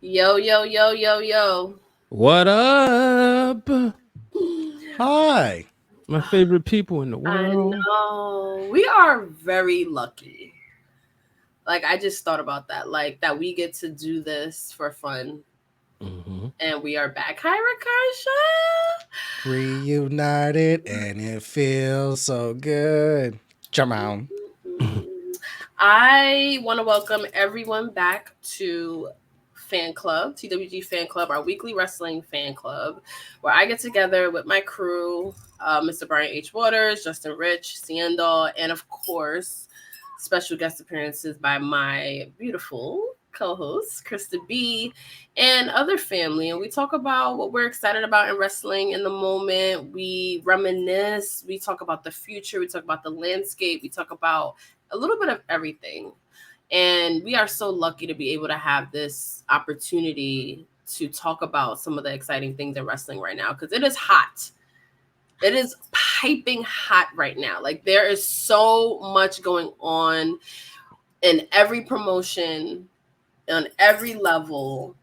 Yo, yo, yo, yo, yo. What up? Hi. My favorite people in the I world. know. We are very lucky. Like, I just thought about that. Like, that we get to do this for fun. Mm-hmm. And we are back. Hi, Rakarsha. Reunited and it feels so good. Jump on. I want to welcome everyone back to Fan Club, TWG Fan Club, our weekly wrestling fan club, where I get together with my crew, Mr. Brian H. Waters, Justin Rich, Seindole, and of course, special guest appearances by my beautiful co-host, Krista B, and other family. And we talk about what we're excited about in wrestling in the moment. We reminisce, we talk about the future, we talk about the landscape, we talk about a little bit of everything. And we are so lucky to be able to have this opportunity to talk about some of the exciting things in wrestling right now because it is hot. It is piping hot right now. Like there is so much going on in every promotion, on every level.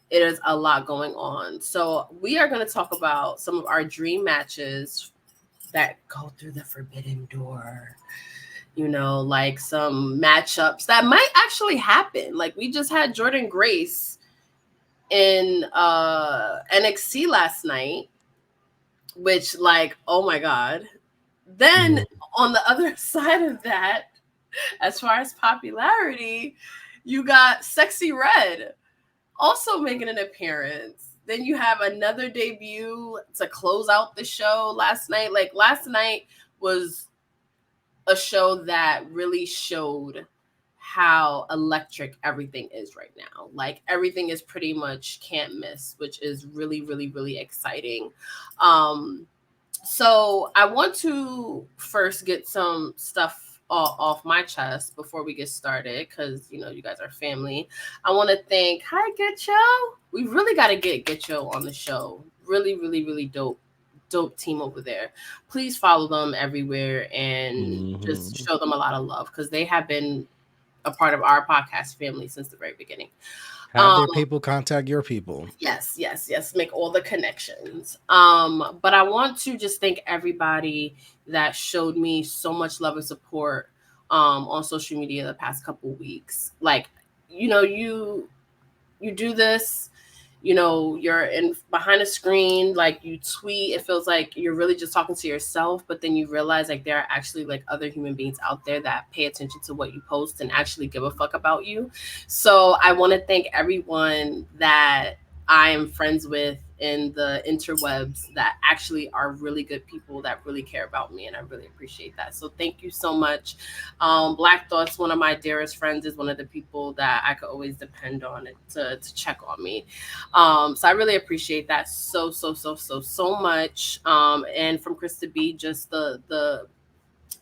It is a lot going on. So we are going to talk about some of our dream matches that go through the forbidden door. Like some matchups that might actually happen. Like we just had Jordan Grace in NXT last night, which like, oh my God. Then on the other side of that, as far as popularity, you got Sexy Red also making an appearance. Then you have another debut to close out the show last night. Like last night was a show that really showed how electric everything is right now. Like everything is pretty much can't miss, which is really, really, really exciting. So I want to first get some stuff off my chest before we get started because you guys are family. I want to thank hi Getcho. We really got to get Getcho on the show. Really, really, really dope team over there. Please follow them everywhere and just show them a lot of love because they have been a part of our podcast family since the very beginning. Have their people contact your people. Yes. Make all the connections. But I want to just thank everybody that showed me so much love and support on social media the past couple weeks. Like, you do this, you're in behind a screen, like you tweet, it feels like you're really just talking to yourself, but then you realize like there are actually like other human beings out there that pay attention to what you post and actually give a fuck about you. So I want to thank everyone that I am friends with in the interwebs that actually are really good people that really care about me, and I really appreciate that. So thank you so much. Black Thoughts, one of my dearest friends, is one of the people that I could always depend on to check on me. So I really appreciate that so much. And from Krista B, just the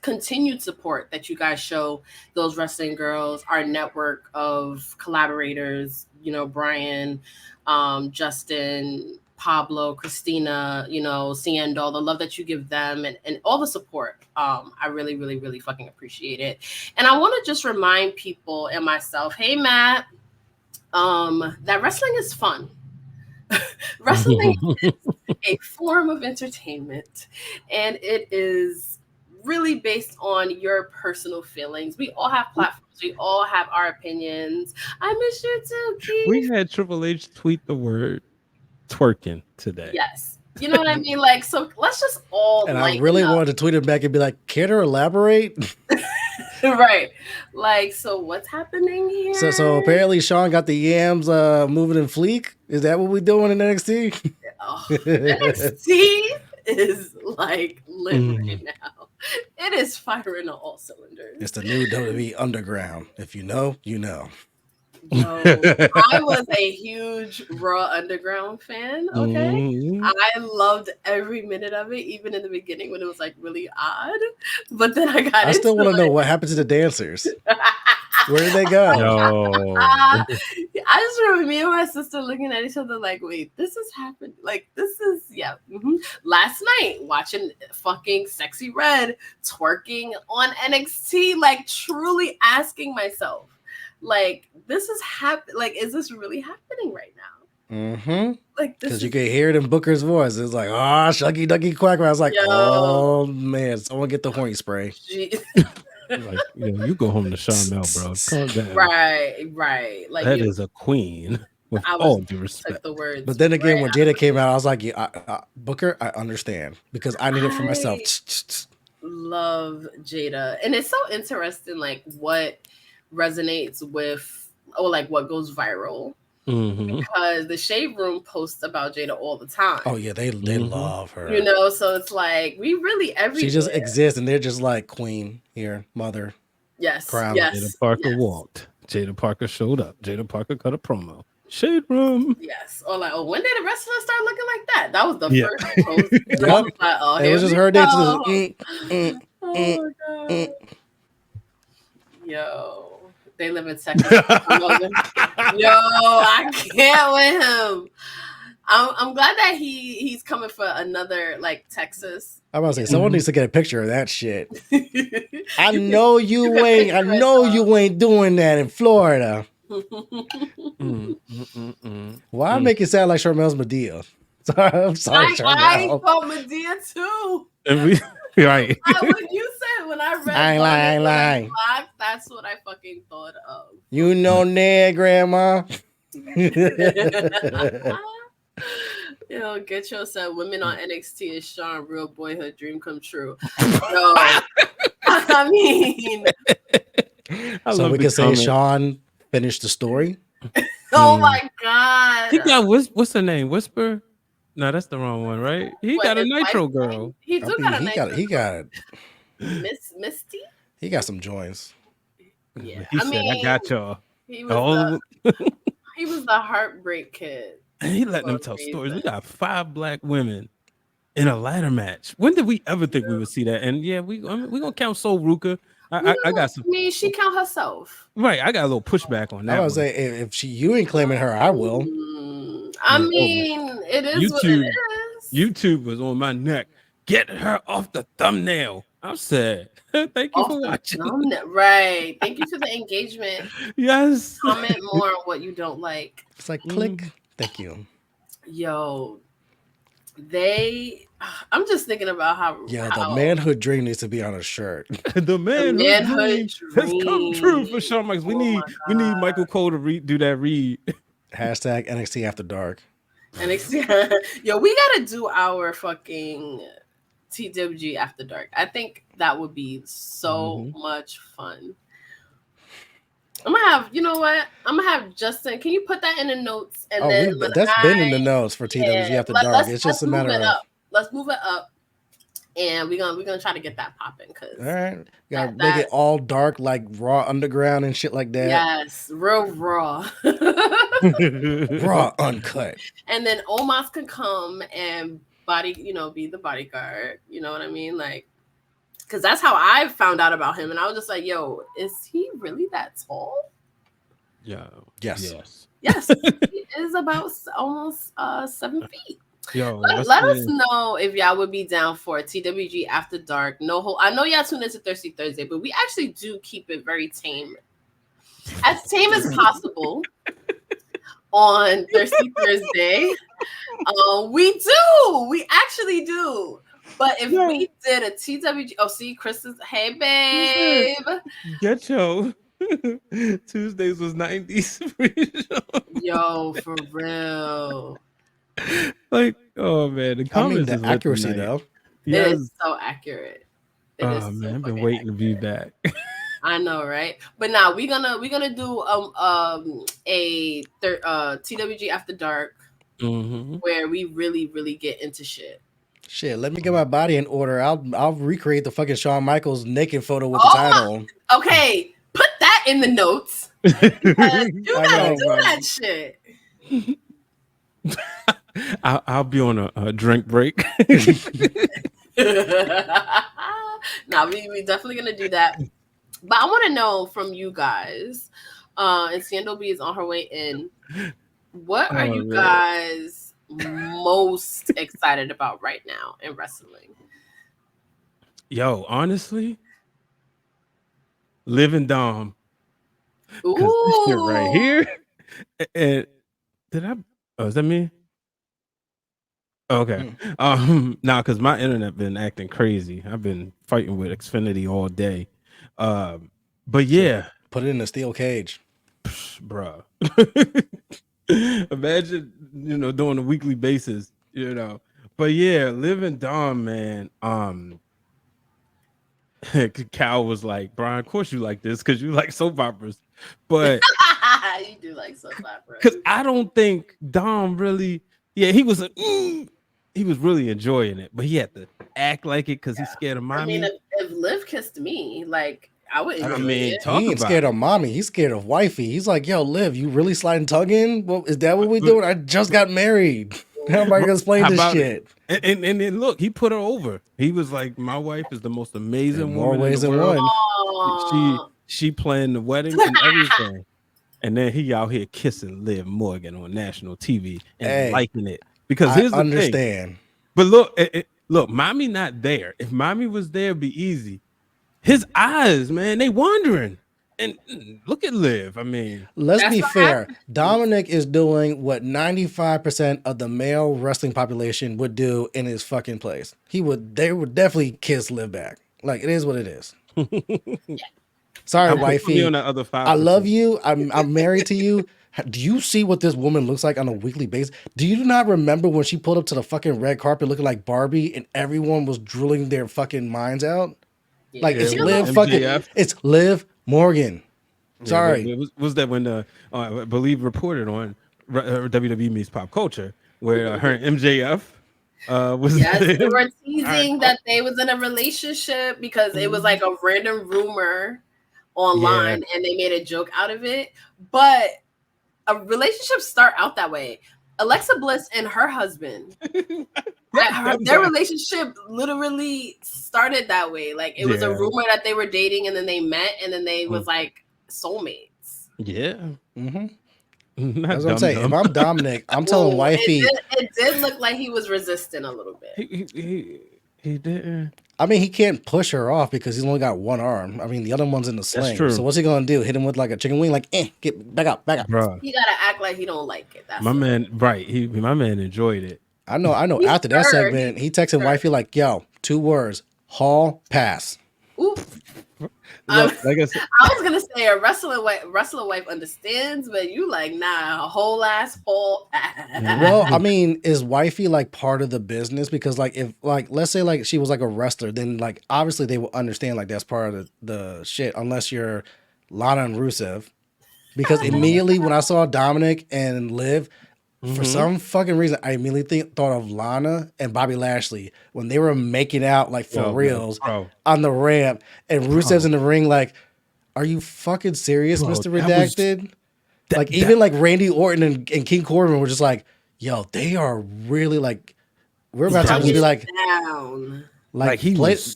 continued support that you guys show those wrestling girls, our network of collaborators, Brian, Justin, Pablo, Christina, Seindole, the love that you give them and all the support. I really, really, really fucking appreciate it. And I want to just remind people and myself, hey Matt, that wrestling is fun. Wrestling is a form of entertainment, and it is really based on your personal feelings. We all have platforms. We all have our opinions. I miss you too, We Keith. had Triple H tweet the word twerking today. Yes. You know what I mean? Like, so let's just all And I lighten really up. wanted to tweet him back and be like, care to elaborate? Right. Like, so what's happening here? So apparently Sean got the yams moving in fleek. Is that what we doing in NXT? NXT is like lit right now. It is firing on all cylinders. It's the new WWE Underground. If you know, you know. Yo, I was a huge Raw Underground fan. Okay, I loved every minute of it, even in the beginning when it was like really odd. But then I got I still into want to know it. what happened to the dancers. Where did they go? No. I just remember me and my sister looking at each other like, wait, this is happening. Like, this is, yeah. Last night, watching fucking Sexy Red twerking on NXT, like, truly asking myself, Like, this is like, is this really happening right now? Mm-hmm. Like, this Because is you could hear it in Booker's voice. It's like, oh, shucky ducky quack. I was like, yo. oh man, someone get the horny spray. Like, you go home to Charmel, bro. Calm down. Right. Like, That is a queen. With I all was due took respect. the words. But then again, right when Jada came out, I was like, yeah, Booker, I understand because I need it for myself. Love Jada, and it's so interesting, like what resonates with, or like what goes viral, because the Shade Room posts about Jada all the time. Oh yeah, they love her. So it's like we really everywhere. She just exists, and they're just like queen here, mother. Yes, crown. yes. Jada Parker walked. Jada Parker showed up. Jada Parker cut a promo. Shade Room. Yes. Or like, when did the wrestlers start looking like that? That was the first post. Yep. Like, it was just her dancing. Oh my god. Yo, they live in Texas. Yo, I can't with him. I'm glad that he's coming for another like Texas. I'm about to say someone needs to get a picture of that shit. I know you ain't. I know you ain't doing that in Florida. Why make it sound like Charmel's Medea? I'm sorry, Charmel. I thought Medea too. Right. When you said, when I read, I ain't lying. That's what I fucking thought of. You know, Ned, Grandma. Yo, get yourself. Women on NXT is Sean, real boyhood dream come true. Yo, I mean, so we can say Sean finished the story. Oh my god, he got what's her name? Whisper. No, that's the wrong one, right? He got a Nitro girl. He do got a Nitro. He got Misty. He got some joints. Yeah, he said, "I got y'all." He was the heartbreak kid. And he letting them tell stories. We got 5 black women in a ladder match. When did we ever think we would see that? And yeah, we gonna count Soul Ruka. I got some. I mean, she count herself. Right, I got a little pushback on that. I was say if you ain't claiming her, I will. I mean, it is what it is. YouTube was on my neck. Get her off the thumbnail. I'm sad. Thank you for watching. Right. Thank you for the engagement. Yes. Comment more on what you don't like. It's like click. Thank you. Yo, I'm just thinking about how. Yeah, the manhood dream needs to be on a shirt. The manhood dream has come true for Shawn Michaels. We need Michael Cole to do that read. Hashtag NXT After Dark. NXT. Yo, we gotta do our fucking TWG After Dark. I think that would be so much fun. I'm gonna have, you know what? I'm gonna have Justin. Can you put that in the notes? And then that's been in the notes for TWG After Dark. It's just a matter of let's move it up, and we're gonna try to get that popping. Cause all right, you gotta make it all dark like Raw Underground and shit like that. Yes, real raw, raw uncut. And then Omos can come and be the bodyguard. You know what I mean? Like, because that's how I found out about him, and I was just like, "Yo, is he really that tall?" Yeah. Yes. He is about almost 7 feet. Yo, let us know if y'all would be down for TWG After Dark. I know y'all tune into Thirsty Thursday, but we actually do keep it very tame, as tame as possible on Thirsty Thursday. We actually do. But if we did a TWG, see, Krista's, hey babe, get yo. Tuesdays was 90s. Yo, for real. Like, oh man, the comments the accuracy though. It is so accurate. Oh man, I've been waiting to be back. I know, right? But now we're gonna do a TWG After Dark where we really, really get into shit. Shit, let me get my body in order. I'll recreate the fucking Shawn Michaels naked photo with the title on. Okay, put that in the notes. You gotta do that shit. I'll be on a drink break. Now we definitely gonna do that. But I want to know from you guys, and Seindole is on her way in. What are you guys most excited about right now in wrestling? Yo, honestly, Liv and Dom. Because this shit right Ooh. here. And did I? Oh, is that me? Okay. Now because my internet been acting crazy. I've been fighting with Xfinity all day. But yeah, Put it in a steel cage. bruh. Imagine, doing a weekly basis, But yeah, living Dom, man. Cal was like, Brian, of course you like this because you like soap operas. But You do like soap operas. because I don't think Dom really, he was he was really enjoying it, but he had to act like it because he's scared of mommy. I mean, if Liv kissed me, like I would enjoy it. Talk He ain't about scared it. of mommy. He's scared of wifey. He's like, yo, Liv, you really sliding tugging? Well, is that what we doing? I just got married. How am I gonna explain How this about shit? it? And then look, he put her over. He was like, my wife is the most amazing In more woman in ways the than world. one. She planned the wedding and everything. And then he out here kissing Liv Morgan on national TV and Hey, liking it. Because I here's the thing. understand. But look, look, mommy not there. If mommy was there, it'd be easy. His eyes, man, they wandering. And look at Liv. I mean, Let's That's be what fair. happens. Dominic is doing what 95% of the male wrestling population would do in his fucking place. They would definitely kiss Liv back. Like, it is what it is. Sorry, I'll put me wifey. on that other 5%. I love you. I'm married to you. Do you see what this woman looks like on a weekly basis? Do you not remember when she pulled up to the fucking red carpet looking like Barbie and everyone was drilling their fucking minds out? Yeah. Like, Yeah, it's She with Liv doesn't- fucking, MJF. it's Liv Morgan. Sorry. Yeah, was that when I believe reported on WWE Meets Pop Culture where her and MJF was Yes, they were All teasing right. that they was in a relationship because it was like a random rumor online and they made a joke out of it. But a relationship start out that way. Alexa Bliss and her husband, their relationship literally started that way. Like it was a rumor that they were dating and then they met and then they was like soulmates. Yeah. Mm-hmm. Not That's what I'm saying. If I'm Dominic, I'm telling Ooh, wifey. it did look like he was resistant a little bit. He didn't. I mean, he can't push her off because he's only got one arm. I mean, the other one's in the sling. true. So what's he gonna do? Hit him with like a chicken wing? Like, get back up. Bruh. He gotta act like he don't like it. That's My man, right? My man enjoyed it. I know. After that segment, he texted wifey like, "Yo, 2 words: hall pass." Oop. Look, like I said, I was gonna say a wrestler wife understands, but you like nah, a whole ass hole. Well, I mean, is wifey like part of the business? Because like if like let's say like she was like a wrestler, then like obviously they will understand like that's part of the shit. Unless you're Lana and Rusev, because immediately when I saw Dominic and Liv, for some fucking reason, I immediately thought of Lana and Bobby Lashley when they were making out like for reals on the ramp, and Rusev's in the ring. Like, are you fucking serious, Mr. Redacted? Even like Randy Orton and King Corbin were just like, yo, they are really like, we're about to just be like, down. Like he was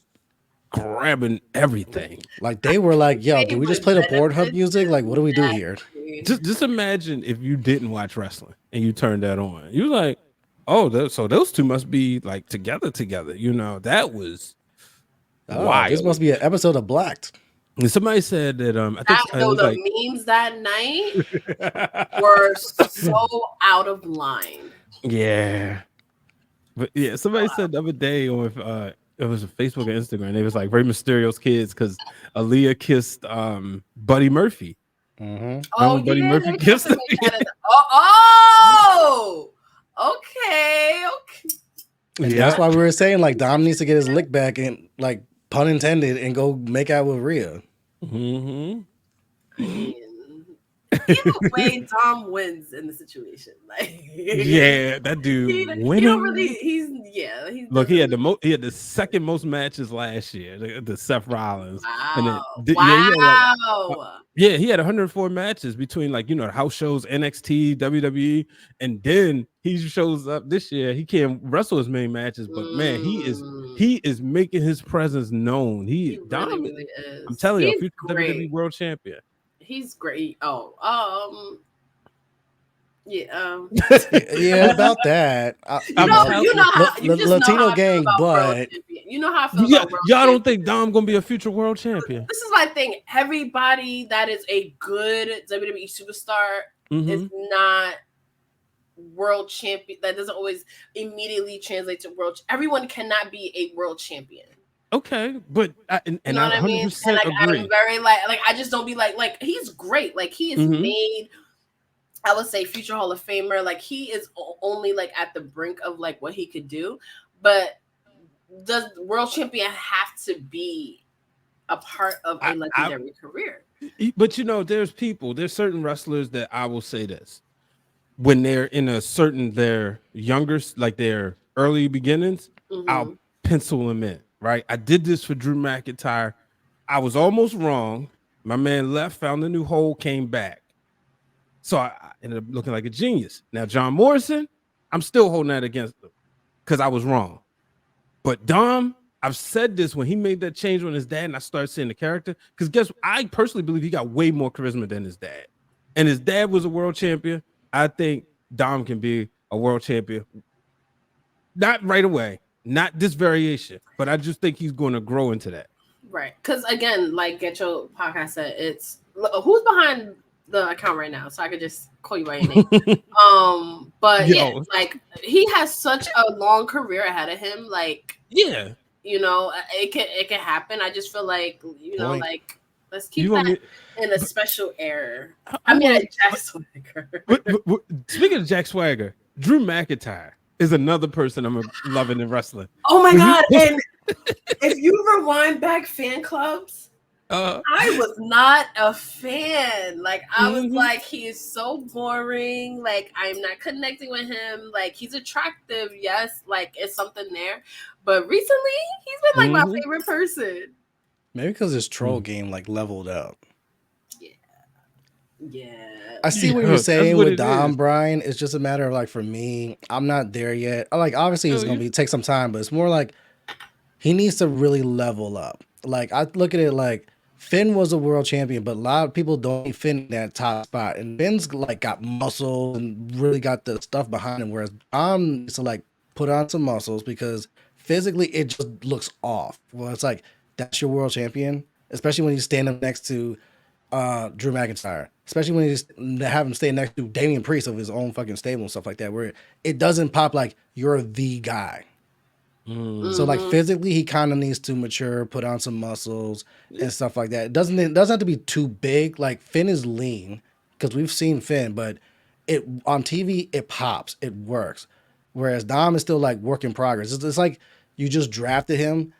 grabbing everything. Like they were like, yo, do we just play the Pornhub music? Like, what do we do here? Just imagine if you didn't watch wrestling and you turned that on. You were like, oh, so those two must be like together. You know, that was wild. This must be an episode of Blacked. And somebody said that I think the memes that night were so out of line. Yeah. But yeah, somebody said the other day on it was Facebook and Instagram, it was like Rey Mysterio's kids because Aaliyah kissed Buddy Murphy. Oh, Buddy Murphy kissed him. Okay. And that's why we were saying like Dom needs to get his lick back and like pun intended and go make out with Rhea. Either way, Dom wins in the situation. Like, yeah, that dude winning. He don't really. Look, he had the second most matches last year. The Seth Rollins. Wow. And then, he had 104 matches between the house shows, NXT, WWE, and then he shows up this year. He can't wrestle as many matches, but man, he is making his presence known. He really is. I'm telling you, future WWE World Champion. He's great. Yeah. Yeah, about that. You know how you just know how Latino I feel gang, about world but champion. You know how I feel Yeah, about world y'all champion. don't think Dom gonna be a future world champion? This is my thing. Everybody that is a good WWE superstar is not world champion. That doesn't always immediately translate to world. Everyone cannot be a world champion. Okay, but You know what I mean? And 100% like agree. I'm very like I just don't be like he's great. Like he is made. I would say future Hall of Famer. Like he is only like at the brink of like what he could do, but does world champion have to be a part of a legendary career? But there's certain wrestlers that I will say this when they're in their younger, like their early beginnings, I'll pencil them in. Right, I did this for Drew McIntyre. I was almost wrong. My man left, found a new hole, came back. So I ended up looking like a genius. Now, John Morrison, I'm still holding that against him because I was wrong. But Dom, I've said this when he made that change with his dad, and I started seeing the character. Because I personally believe he got way more charisma than his dad. And his dad was a world champion. I think Dom can be a world champion. Not right away, not this variation, but I just think he's going to grow into that. Right. Because again, like Get Your Podcast said, it's who's behind the account right now, so I could just call you by your name. But yeah, like he has such a long career ahead of him. Like, yeah, it can happen. I just feel like like let's keep that in a special air. I mean, Jack Swagger. Speaking of Jack Swagger, Drew McIntyre is another person I'm loving in wrestling. Oh my god! And if you rewind back fan clubs. I was not a fan. Like I was like, he is so boring. Like I'm not connecting with him. Like he's attractive, yes. Like it's something there. But recently, he's been like my favorite person. Maybe because his troll game like leveled up. Yeah. I see what you're saying with Dom, Brian. It's just a matter of like for me, I'm not there yet. Like obviously it's gonna take some time, but it's more like he needs to really level up. Like I look at it like Finn was a world champion, but a lot of people don't see Finn in that top spot. And Finn's like got muscle and really got the stuff behind him. Whereas Dom needs to like put on some muscles because physically it just looks off. Well, it's like that's your world champion, especially when you stand up next to Drew McIntyre, especially when you have him stay next to Damian Priest of his own fucking stable and stuff like that, where it doesn't pop like you're the guy. So like physically he kind of needs to mature, put on some muscles and stuff like that. It doesn't have to be too big. Like Finn is lean because we've seen Finn, but it on TV it pops, it works. Whereas Dom is still like work in progress. It's like you just drafted him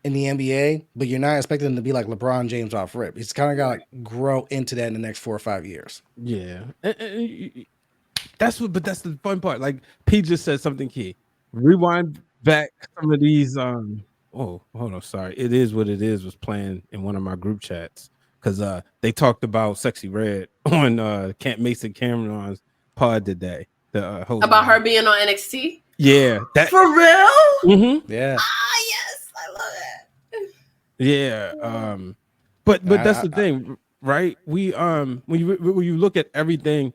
in the NBA, but you're not expecting him to be like LeBron James off rip. He's kind of got to like grow into that in the next 4 or 5 years. Yeah, that's the fun part. Like P just said something key. Rewind back some of these. Oh, hold on. Sorry, It Is What It Is was playing in one of my group chats because they talked about Sexy Red on Camp Mason Cameron's pod today. About her being on NXT. Yeah, that for real. Yeah. Ah, yes, I love it. Yeah. But that's the thing, right? We when you look at everything,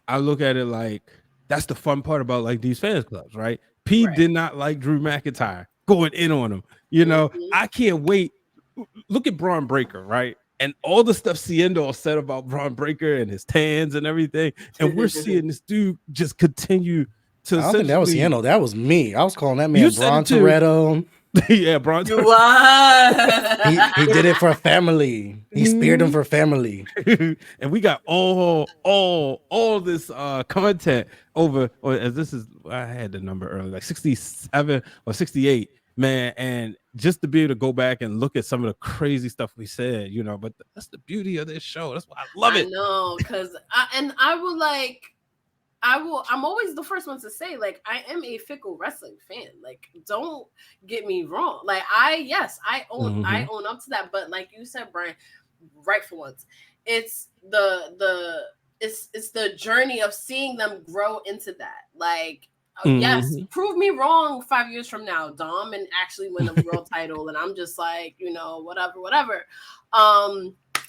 I look at it like that's the fun part about like these fans clubs, right? P did not like Drew McIntyre going in on him. I can't wait. Look at Braun Breaker, right? And all the stuff Seindole said about Braun Breaker and his tans and everything. And we're seeing this dude just continue to. I don't think that was Seindole. That was me. I was calling that man Braun Toretto. Yeah, Braun. You what? He did it for family. He speared him for family. And we got all this content over, or as this is, I had the number earlier, like 67 or 68, man. And just to be able to go back and look at some of the crazy stuff we said, but that's the beauty of this show. That's why I love it. I know, because I'm always the first one to say, like, I am a fickle wrestling fan. Like, don't get me wrong. Like, I own up to that. But like you said, Brian, right for once, it's the journey of seeing them grow into that. Like, yes, prove me wrong 5 years from now, Dom, and actually win a world title. And I'm just like, whatever.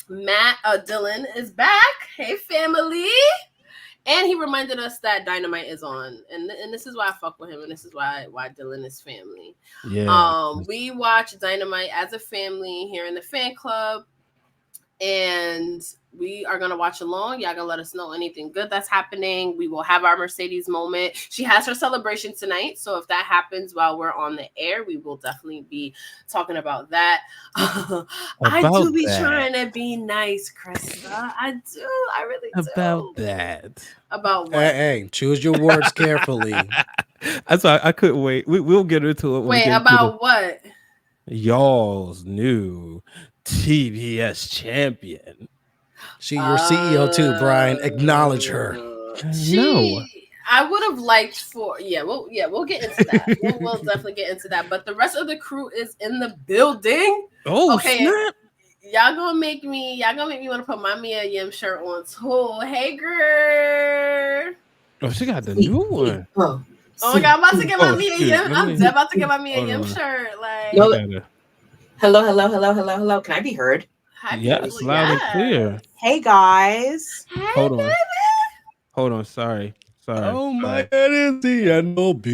Matt Dillon is back. Hey, family. And he reminded us that Dynamite is on, and this is why I fuck with him, and this is why Dylan is family. Yeah. We watch Dynamite as a family here in the fan club, and we are gonna watch along. Y'all gonna let us know anything good that's happening. We will have our Mercedes moment. She has her celebration tonight, so if that happens while we're on the air, we will definitely be talking about that. I do be trying to be nice, Krista. I do. I really do. About that. About what? Hey, choose your words carefully. That's why I couldn't wait. We'll get into it. Wait, about what? Y'all's new TBS champion. She your CEO too, Brian. Acknowledge her. No. I would have liked for we'll get into that. we'll definitely get into that. But the rest of the crew is in the building. Oh, okay. Snap. Y'all gonna make me want to put my Mia Yim shirt on too. Hey girl. Oh, she got the new one. Oh my god, I'm about to get my Mia Yim. I'm about to get my Mia Yim shirt. Like Hello. Can I be heard? Yes, loud and clear. Hey guys. Hey, hold on. Baby. Hold on. Sorry. Oh my god, it's the NOB.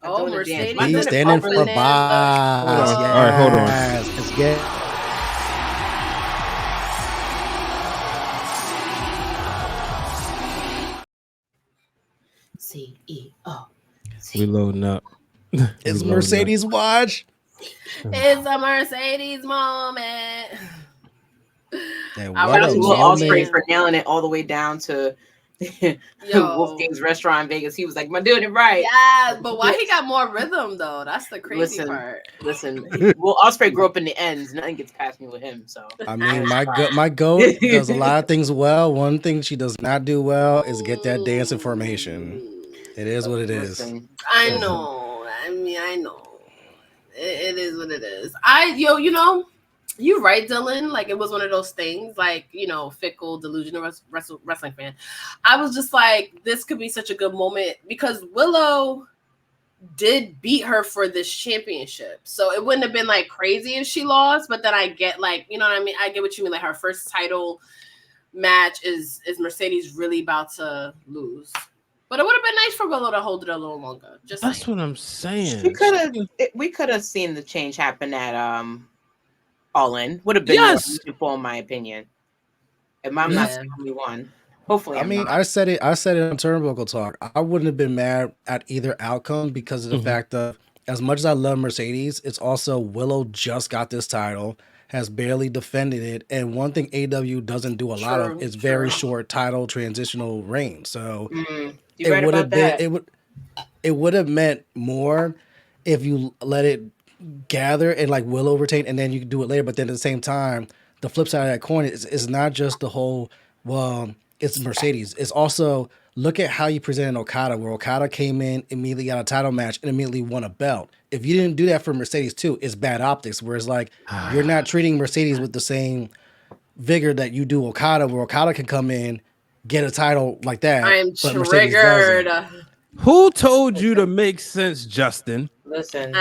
Oh, Mercedes. He's standing for boss. All right, hold on. Let's get. CEO. We loading up. It's Mercedes watch. It's a Mercedes moment. Shout out to Osprey for nailing it all the way down to Wolfgang's restaurant in Vegas. He was like, "I'm doing it right." Yeah, but why he got more rhythm though? That's the crazy part. Listen. Well, Osprey grew up in the ends. Nothing gets past me with him. So I mean, my goat does a lot of things well. One thing she does not do well is get that dance information. It is what it is. I know. I mean, I know. It is what it is. You're right, Dylan. Like, it was one of those things, like, fickle, delusional wrestling fan. I was just like, this could be such a good moment because Willow did beat her for this championship. So it wouldn't have been like crazy if she lost, but then I get like, you know what I mean? I get what you mean. Like, her first title match is Mercedes really about to lose. But it would have been nice for Willow to hold it a little longer. That's what I'm saying. We could have seen the change happen at All In. Would have been more beautiful, in my opinion. And I'm not the only one. Hopefully, I said it on Turnbuckle Talk. I wouldn't have been mad at either outcome because of the fact that as much as I love Mercedes, it's also Willow just got this title, has barely defended it, and one thing AEW doesn't do a lot of is very short title transitional reign. So it would have been it would have meant more if you let it gather and like Willow retain, and then you can do it later. But then at the same time, the flip side of that coin is not just the whole it's Mercedes. It's also look at how you presented Okada, where Okada came in, immediately got a title match, and immediately won a belt. If you didn't do that for Mercedes too, it's bad optics. Whereas like you're not treating Mercedes with the same vigor that you do Okada, where Okada can come in, get a title like that. I'm triggered. Who told you to make sense, Justin? Listen,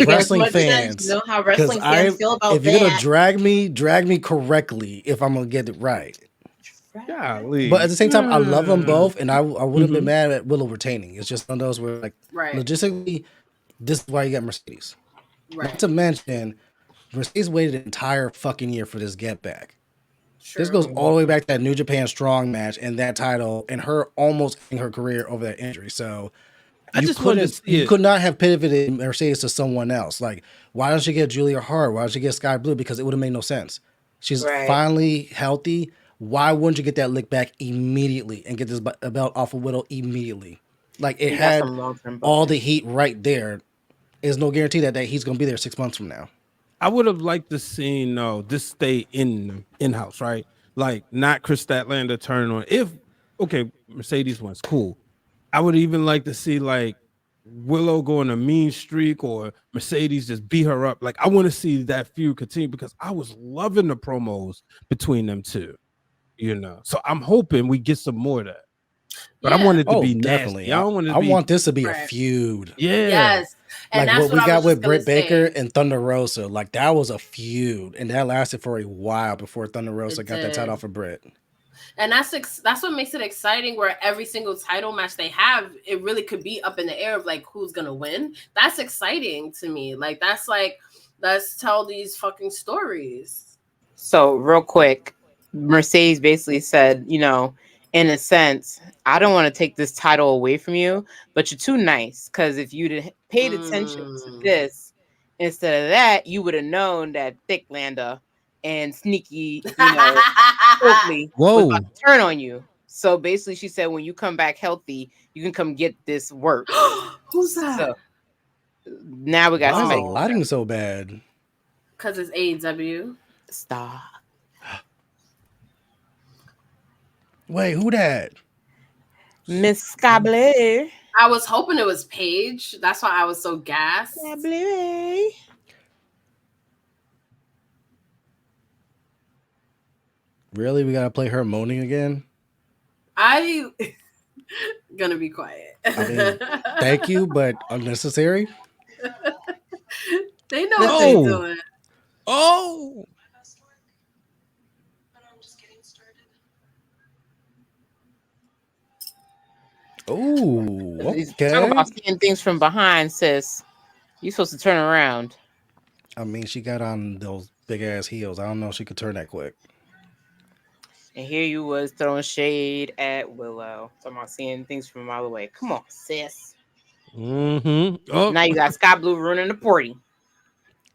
wrestling fans. You know how wrestling fans feel about if you're gonna drag me correctly if I'm gonna get it right. Golly. But at the same time, I love them both, and I wouldn't have been mad at Willow retaining. It's just one of those where like logistically, this is why you got Mercedes. Right. Not to mention, Mercedes waited an entire fucking year for this get back. True. This goes all the way back to that New Japan Strong match and that title, and her almost ending her career over that injury. So you could not have pivoted Mercedes to someone else. Like, why don't you get Julia Hart? Why don't you get Sky Blue? Because it would have made no sense. She's finally healthy. Why wouldn't you get that lick back immediately and get this belt off of Widow immediately? Like, it had all the heat right there. There's no guarantee that he's going to be there 6 months from now. I would have liked to see this stay in-house, right? Like, not Chris Statlander turn on. Mercedes wins, cool. I would even like to see like Willow go on a mean streak or Mercedes just beat her up. Like, I want to see that feud continue because I was loving the promos between them two. So I'm hoping we get some more of that. But I want it to be definitely. Nasty. I want this to be a feud. Yeah. Yes. And like that's what we got with Britt Baker say. And Thunder Rosa. Like, that was a feud, and that lasted for a while before Thunder Rosa got that title off of Britt. And that's what makes it exciting, where every single title match they have, it really could be up in the air of like who's gonna win. That's exciting to me. Like that's like, let's tell these fucking stories. So real quick, Mercedes basically said, you know, in a sense, I don't want to take this title away from you, but you're too nice. Because if you'd paid attention to this instead of that, you would have known that Thicklander and Sneaky, you know, quickly was about to turn on you. So basically, she said, when you come back healthy, you can come get this work. Who's that? So now we got somebody. Why is the lighting so bad? Because it's AEW. Stop. Wait, who that? Miss Scabble. I was hoping it was Paige. That's why I was so gassed. Really? We gotta play her moaning again? I gonna be quiet. I mean, thank you, but unnecessary. They know what they're doing. Oh. Oh, okay. Talk about seeing things from behind, sis. You supposed to turn around. I mean, she got on those big ass heels. I don't know if she could turn that quick. And here you was throwing shade at Willow. Talking about seeing things from a mile away. Come on, sis. Oh. Now you got Sky Blue ruining the party.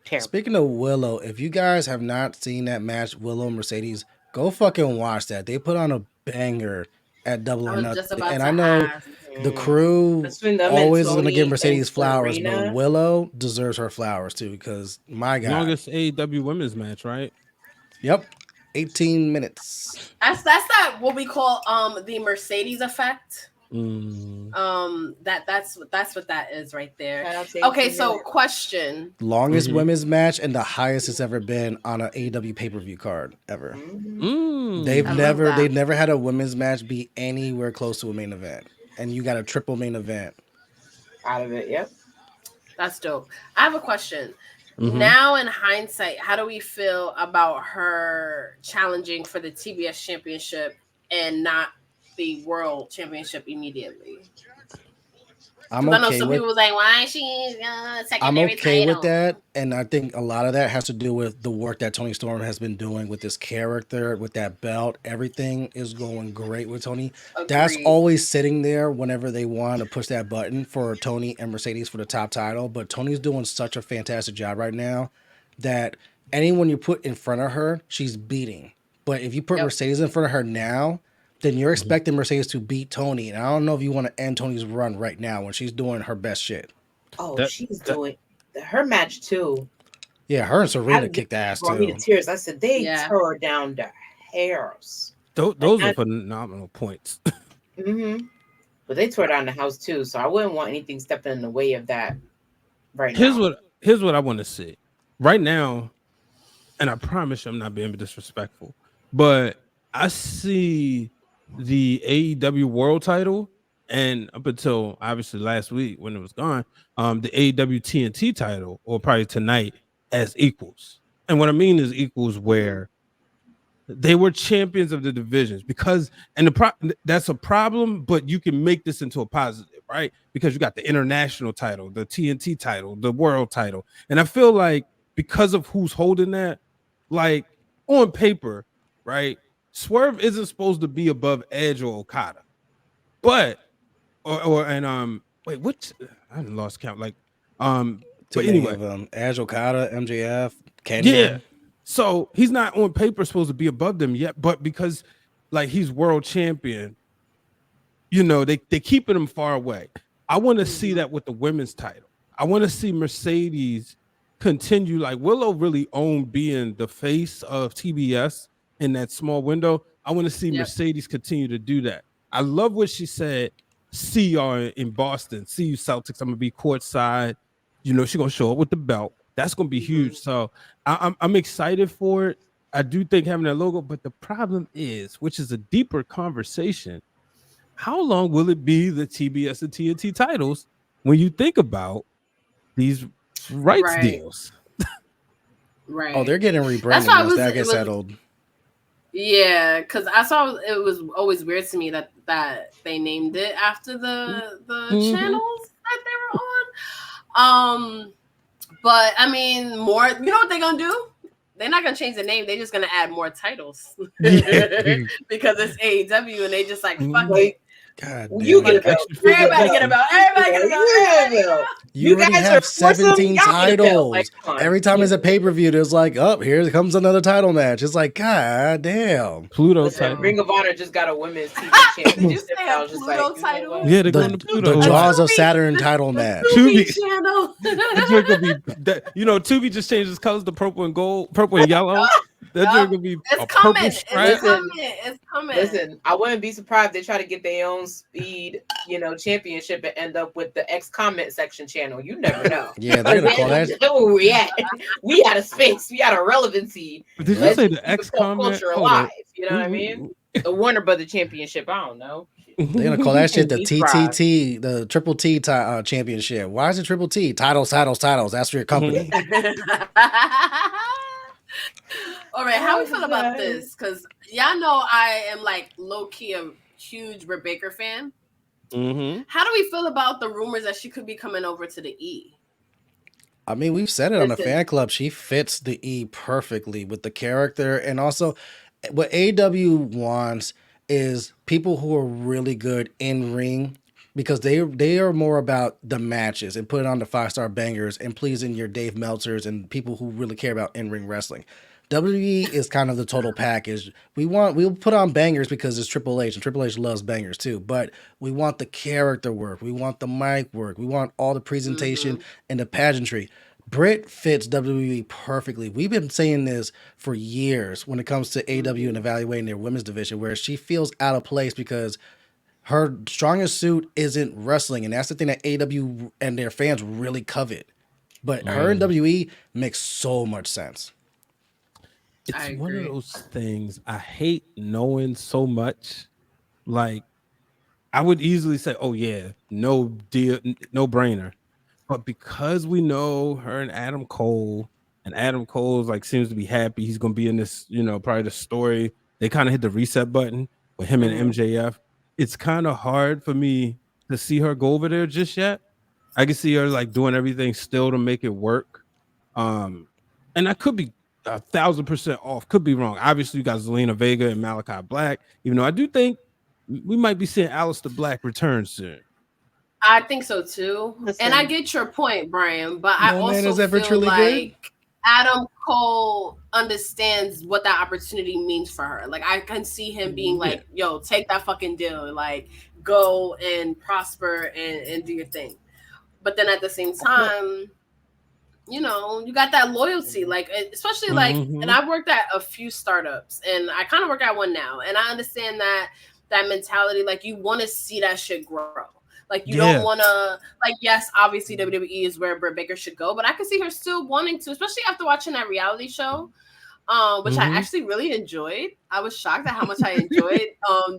Terrible. Speaking of Willow, if you guys have not seen that match, Willow and Mercedes, go fucking watch that. They put on a banger at Double or Nothing. And I know the crew always is going to give Mercedes flowers, but Willow deserves her flowers too, because my God. Longest AEW women's match, right? Yep. 18 minutes. That's that what we call the Mercedes effect. That's what that is right there. Okay, so question. Longest women's match and the highest it's ever been on an AEW pay-per-view card ever. They've never had a women's match be anywhere close to a main event. And you got a triple main event. Out of it, yep. That's dope. I have a question. Now in hindsight, how do we feel about her challenging for the TBS championship and not the world championship immediately? I know some people was like, "Why is she secondary title?" With that, and I think a lot of that has to do with the work that Toni Storm has been doing with this character, with that belt. Everything is going great with Toni. Agreed. That's always sitting there whenever they want to push that button for Toni and Mercedes for the top title. But Toni's doing such a fantastic job right now that anyone you put in front of her, she's beating. But if you put Mercedes in front of her now, then you're expecting Mercedes to beat Toni. And I don't know if you want to end Toni's run right now when she's doing her best shit. Oh, she's doing her match too. Yeah, her and Serena kicked ass too. Me to tears. I said they tore down the hairs. Those are phenomenal points. But they tore down the house too, so I wouldn't want anything stepping in the way of that right now. Here's what I want to see. Right now, and I promise you I'm not being disrespectful, but I see the AEW world title, and up until obviously last week when it was gone, the AEW TNT title, or probably tonight, as equals. And what I mean is equals where they were champions of the divisions, because that's a problem, but you can make this into a positive, right? Because you got the international title, the TNT title, the world title. And I feel like because of who's holding that, like on paper, right? Swerve isn't supposed to be above Edge or Okada, but wait, which I lost count. Like, but anyway, Edge, Okada, MJF, Kenny. Yeah. So he's not on paper supposed to be above them yet, but because like he's world champion, you know, they keeping him far away. I want to see that with the women's title. I want to see Mercedes continue. Like Willow really owned being the face of TBS in that small window. I want to see Mercedes continue to do that. I love what she said. See y'all in Boston. See you Celtics. I'm gonna be courtside. You know, she's gonna show up with the belt. That's gonna be huge. So I'm excited for it. I do think having that logo, but the problem is, which is a deeper conversation, how long will it be the TBS and TNT titles when you think about these rights deals? Right. Oh, they're getting rebranded once that gets settled. Yeah, because I saw it was always weird to me that they named it after the channels that they were on. But I mean, more. You know what they're gonna do? They're not gonna change the name. They're just gonna add more titles because it's AEW, and they just like fuck it. God damn. You get a belt. Everybody get a belt. Everybody get a belt. Everybody get a belt. You already have 17 titles. Like, every time it's a pay-per-view, there's like, oh, here comes another title match. It's like, god damn. Pluto title. Ring of Honor just got a women's TV championship. I was just Pluto title. Yeah, they're going to Pluto. The Jaws of Saturn title match. Tubi channel. Tubi just changed its colors to purple and gold, purple and yellow. That joint gonna be a purple stripe. It's coming. Listen, I wouldn't be surprised if they try to get their own speed, championship and end up with the X comment section channel. You never know. Yeah, they're gonna call that. Where we at? We had a space. We had a relevancy. Did you say the X comment? Culture alive. You know what I mean? The Warner Brother Championship. I don't know. They're gonna call that shit the TTT, the Triple T championship. Why is it Triple T? Titles. That's for your company. All right, how we feel about this? Because y'all know I am like low key a huge Britt Baker fan. How do we feel about the rumors that she could be coming over to the E? I mean, we've said it on the fan club. She fits the E perfectly with the character, and also what AEW wants is people who are really good in ring, because they are more about the matches and putting on the 5-star bangers and pleasing your Dave Meltzers and people who really care about in-ring wrestling. WWE is kind of the total package. We'll put on bangers because it's Triple H, and Triple H loves bangers too, but we want the character work. We want the mic work. We want all the presentation and the pageantry. Britt fits WWE perfectly. We've been saying this for years when it comes to AEW and evaluating their women's division, where she feels out of place because her strongest suit isn't wrestling, and that's the thing that AEW and their fans really covet. But her and WWE makes so much sense. It's one of those things I hate knowing so much. Like, I would easily say, oh yeah, no deal, no brainer. But because we know her and Adam Cole, and Adam Cole's like seems to be happy he's gonna be in this, probably the story. They kind of hit the reset button with him and MJF. It's kind of hard for me to see her go over there just yet. I can see her like doing everything still to make it work. And I could be 1,000% off. Could be wrong. Obviously, you got Zelina Vega and Malachi Black. Even though I do think we might be seeing Aleister Black return soon. I think so too. And I get your point, Brian, but I also feel like Adam Cole understands what that opportunity means for her. Like, I can see him being like, yo, take that fucking deal. Like, go and prosper and do your thing. But then at the same time, you got that loyalty, like, especially like, and I've worked at a few startups, and I kind of work at one now, and I understand that mentality, like, you want to see that shit grow. Like, you don't want to, like, yes, obviously WWE is where Britt Baker should go, but I can see her still wanting to, especially after watching that reality show, which I actually really enjoyed. I was shocked at how much I enjoyed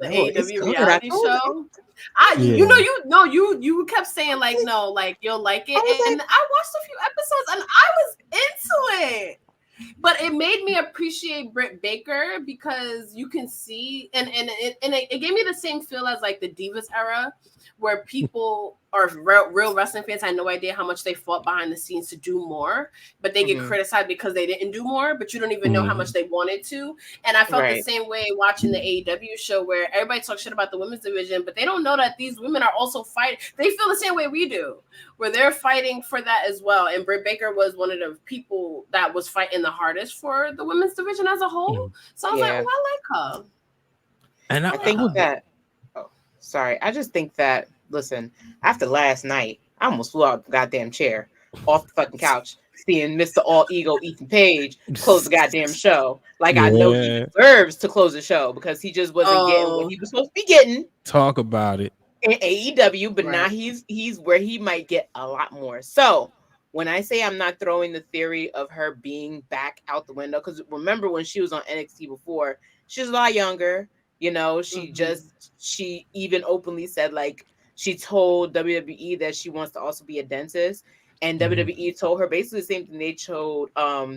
the AEW reality show. You kept saying like, no, like, you'll like it, and I watched a few episodes and I was into it. But it made me appreciate Britt Baker because you can see, and it gave me the same feel as like the Divas era, where people are real wrestling fans had no idea how much they fought behind the scenes to do more, but they get criticized because they didn't do more, but you don't even know how much they wanted to. And I felt the same way watching the AEW show, where everybody talks shit about the women's division, but they don't know that these women are also fighting. They feel the same way we do, where they're fighting for that as well. And Britt Baker was one of the people that was fighting the hardest for the women's division as a whole. So I was like, oh, I like her. And I think that, I just think that, listen, after last night, I almost flew out the goddamn chair off the fucking couch, seeing Mr. All Ego Ethan Page close the goddamn show. Like, I know he deserves to close the show because he just wasn't getting what he was supposed to be getting. Talk about it. In AEW, but now he's where he might get a lot more. So when I say I'm not throwing the theory of her being back out the window, because remember when she was on NXT before, she was a lot younger. She even openly said, like, she told WWE that she wants to also be a dentist. And WWE told her basically the same thing they told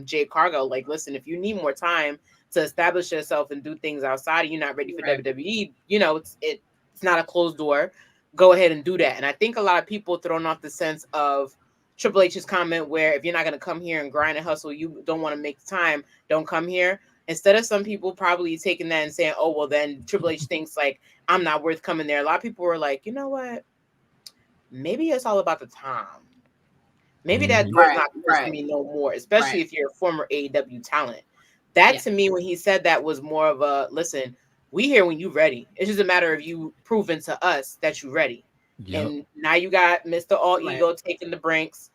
Jade Cargill. Like, listen, if you need more time to establish yourself and do things outside, and you're not ready for WWE, you know, it's not a closed door. Go ahead and do that. And I think a lot of people thrown off the sense of Triple H's comment where if you're not going to come here and grind and hustle, you don't want to make the time, don't come here. Instead of some people probably taking that and saying, oh, well, then Triple H thinks like I'm not worth coming there. A lot of people were like, you know what? Maybe it's all about the time. Maybe that door's not for me no more, especially if you're a former AEW talent. That to me, when he said that, was more of a listen. We here when you ready. It's just a matter of you proving to us that you ready. Yep. And now you got Mr. All Ego taking the brinks.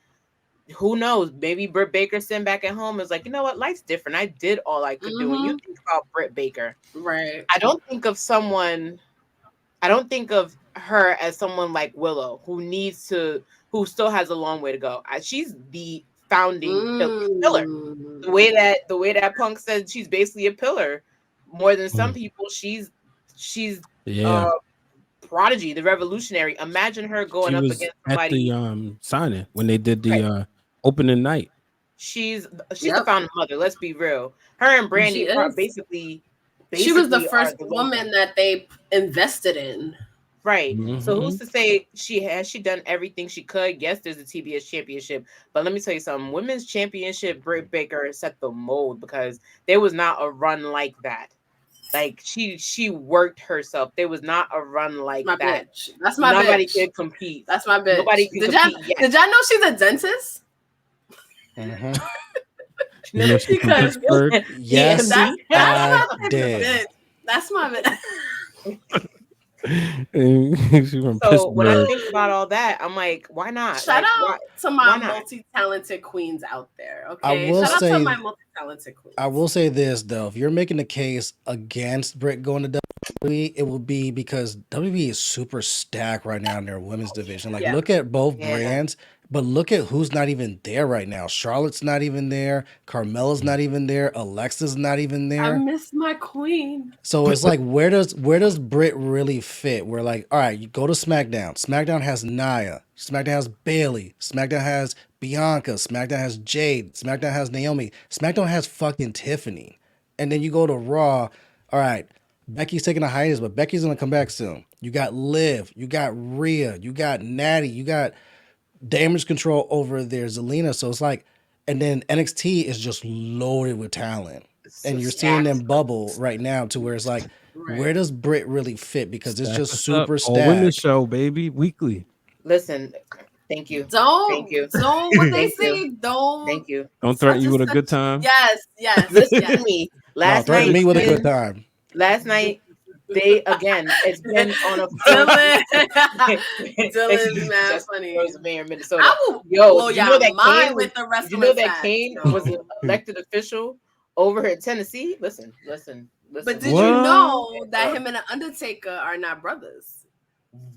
Who knows? Maybe Britt Baker sitting back at home is like, you know what? Life's different. I did all I could do. When you think about Britt Baker, right? I don't think of her as someone like Willow who still has a long way to go. She's the founding pillar. The way that Punk said she's basically a pillar. More than some people, she's prodigy, the revolutionary. Imagine her going up against somebody at the signing when they did the opening night. She's the founding mother. Let's be real. Her and Brandy basically she was the first woman that they invested in. Right. Mm-hmm. So who's to say she done everything she could? Yes, there's a TBS championship, but let me tell you something. Women's championship, Britt Baker set the mold because there was not a run like that. Like she worked herself. There was not a run like that. Bitch. That's my Nobody bitch. could compete. That's my bitch. Nobody can compete yet. Did y'all know she's a dentist? Mm-hmm. Yes, I did. That's my bitch. So when I think about all that, I'm like, why not? Shout out to my multi-talented queens out there. Okay, shout out to my multi-talented queens. I will say this though: if you're making a case against Britt going to WWE, it will be because WWE is super stacked right now in their women's division. Like, look at both brands. But look at who's not even there right now. Charlotte's not even there. Carmella's not even there. Alexa's not even there. I miss my queen. So it's like, where does Britt really fit? We're like, all right, you go to SmackDown. SmackDown has Nia. SmackDown has Bayley. SmackDown has Bianca. SmackDown has Jade. SmackDown has Naomi. SmackDown has fucking Tiffany. And then you go to Raw. All right, Becky's taking a hiatus, but Becky's going to come back soon. You got Liv. You got Rhea. You got Natty. You got Damage Control over there, Zelina. So it's like, and then NXT is just loaded with talent. And you're seeing them bubble right now to where it's like, where does Britt really fit? Because it's just super stacked. Women's show, baby, weekly. Listen, thank you. Thank you. Don't what they say. Don't. Thank you. Don't threaten you with a good time. Yes. Listen to me. Last night, me with a good time. Last night, it's been on a Dylan's mad funny. Mayor of Minnesota. I will blow your mind with the rest of the that Kane was an elected official over in Tennessee? Listen. But did you know that him and the Undertaker are not brothers?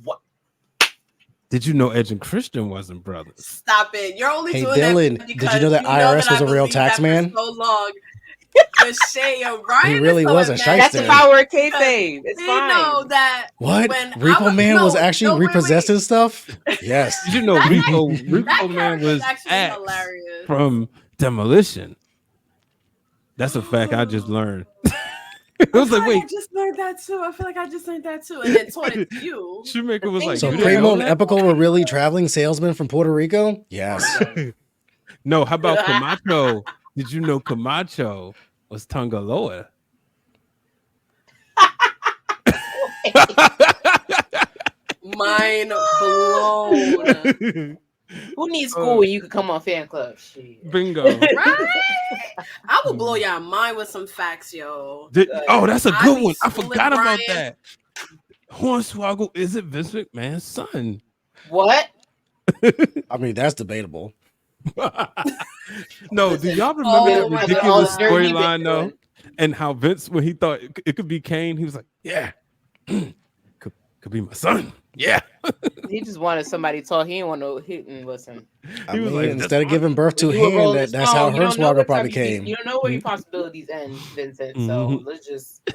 What? Did you know Edge and Christian wasn't brothers? Stop it. You're only doing Dylan, that did you know that IRS was a real tax man? So long. He really was a shyster. That's the power of kayfabe. It's fine. Know that what? Repo Man was actually repossessing stuff? Yes. Did you know Repo Man was hilarious from Demolition? That's a fact I just learned. It was like, wait. I just learned that too. I feel like I just learned that too. And then taught it to you. Shoemaker was like, so Primo and Epical were really traveling salesmen from Puerto Rico? Yes. No, how about Camacho? Did you know Camacho was Tongaloa? Mind blown. Who needs school when you can come on Fan Club? Shit. Bingo. Right? I will blow your mind with some facts, yo. That's a good one. I forgot about that. Hornswoggle isn't Vince McMahon's son. What? I mean, that's debatable. No, do y'all remember that ridiculous storyline though? And how Vince, when he thought it could be Kane, he was like, "Yeah, could be my son." Yeah, he just wanted somebody tall. He didn't want to hit and listen. I mean, like, instead of giving birth to him, that's how Hornswoggle probably came. You don't know where your possibilities end, Vincent. So let's just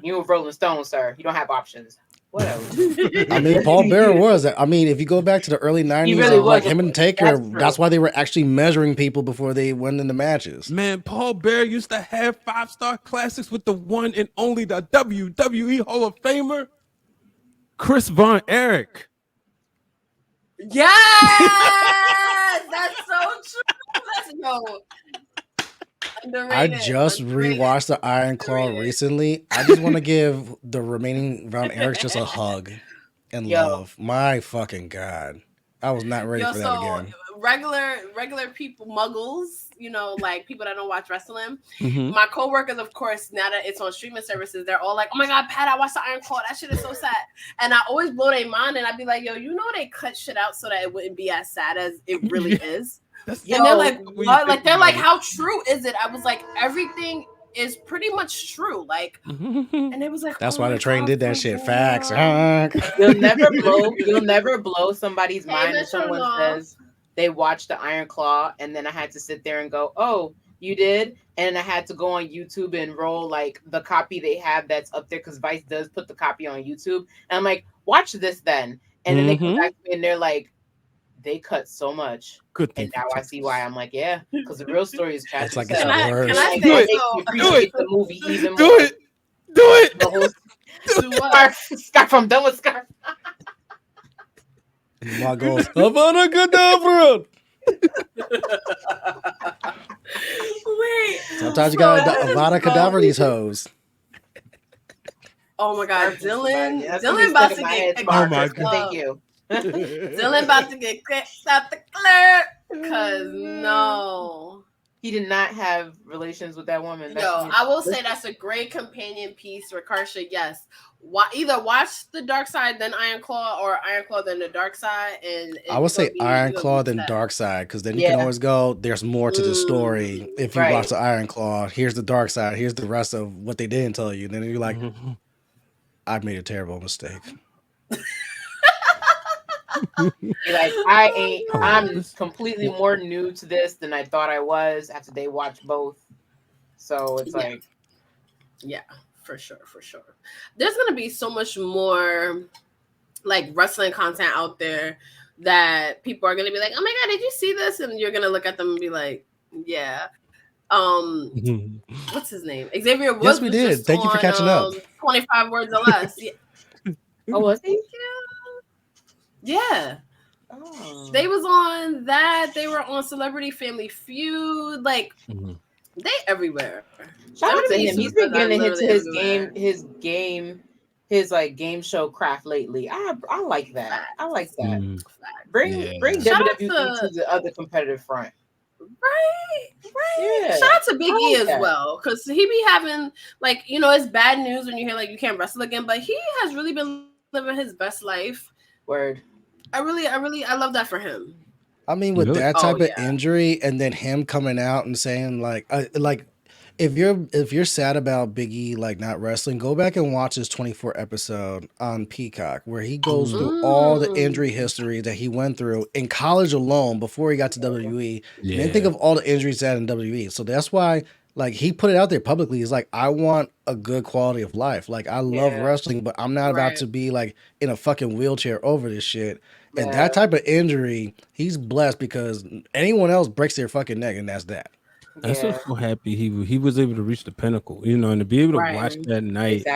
you and Rolling Stone, sir. You don't have options. Whatever. I mean, Paul Bearer was. I mean, if you go back to the early 90s, really like was. him and Taker, That's that's true. why they were actually measuring people before they went into matches. Man, Paul Bearer used to have 5-star classics with the one and only the WWE Hall of Famer, Chris Von Erich. Yes, that's so true. Let's go. I just rewatched the Iron Claw recently. I just want to give the remaining Von Erichs just a hug and love. My fucking God. I was not ready for that again. Regular people, muggles, you know, like people that don't watch wrestling. My coworkers, of course, now that it's on streaming services, they're all like, "Oh my God, Pat, I watched the Iron Claw. That shit is so sad." And I always blow their mind, and I'd be like, "Yo, you know they cut shit out so that it wouldn't be as sad as it really is." And they're like, "What?" Like they're like, "How true is it?" I was like, "Everything is pretty much true." Like, and it was like, that's why the train did that shit. Facts. You'll never blow somebody's mind if someone says they watched the Iron Claw, and then I had to sit there and go, "Oh, you did?" And I had to go on YouTube and roll like the copy they have that's up there, because Vice does put the copy on YouTube. And I'm like, "Watch this then." And then they come back to me and they're like, "They cut so much." Good thing. And now I see why. I'm like, yeah, because the real story is tragic. It's like it's worse. Can I do it? The movie even do more. it. Do it. The whole Scarf. I'm done with Scarf. My goals. Havana Kedavra. Wait. Sometimes you gotta Avada Kedavra these hoes. Oh my God, Dylan! Yeah, Dylan about to get kicked out the club. Thank you. Dylan about to get kicked out the club. Cause no, he did not have relations with that woman. No, I will say that's a great companion piece for Karsha. Yes, either watch the Dark Side then Iron Claw, or Iron Claw then the Dark Side. And I would say Iron Claw then Dark Side, because then you can always go, there's more to the story. If you watch the Iron Claw, here's the Dark Side, here's the rest of what they didn't tell you. And then you're like, I made a terrible mistake. Like, I'm completely more new to this than I thought I was after they watched both. So it's like, yeah, for sure. There's gonna be so much more like wrestling content out there that people are gonna be like, "Oh my God, did you see this?" And you're gonna look at them and be like, "Yeah." What's his name? Xavier Woods. Yes, we did. Thank you for catching up. 25 words or less. Yeah. Oh, was he? Yeah. Oh. They was on that. They were on Celebrity Family Feud. Like they everywhere. Shout out to him. He's been getting into his like game show craft lately. I like that. I like that. Bring WWE to the other competitive front. Right. Yeah. Shout out to Big E as well, because he be having like, you know, it's bad news when you hear like you can't wrestle again, but he has really been living his best life. Word. I love that for him. I mean, with that type of injury, and then him coming out and saying like if you're sad about Big E like not wrestling, go back and watch his 24 episode on Peacock, where he goes through all the injury history that he went through in college alone before he got to WWE. And then think of all the injuries that in WWE. So that's why like he put it out there publicly. He's like, I want a good quality of life. Like I love wrestling, but I'm not about to be like in a fucking wheelchair over this shit. And that type of injury, he's blessed, because anyone else breaks their fucking neck, and that's that. I'm so happy he was able to reach the pinnacle, you know, and to be able to watch that night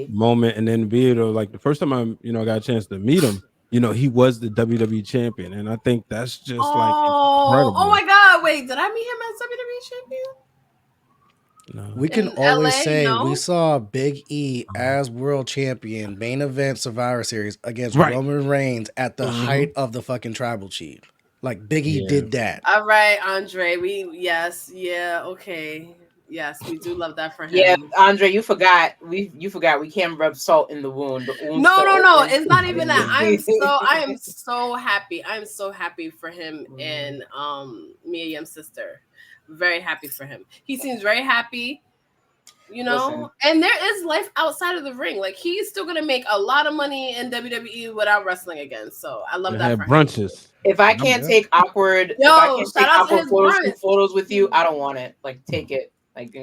moment, and then be able to, like, the first time I got a chance to meet him, you know, he was the WWE champion, and I think that's just like incredible. Oh my God! Wait, did I meet him as WWE champion? No. We can always say we saw Big E as world champion, main event Survivor Series against Roman Reigns at the height of the fucking tribal chief. Like Big E did that. All right, Andre. Okay. Yes, we do love that for him. Yeah, Andre, you forgot. We can't rub salt in the wound. No. It's not even that. I am so happy. I'm so happy for him and Mia Yim's sister. Very happy for him. He seems very happy, you know. And there is life outside of the ring. Like he's still gonna make a lot of money in WWE without wrestling again. So I love that. For brunches. Him. If I can't take awkward, photos with you, I don't want it. Like take it. Like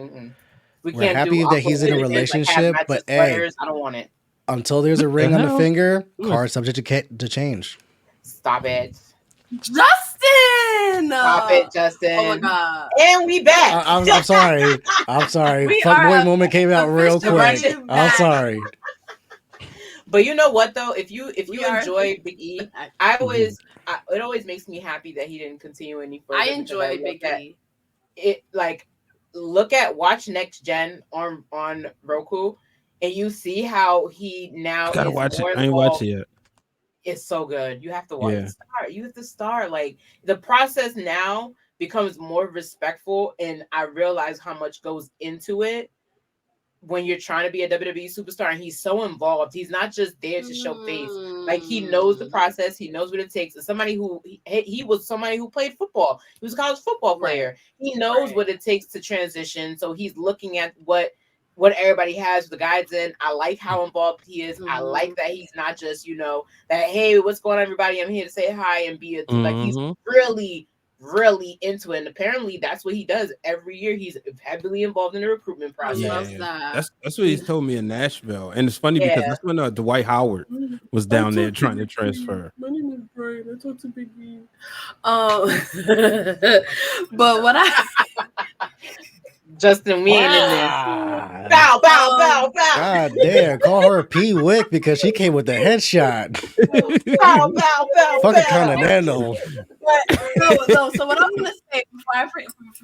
we can't happy that he's in a relationship, but I don't want it. Until there's a ring on the hell? finger, card subject to change. Stop it. Justin! Stop it, Justin. Oh my god. And we back. I'm sorry. I'm sorry. We Fuckboy are moment came out real quick. officially I'm back. sorry. But you know what though? If you We are enjoy Big E, it always makes me happy that he didn't continue any further. I enjoy Big E. It like watch Next Gen on Roku, and you see how he now I gotta is watch it. more I ain't involved. watched it yet. It's so good. You have to watch Yeah. it. You have to start. Like the process now becomes more respectful, and I realize how much goes into it when you're trying to be a WWE superstar. And he's so involved. He's not just there to show face. Like he knows the process. He knows what it takes. As somebody who he was somebody who played football. He was a college football player. Right. He knows what it takes to transition. So he's looking at what everybody has, the guides in. I like how involved he is. I like that he's not just, that, hey, what's going on, everybody? I'm here to say hi and be a like he's really, really into it. And apparently that's what he does every year. He's heavily involved in the recruitment process. I love that. That's what he's told me in Nashville. And it's funny because that's when Dwight Howard was down there trying to transfer. My name is Brian. I talk to Big E. But what Justin, we ain't in this. Bow. God damn, call her P. Wick because she came with the headshot. bow. Fucking Continental. So what I'm gonna say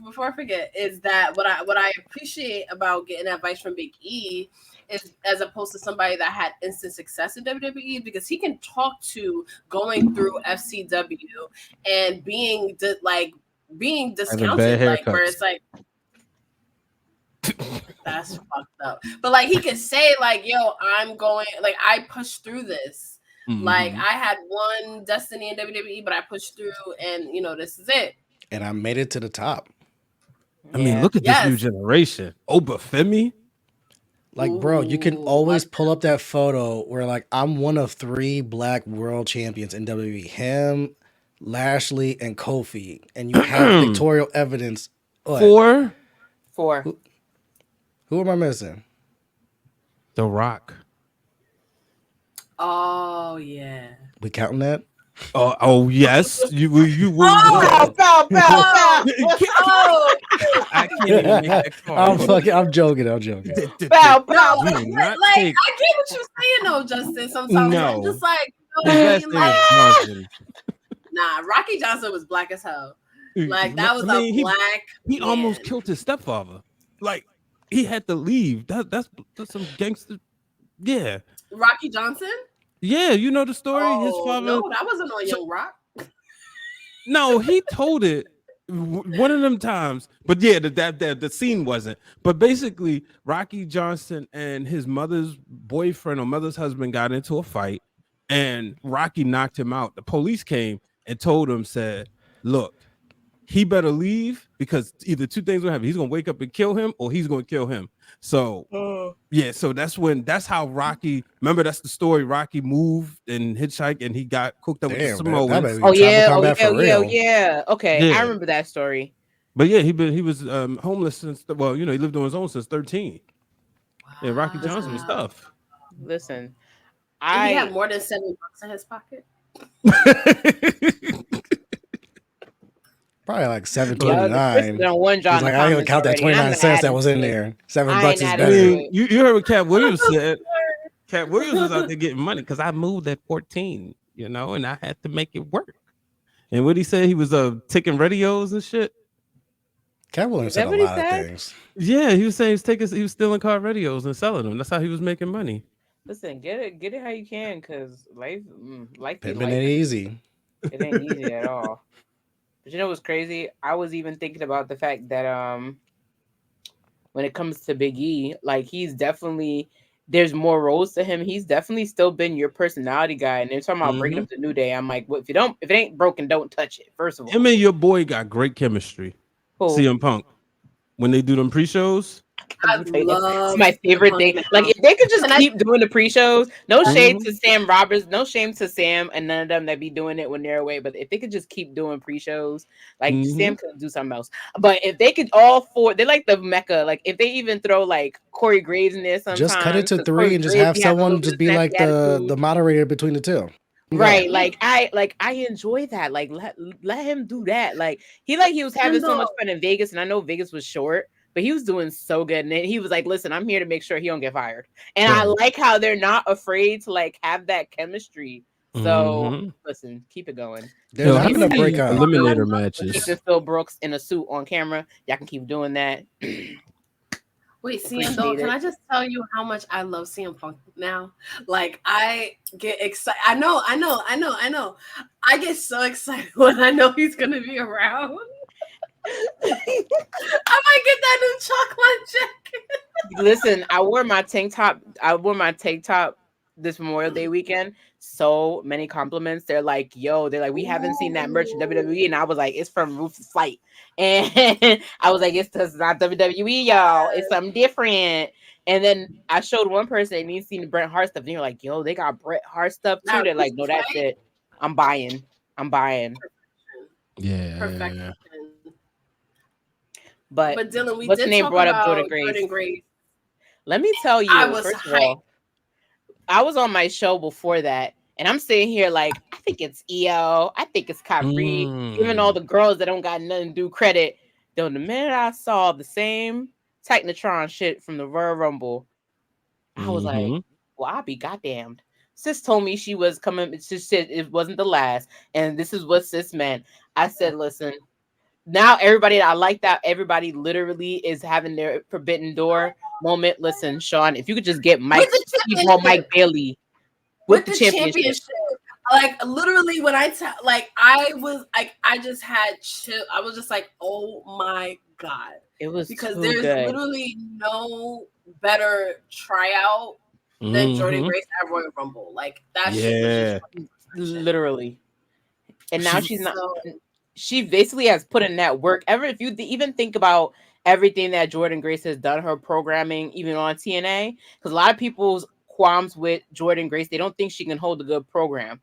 before I forget is that what I appreciate about getting advice from Big E is, as opposed to somebody that had instant success in WWE, because he can talk to going through FCW and being discounted, like where it's like. That's fucked up. But like he could say like, yo, I'm going, like I pushed through this. Like I had one destiny in WWE, but I pushed through and this is it. And I made it to the top. I mean, look at this new generation. Obafemi. Like, bro, you can always pull up that photo where like I'm one of 3 black world champions in WWE. Him, Lashley, and Kofi. And you have pictorial evidence. What? 4. Who am I missing? The Rock. Oh yeah. We counting that? Oh yes. You bow. I can't even make that call. I'm joking. Bow. Like I get what you're saying though, Justin. Sometimes I'm just like, nah, Rocky Johnson was black as hell. Like that was black. He almost killed his stepfather. Like he had to leave. That's some gangster. Yeah. Rocky Johnson? Yeah, you know the story. His father. No, that wasn't on Young Rock. No, he told it one of them times. But yeah, the scene wasn't. But basically, Rocky Johnson and his mother's boyfriend or mother's husband got into a fight, and Rocky knocked him out. The police came and told him, said, "Look, he better leave because either 2 things will happen. He's gonna wake up and kill him, or he's gonna kill him." So so that's how Rocky. Remember, that's the story. Rocky moved and hitchhiked, and he got cooked up with the Samoans. Yeah. Okay, I remember that story. But yeah, he was homeless since he lived on his own since 13. Wow. Yeah, Rocky Johnson was tough. Listen, he had more than $7 in his pocket. Probably like $7.29. One job. Like, I didn't even count that 29 cents that was in there. $7 is better. You heard what Cat Williams said. Cat Williams was out there getting money because I moved at 14, and I had to make it work. And what he said, he was taking radios and shit. Cat Williams said a lot of things. Yeah, he was saying he was stealing car radios and selling them. That's how he was making money. Listen, get it how you can, because life ain't easy. It ain't easy at all. But you know what's crazy? I was even thinking about the fact that when it comes to Big E, like he's definitely, there's more roles to him. He's definitely still been your personality guy. And they're talking about breaking up the New Day. I'm like, well, if it ain't broken, don't touch it. First of all, him and your boy got great chemistry. Who? CM Punk, when they do them pre-shows. I love it's my favorite thing. now. Like, if they could just keep doing the pre-shows, no shade Mhm. to Sam Roberts, no shame to Sam and none of them that be doing it when they're away. But if they could just keep doing pre-shows, like Sam could do something else. But if they could all four, they're like the mecca. Like, if they even throw like Corey Graves in there sometimes, Just cut it to because 3 Corey and just Graves have be having a little someone bit just of be like snappy attitude. the moderator between the two. Right, Go. like I enjoy that. Like, let him do that. Like he was having so much fun in Vegas, and I know Vegas was short, but he was doing so good. And then he was like, "Listen, I'm here to make sure he don't get fired." And I like how they're not afraid to like have that chemistry. So listen, keep it going. They're not Even gonna break up. Eliminator with matches. Keith and Phil Brooks in a suit on camera, y'all can keep doing that. Wait, Seindole, can I just tell you how much I love CM Punk now? Like, I get excited. I know. I get so excited when I know he's gonna be around. I might get that new chocolate jacket. Listen, I wore my tank top this Memorial Day weekend. So many compliments. They're like, we haven't seen that merch in WWE. And I was like, it's from Ruthless Fight. And I was like, it's not WWE, y'all. It's something different. And then I showed one person and he's seen the Bret Hart stuff. And you're like, they got Bret Hart stuff too. They're like, no, that's it. I'm buying. Yeah. Perfection. But Dylan, we what's did the name talk brought about up Jordan Grace. Let me tell you, I was first hyped. of all, I was on my show before that, and I'm sitting here like, I think it's EO, I think it's Kyrie, giving all the girls that don't got nothing to do credit. Though the minute I saw the same Technotron shit from the Royal Rumble, I was like, well, I'll be goddamned. Sis told me she was coming. She said it wasn't the last, and this is what sis meant. I said, listen. Now everybody, I like that everybody literally is having their Forbidden Door moment. Listen, Sean, if you could just get Mike Bailey with the championship. Like, literally, when I I was like, I just had chill. I was just like, oh my god, it was because too there's good. literally no better tryout than Jordan Grace at Royal Rumble. Like, that shit was just literally. And now she's not. She basically has put in that work. If you even think about everything that Jordan Grace has done, her programming, even on TNA, because a lot of people's qualms with Jordan Grace, they don't think she can hold a good program.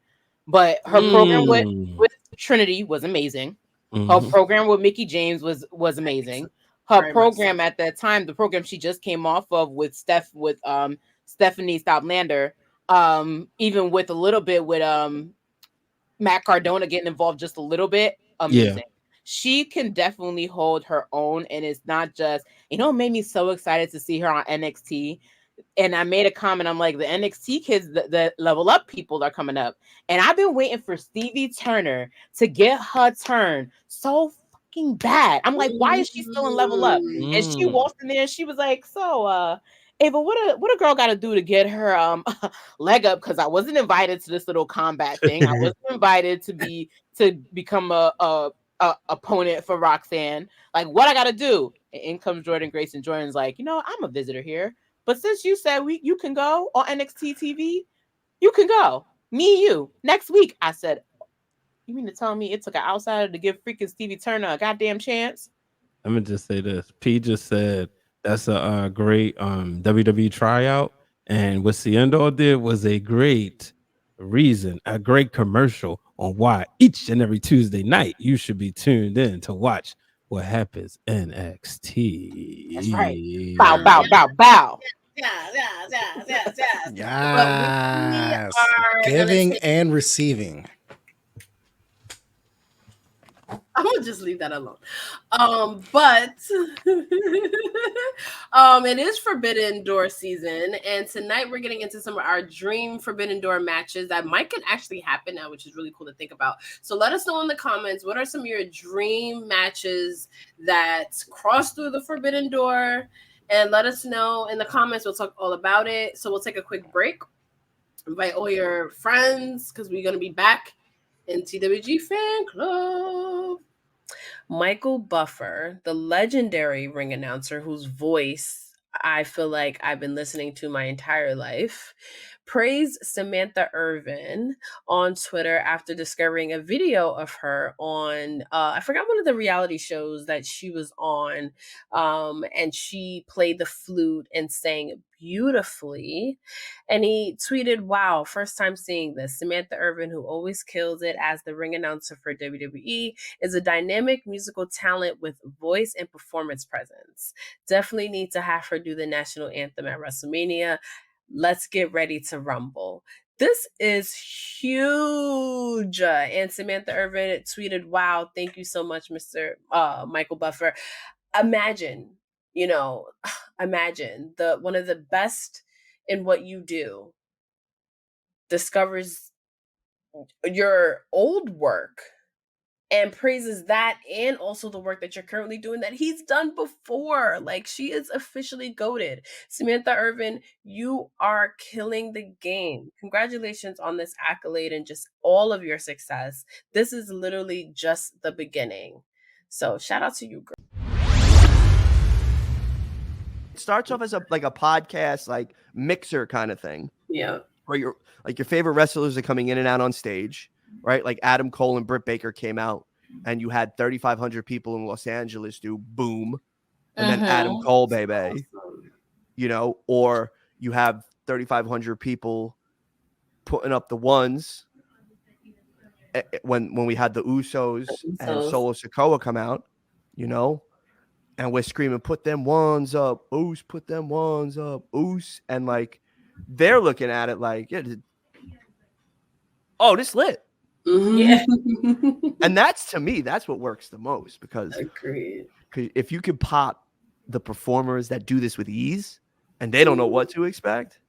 But her program with Trinity was amazing. Her program with Mickie James was amazing. Her program at that time, the program she just came off of with Stephanie Stoplander, even with a little bit with Matt Cardona getting involved just a little bit, amazing. Yeah. She can definitely hold her own, and it's not just, it made me so excited to see her on NXT. And I made a comment, I'm like, the NXT kids, the level up people are coming up. And I've been waiting for Stevie Turner to get her turn so fucking bad. I'm like, why is she still in level up? And she walked in there and she was like, so Ava, what a girl got to do to get her leg up? Because I wasn't invited to this little combat thing. I wasn't invited to become a opponent for Roxanne. Like, what I got to do? And in comes Jordan Grace, and Jordan's like, I'm a visitor here. But since you said you can go on NXT TV, you can go. Me, you. Next week, I said, you mean to tell me it took an outsider to give freaking Stevie Turner a goddamn chance? I'm gonna just say this. P just said that's a great WWE tryout, and what Seindole did was a great reason, a great commercial on why each and every Tuesday night you should be tuned in to watch what happens NXT. That's right. Bow, bow, bow, bow. Yes. Giving and receiving. I'm gonna just leave that alone. But it is Forbidden Door season, and tonight we're getting into some of our dream Forbidden Door matches that might can actually happen now, which is really cool to think about. So let us know in the comments, what are some of your dream matches that cross through the Forbidden Door, and let us know in the comments. We'll talk all about it. So we'll take a quick break. Invite all your friends, because we're gonna be back in TWG Fan Club. Michael Buffer, the legendary ring announcer whose voice I feel like I've been listening to my entire life, praised Samantha Irvin on Twitter after discovering a video of her on, I forgot one of the reality shows that she was on, and she played the flute and sang beautifully. And he tweeted, "Wow, first time seeing this. Samantha Irvin, who always kills it as the ring announcer for WWE, is a dynamic musical talent with voice and performance presence. Definitely need to have her do the national anthem at WrestleMania. Let's get ready to rumble." This is huge. And Samantha Irvin tweeted, "Wow, thank you so much, Mr. Michael Buffer." Imagine, imagine the one of the best in what you do discovers your old work and praises that and also the work that you're currently doing that he's done before. Like, she is officially goated. Samantha Irvin, you are killing the game. Congratulations on this accolade and just all of your success. This is literally just the beginning. So shout out to you, girl. It starts off as a podcast, like mixer kind of thing. Yeah. Where your favorite wrestlers are coming in and out on stage, right? Like Adam Cole and Britt Baker came out, and you had 3,500 people in Los Angeles do boom, and then Adam Cole, baby, awesome. Or you have 3,500 people putting up the ones when we had the Usos and Solo Sikoa come out, and we're screaming, "Put them ones up, Oos! Put them ones up, Oos!" And like they're looking at it like, yeah, oh, this lit. Yeah. And that's, to me, that's what works the most, because if you could pop the performers that do this with ease and they don't know what to expect.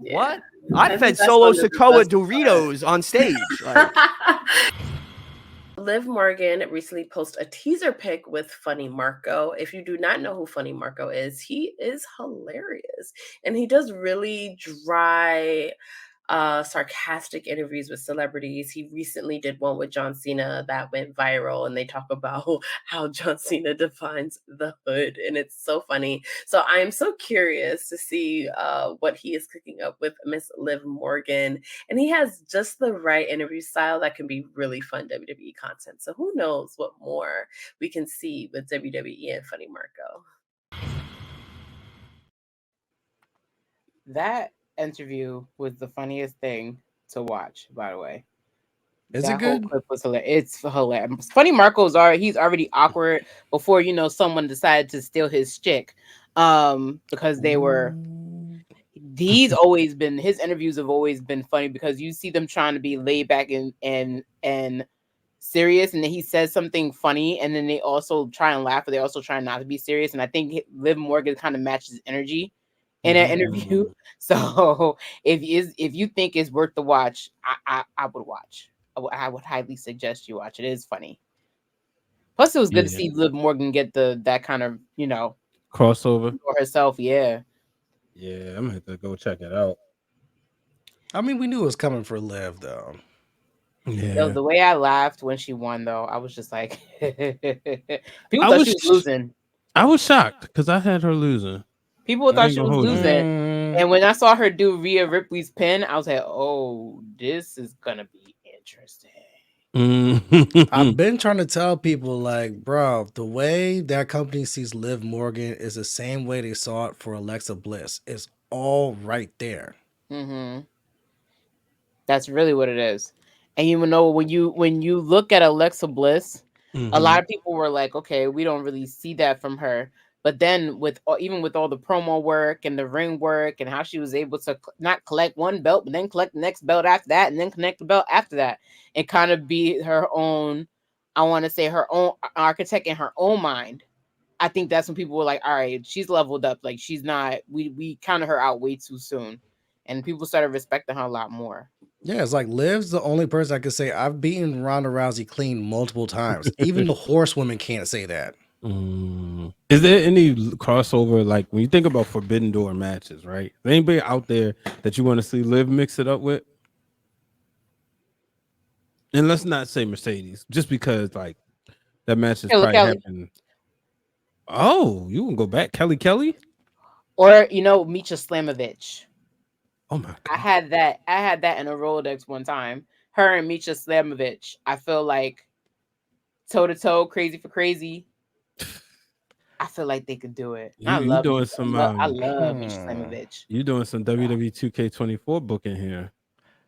Yeah. What? I fed Solo Sikoa Doritos on stage. Like. Liv Morgan recently posted a teaser pic with Funny Marco. If you do not know who Funny Marco is, he is hilarious. And he does really dry, sarcastic interviews with celebrities. He recently did one with John Cena that went viral, and they talk about how John Cena defines the hood, and it's so funny. So I am so curious to see what he is cooking up with Miss Liv Morgan, and he has just the right interview style that can be really fun WWE content. So who knows what more we can see with WWE and Funny Marco. That interview was the funniest thing to watch, by the way. Is it good? Whole clip was hilarious. It's hilarious. Funny Marco's he's already awkward before someone decided to steal his chick. Because they were his interviews have always been funny, because you see them trying to be laid back and serious, and then he says something funny, and then they also try and laugh, but they also try not to be serious. And I think Liv Morgan kind of matches his energy in an interview. So if you think it's worth the watch, I would watch. I would highly suggest you watch. It is funny. Plus, it was good to see Liv Morgan get that kind of crossover for herself. Yeah, I'm gonna have to go check it out. I mean, we knew it was coming for Liv, though. Yeah. The way I laughed when she won, though, I was just like, people thought she was losing. I was shocked because I had her losing. People thought she was losing. And when I saw her do Rhea Ripley's pin, I was like, oh, this is going to be interesting. I've been trying to tell people, like, bro, the way that company sees Liv Morgan is the same way they saw it for Alexa Bliss. It's all right there. That's really what it is. And when you look at Alexa Bliss, a lot of people were like, okay, we don't really see that from her. But then even with all the promo work and the ring work and how she was able to not collect one belt, but then collect the next belt after that, and then connect the belt after that, and kind of be her own, I want to say, her own architect in her own mind. I think that's when people were like, all right, she's leveled up. Like, she's not, we counted her out way too soon. And people started respecting her a lot more. Yeah, it's like Liv's the only person I could say I've beaten Ronda Rousey clean multiple times. Even the horsewomen can't say that. Is there any crossover, like when you think about Forbidden Door matches, right? Is anybody out there that you want to see Liv mix it up with? And let's not say Mercedes, just because like that match is probably happening. Oh, you can go back, Kelly, or Misha Slamovich. Oh my god. I had that in a Rolodex one time. Her and Misha Slamovich. I feel like toe to toe, crazy for crazy. I feel like they could do it. You doing some I love Misha Slamovich. You doing some WWE 2K24 booking here.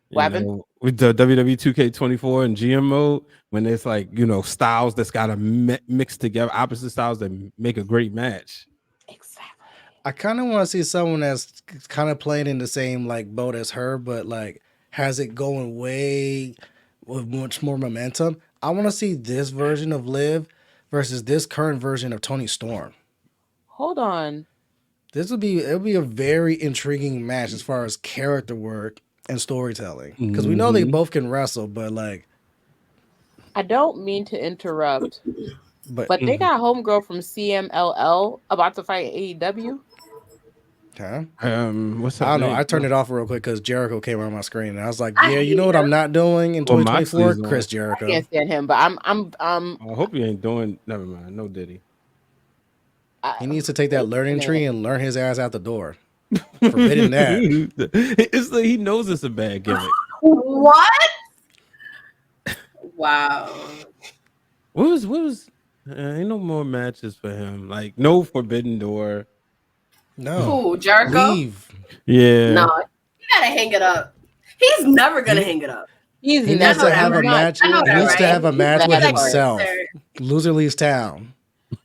What With the WWE 2K24 and GM mode, when it's like, styles that's got to mix together, opposite styles that make a great match. Exactly. I kind of want to see someone that's kind of playing in the same like boat as her, but like has it going way with much more momentum. I want to see this version of Liv versus this current version of Toni Storm. Hold on. It'll be a very intriguing match as far as character work and storytelling, because we know they both can wrestle, but like, I don't mean to interrupt, but they got homegirl from CMLL about to fight AEW. Huh? What's that? I don't know. I turned it off real quick because Jericho came on my screen, and I was like, "Yeah, you know what I'm not doing in 2024, Chris Jericho." I can't stand him, but I'm. I hope he ain't doing. Never mind. No Diddy. He needs to take that learning tree and learn his ass out the door. Forbidding that. It's like he knows it's a bad gimmick. What? Wow. What was? Ain't no more matches for him. Like no Forbidden Door. No. Who, Jericho? Leave. Yeah. No, you gotta hang it up. He's never gonna hang it up. He needs to have a match. He needs to have a match with himself. Loser leaves town.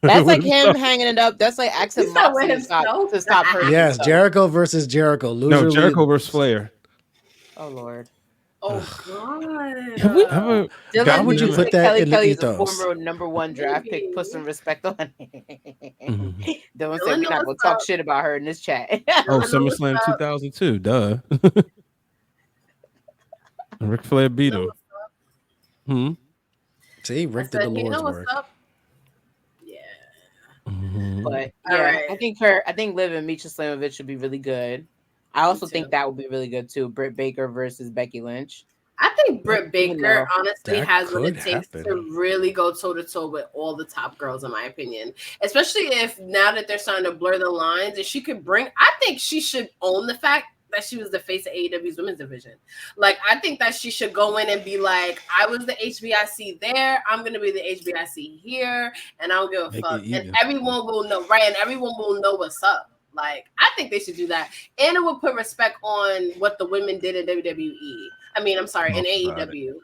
That's like him hanging it up. That's like asking Moxley to stop hurting. Yes, Jericho versus Jericho. Loser Jericho versus Flair. Oh Lord. Oh God. How would you put that in the ethos? A former #1 draft pick. Put some respect on it. Don't say we're not gonna talk shit about her in this chat. Oh, SummerSlam 2002. Duh. Ric Flair beat him. See, Rick did the Lord's work. Yeah. But yeah, I think Liv and Misha Slamovich should be really good. I also think that would be really good too. Britt Baker versus Becky Lynch. I think Britt Baker honestly has what it takes to really go toe to toe with all the top girls, in my opinion. Especially if now that they're starting to blur the lines, if she could bring, I think she should own the fact that she was the face of AEW's women's division. Like, I think that she should go in and be like, I was the HBIC there, I'm going to be the HBIC here, and I don't give a fuck. And everyone will know, right? And everyone will know what's up. Like, I think they should do that. And it will put respect on what the women did in WWE. I mean, I'm sorry, in AEW.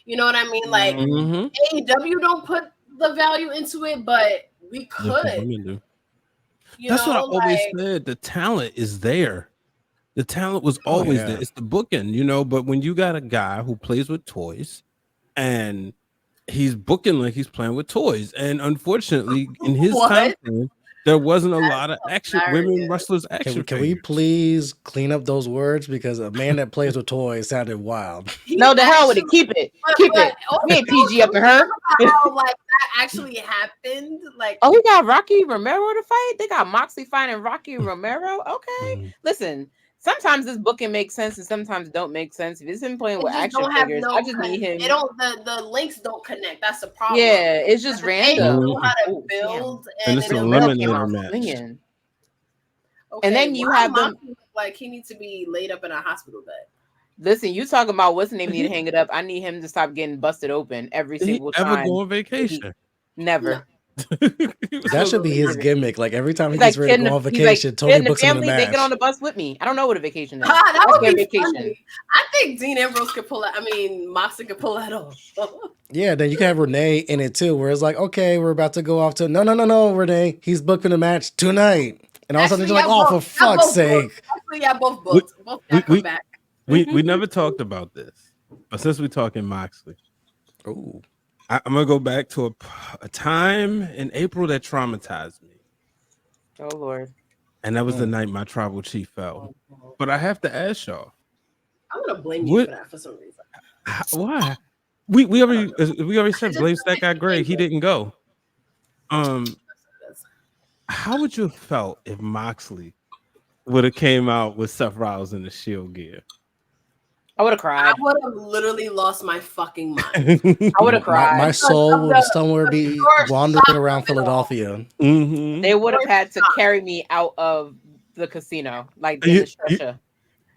You know what I mean? Like, AEW don't put the value into it, but we could. That's what I always said. The talent is there. The talent was always there. It's the booking, but when you got a guy who plays with toys and he's booking like he's playing with toys, and unfortunately in his time frame, there wasn't a lot of women wrestlers action. Can we please clean up those words? Because a man that plays with toys sounded wild. No, the hell with it. Keep it. Keep it. We ain't PG up in her. How, like, that actually happened. Like, oh, we got Rocky Romero to fight. They got Moxley fighting Rocky Romero. Okay, listen. Sometimes this booking makes sense and sometimes it don't make sense. If it's him playing with action figures, I just need him. The links don't connect. That's the problem. Yeah, it's just random. They know how to build, and it's a eliminator match. Okay, and then you have them like he needs to be laid up in a hospital bed. Listen, you talking about what's the name? Need to hang it up. I need him to stop getting busted open every single time. Ever go on vacation? Never. No. That should be his gimmick. Like every time he gets ready to go on vacation, Tony books him in the match. They get on the bus with me. I don't know what a vacation is. That would be vacation. Funny. I think Dean Ambrose could pull that. I mean, Moxley could pull that off. Yeah, then you can have Renee in it too, where it's like, okay, we're about to go off to no, Renee, he's booked in the match tonight, and all of a sudden you're like, oh, for fuck's sake. Actually, yeah, both booked. Both come back. We never talked about this, but since we're talking Moxley, ooh. I'm gonna go back to a time in April that traumatized me. Oh Lord! And that was the night my tribal chief fell. But I have to ask y'all. I'm gonna blame you for that for some reason. Why? We already said blame that guy Greg. He didn't go. How would you have felt if Moxley would have came out with Seth Rollins in the Shield gear? I would have cried. I would have literally lost my fucking mind. I would have cried. My soul would somewhere be wandering around Philadelphia. Mm-hmm. They would have had to carry me out of the casino, like in the stretcher.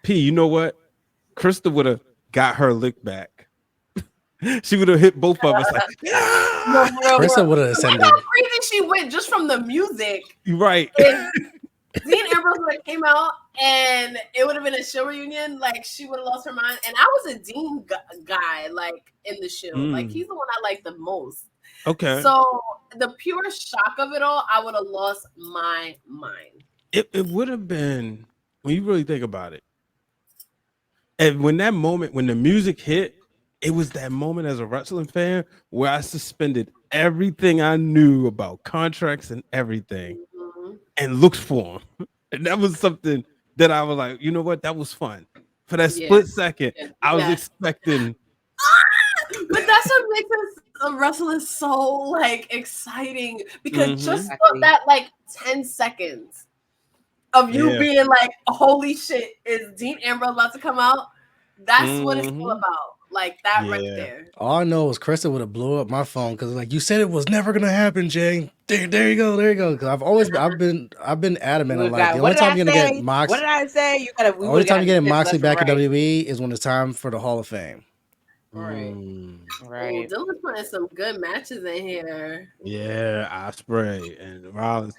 P, you know what? Krista would have got her lick back. She would have hit both of us like, No, Krista would have Look ascended. how crazy she went just from the music. right. Dean Ambrose would have came out and it would have been a show reunion. Like she would have lost her mind. And I was a Dean guy, like in the show. Like he's the one I like the most. Okay. So the pure shock of it all, I would have lost my mind. It would have been, when you really think about it, and when that moment, when the music hit, it was that moment as a wrestling fan where I suspended everything I knew about contracts and everything and looked for them. And that was something that I was like, you know what? That was fun. For that split second, I was expecting. But that's what makes wrestling so like exciting, because just that like 10 seconds of you being like, holy shit, is Dean Ambrose about to come out? That's what it's all about. Like that right there. All I know is Krista would have blew up my phone because like, you said it was never gonna happen, Jay. There you go. Because I've been adamant. I'm like, the only time you're gonna get Mox. What did I say? You gotta. The only time you get Moxley back in WWE is when it's time for the Hall of Fame. Right. Right. Dylan's putting some good matches in here. Yeah, Ospreay and Rollins.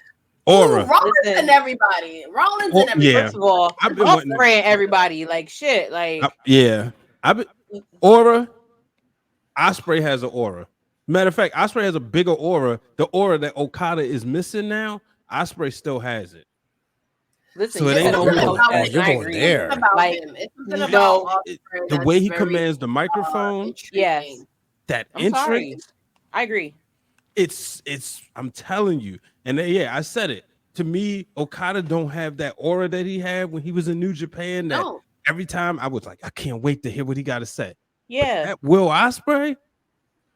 Aura. Rollins and everybody. Rollins and everybody. First of all, Ospreay and everybody. Like shit. Like Aura. Ospreay has an aura. Matter of fact, Ospreay has a bigger aura. The aura that Okada is missing now, Ospreay still has it. Listen, so it ain't you're going there. Like, the way he commands the microphone, that entrance. I agree. It's. I'm telling you, and I said it. To me, Okada don't have that aura that he had when he was in New Japan. That every time I was like, I can't wait to hear what he got to say. Yeah, that Will Ospreay,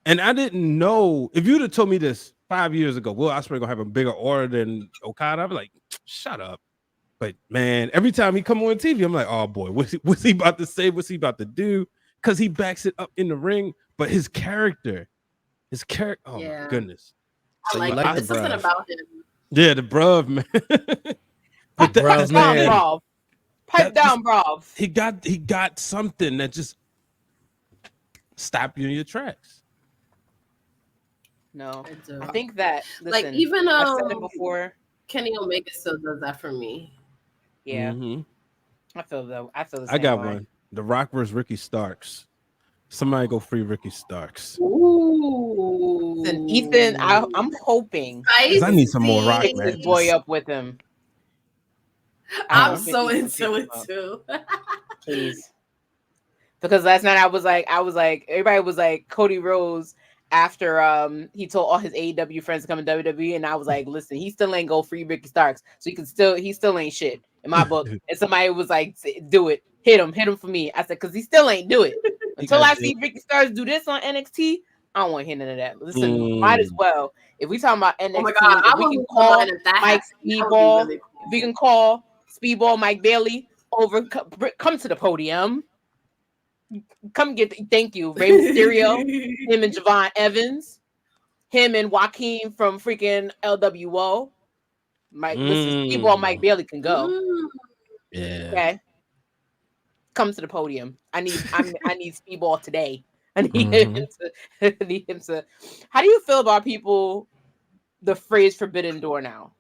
and I didn't know. If you'd have told me this 5 years ago, Will Ospreay gonna have a bigger aura than Okada, I'd be like, shut up. But man, every time he come on TV, I'm like, oh boy, what's he about to say? What's he about to do? Because he backs it up in the ring, but his character, oh my goodness. I like there's something about him. Yeah, the bruv, man. But bruv, man. Pipe down, bruv. He got something that just stop you in your tracks. No, I think that like even I've said it before. Kenny Omega still does that for me. Yeah, I feel the same I got way. one. The Rock versus Ricky Starks. Somebody go free Ricky Starks. Ooh. And Ethan, I'm hoping I need some more Rock matches. This boy up with him. I'm so into it too. Please. Because last night I was like, everybody was like Cody Rhodes after he told all his AEW friends to come in WWE, and I was like, listen, he still ain't go free Ricky Starks, so he still ain't shit in my book. And somebody was like, do it, hit him for me. I said, because he still ain't do it until I see Ricky Starks do this on NXT. I don't want to hear none of that. Listen, might as well. If we talking about NXT, oh my God, if we can call Mike Speedball, really cool. If we can call Speedball Mike Bailey over, come to the podium. Come get thank you, Rey Mysterio, him and Javon Evans, him and Joaquin from freaking LWO. Listen, Speedball Mike Bailey can go. Yeah. Okay. Come to the podium. I need Speedball today. I need him to. How do you feel about people? The phrase "forbidden door" now.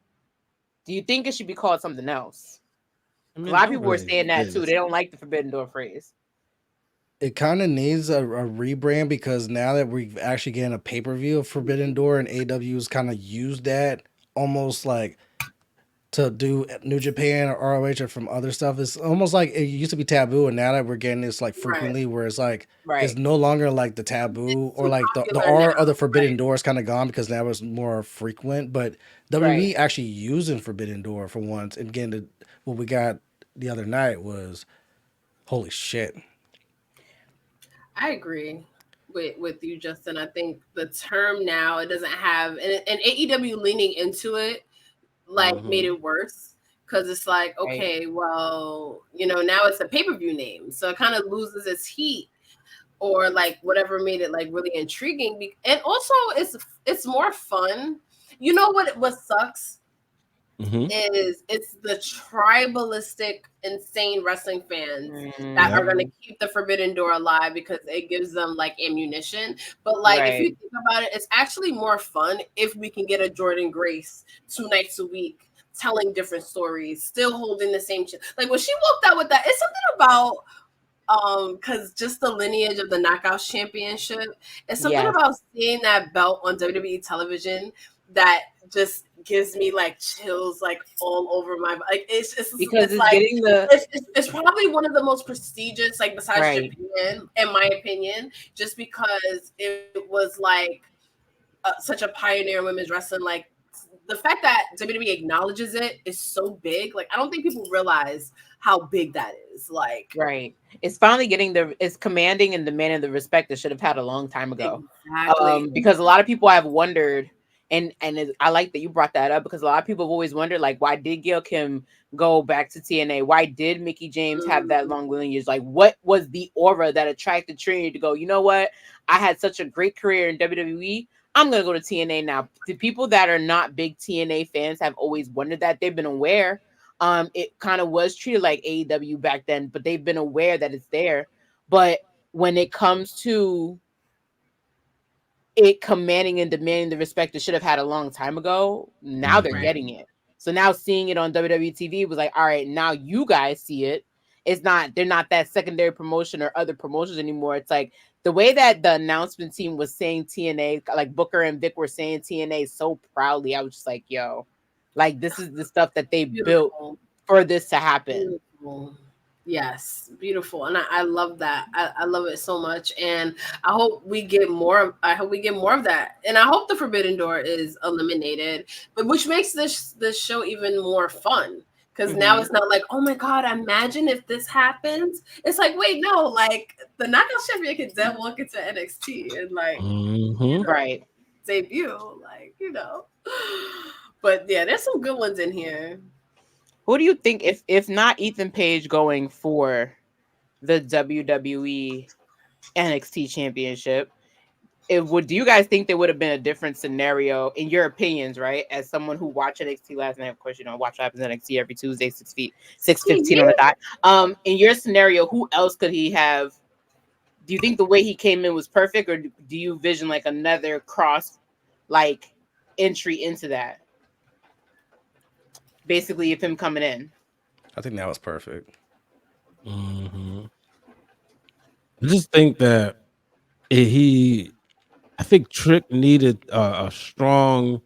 Do you think it should be called something else? A lot of people were saying that too. They don't like the forbidden door phrase. It kind of needs a rebrand, because now that we've actually getting a pay-per-view of Forbidden Door, and AEW's kind of used that almost like to do New Japan or ROH or from other stuff. It's almost like it used to be taboo, and now that we're getting this like frequently, where it's like it's no longer like the taboo or like the R of the Forbidden Door is kind of gone, because now it's more frequent. But WWE actually using Forbidden Door for once, and again, what we got the other night was holy shit. I agree with you, Justin. I think the term now, it doesn't have, and AEW leaning into it like made it worse, because it's like, okay, well, now it's a pay-per-view name, so it kind of loses its heat, or like whatever made it like really intriguing. And also it's more fun. You know what sucks? is it's the tribalistic, insane wrestling fans that are going to keep the Forbidden Door alive because it gives them like ammunition. But like, if you think about it, it's actually more fun if we can get a Jordan Grace 2 nights a week telling different stories, still holding the same shit. Like when she walked out with that, it's something about because just the lineage of the Knockouts Championship, it's something about seeing that belt on WWE television that just gives me like chills like all over my like because it's like getting the it's probably one of the most prestigious like besides Japan in my opinion, just because it was like such a pioneer in women's wrestling. Like the fact that WWE acknowledges it is so big. Like I don't think people realize how big that is. Like it's finally getting it's commanding and demanding the respect it should have had a long time ago. Because a lot of people have wondered, and I like that you brought that up, because a lot of people have always wondered, like, why did Gail Kim go back to TNA? Why did Mickie James have that long lineage? Like, what was the aura that attracted Trinity to go, you know what? I had such a great career in WWE. I'm going to go to TNA now. The people that are not big TNA fans have always wondered that. They've been aware. It kind of was treated like AEW back then, but they've been aware that it's there. But when it comes to it commanding and demanding the respect it should have had a long time ago, now they're getting it. So now seeing it on WWE TV was like, all right, now you guys see it. It's not, they're not that secondary promotion or other promotions anymore. It's like the way that the announcement team was saying TNA, like Booker and Vic were saying TNA so proudly. I was just like, yo, like this is the stuff that they built for this to happen. Beautiful. Yes, beautiful, and I love that. I love it so much, and I hope we get more. I hope we get more of that, and I hope the Forbidden Door is eliminated, but which makes this show even more fun because now it's not like, oh my god, imagine if this happens. It's like, wait, no, like the Knockout Champion can then walk into NXT and like debut, like But yeah, there's some good ones in here. Who do you think, if not Ethan Page going for the WWE NXT Championship, do you guys think there would have been a different scenario in your opinions, right? As someone who watched NXT last night, of course, watch what happens in NXT every Tuesday, 6:15 on the dot. In your scenario, who else could he have? Do you think the way he came in was perfect, or do you vision like another cross, like entry into that? Basically, of him coming in. I think that was perfect. I just think that I think Trick needed a strong,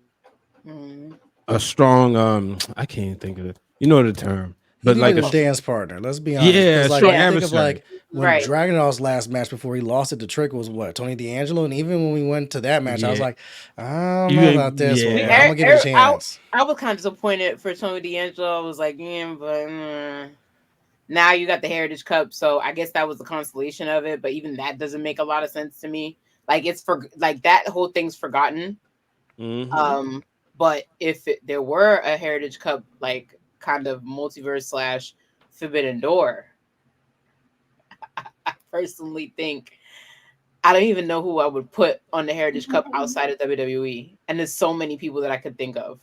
I can't think of it. You know the term. But like a dance partner, let's be honest. Yeah, like, I think of like when right. Dragunov's last match before he lost it to Trick was what, Tony D'Angelo, and even when we went to that match, I was like, I don't know about this one. I'm gonna give it a chance. I was kind of disappointed for Tony D'Angelo. I was like, but now you got the Heritage Cup, so I guess that was the constellation of it. But even that doesn't make a lot of sense to me. Like that whole thing's forgotten. But if there were a Heritage Cup, like kind of multiverse / Forbidden Door, I personally think I don't even know who I would put on the Heritage Cup outside of WWE. And there's so many people that I could think of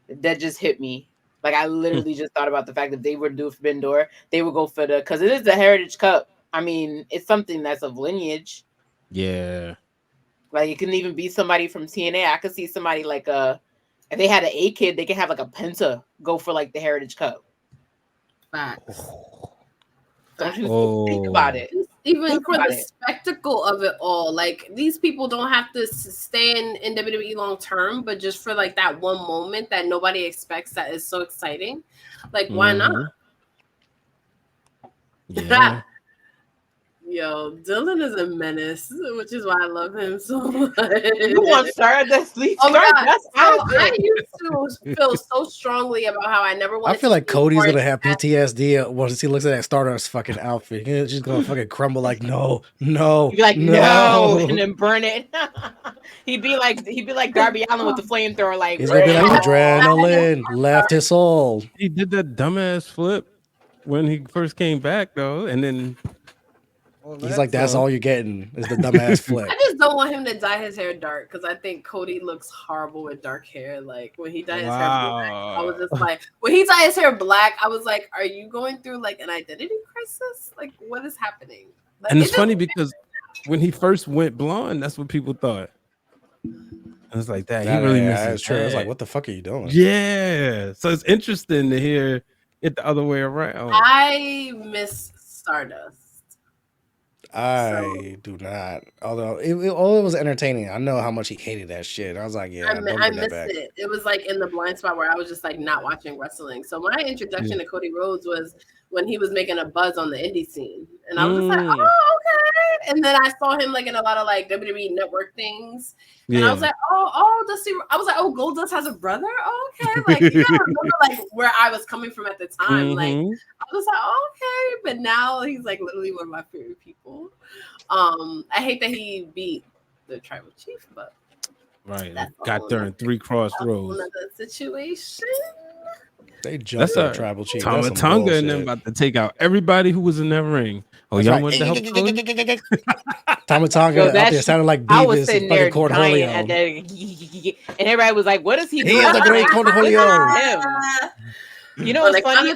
that just hit me. Like I literally just thought about the fact that they would do Forbidden Door, they would go for because it is the Heritage Cup. I mean, it's something that's of lineage. Yeah. Like it can even be somebody from TNA. I could see somebody like if they had an A kid, they can have like a Penta go for like the Heritage Cup. Facts. Don't you think about it? Even for the spectacle of it all, like these people don't have to stay in WWE long term, but just for like that one moment that nobody expects that is so exciting, like why not? Yeah. Yo, Dylan is a menace, which is why I love him so much. You want Stardust? Oh my god! So I used to feel so strongly about how I never wanted. I feel like Cody's gonna have PTSD once he looks at that Stardust fucking outfit. He's just gonna fucking crumble like no. He'd be like no, and then burn it. he'd be like Darby Allin with the flamethrower. Like he's gonna be like adrenaline left his soul. He did that dumbass flip when he first came back though, and then. He's like, that's all you're getting is the dumbass flip. I just don't want him to dye his hair dark because I think Cody looks horrible with dark hair. Like when he dyed his hair black, I was just like, when he dyed his hair black, I was like, are you going through like an identity crisis? Like what is happening? Like, and it's funny because when he first went blonde, that's what people thought. And it's like that. He really misses. It's true. I was like, what the fuck are you doing? Yeah. So it's interesting to hear it the other way around. I miss Stardust. I do not. Although it was entertaining. I know how much he hated that shit. I was like, yeah, I missed it. It was like in the blind spot where I was just like not watching wrestling. So my introduction to Cody Rhodes was when he was making a buzz on the indie scene, and I was just like, oh, okay. And then I saw him like in a lot of like WWE Network things, and I was like, oh, does he? I was like, oh, Goldust has a brother. Oh, okay, like you gotta remember like where I was coming from at the time. Like I was like, oh, okay, but now he's like literally one of my favorite people. I hate that he beat the tribal chief, but got there in 3 crossroads. Another situation. They jumped that tribal chief. Tama Tonga and them about to take out everybody who was in that ring. Oh, y'all want to help? Tama Tonga out there sounded like Beavis. I was sitting there dying and everybody was like, "What is he doing?" He is the great Cornholio. You know what's funny?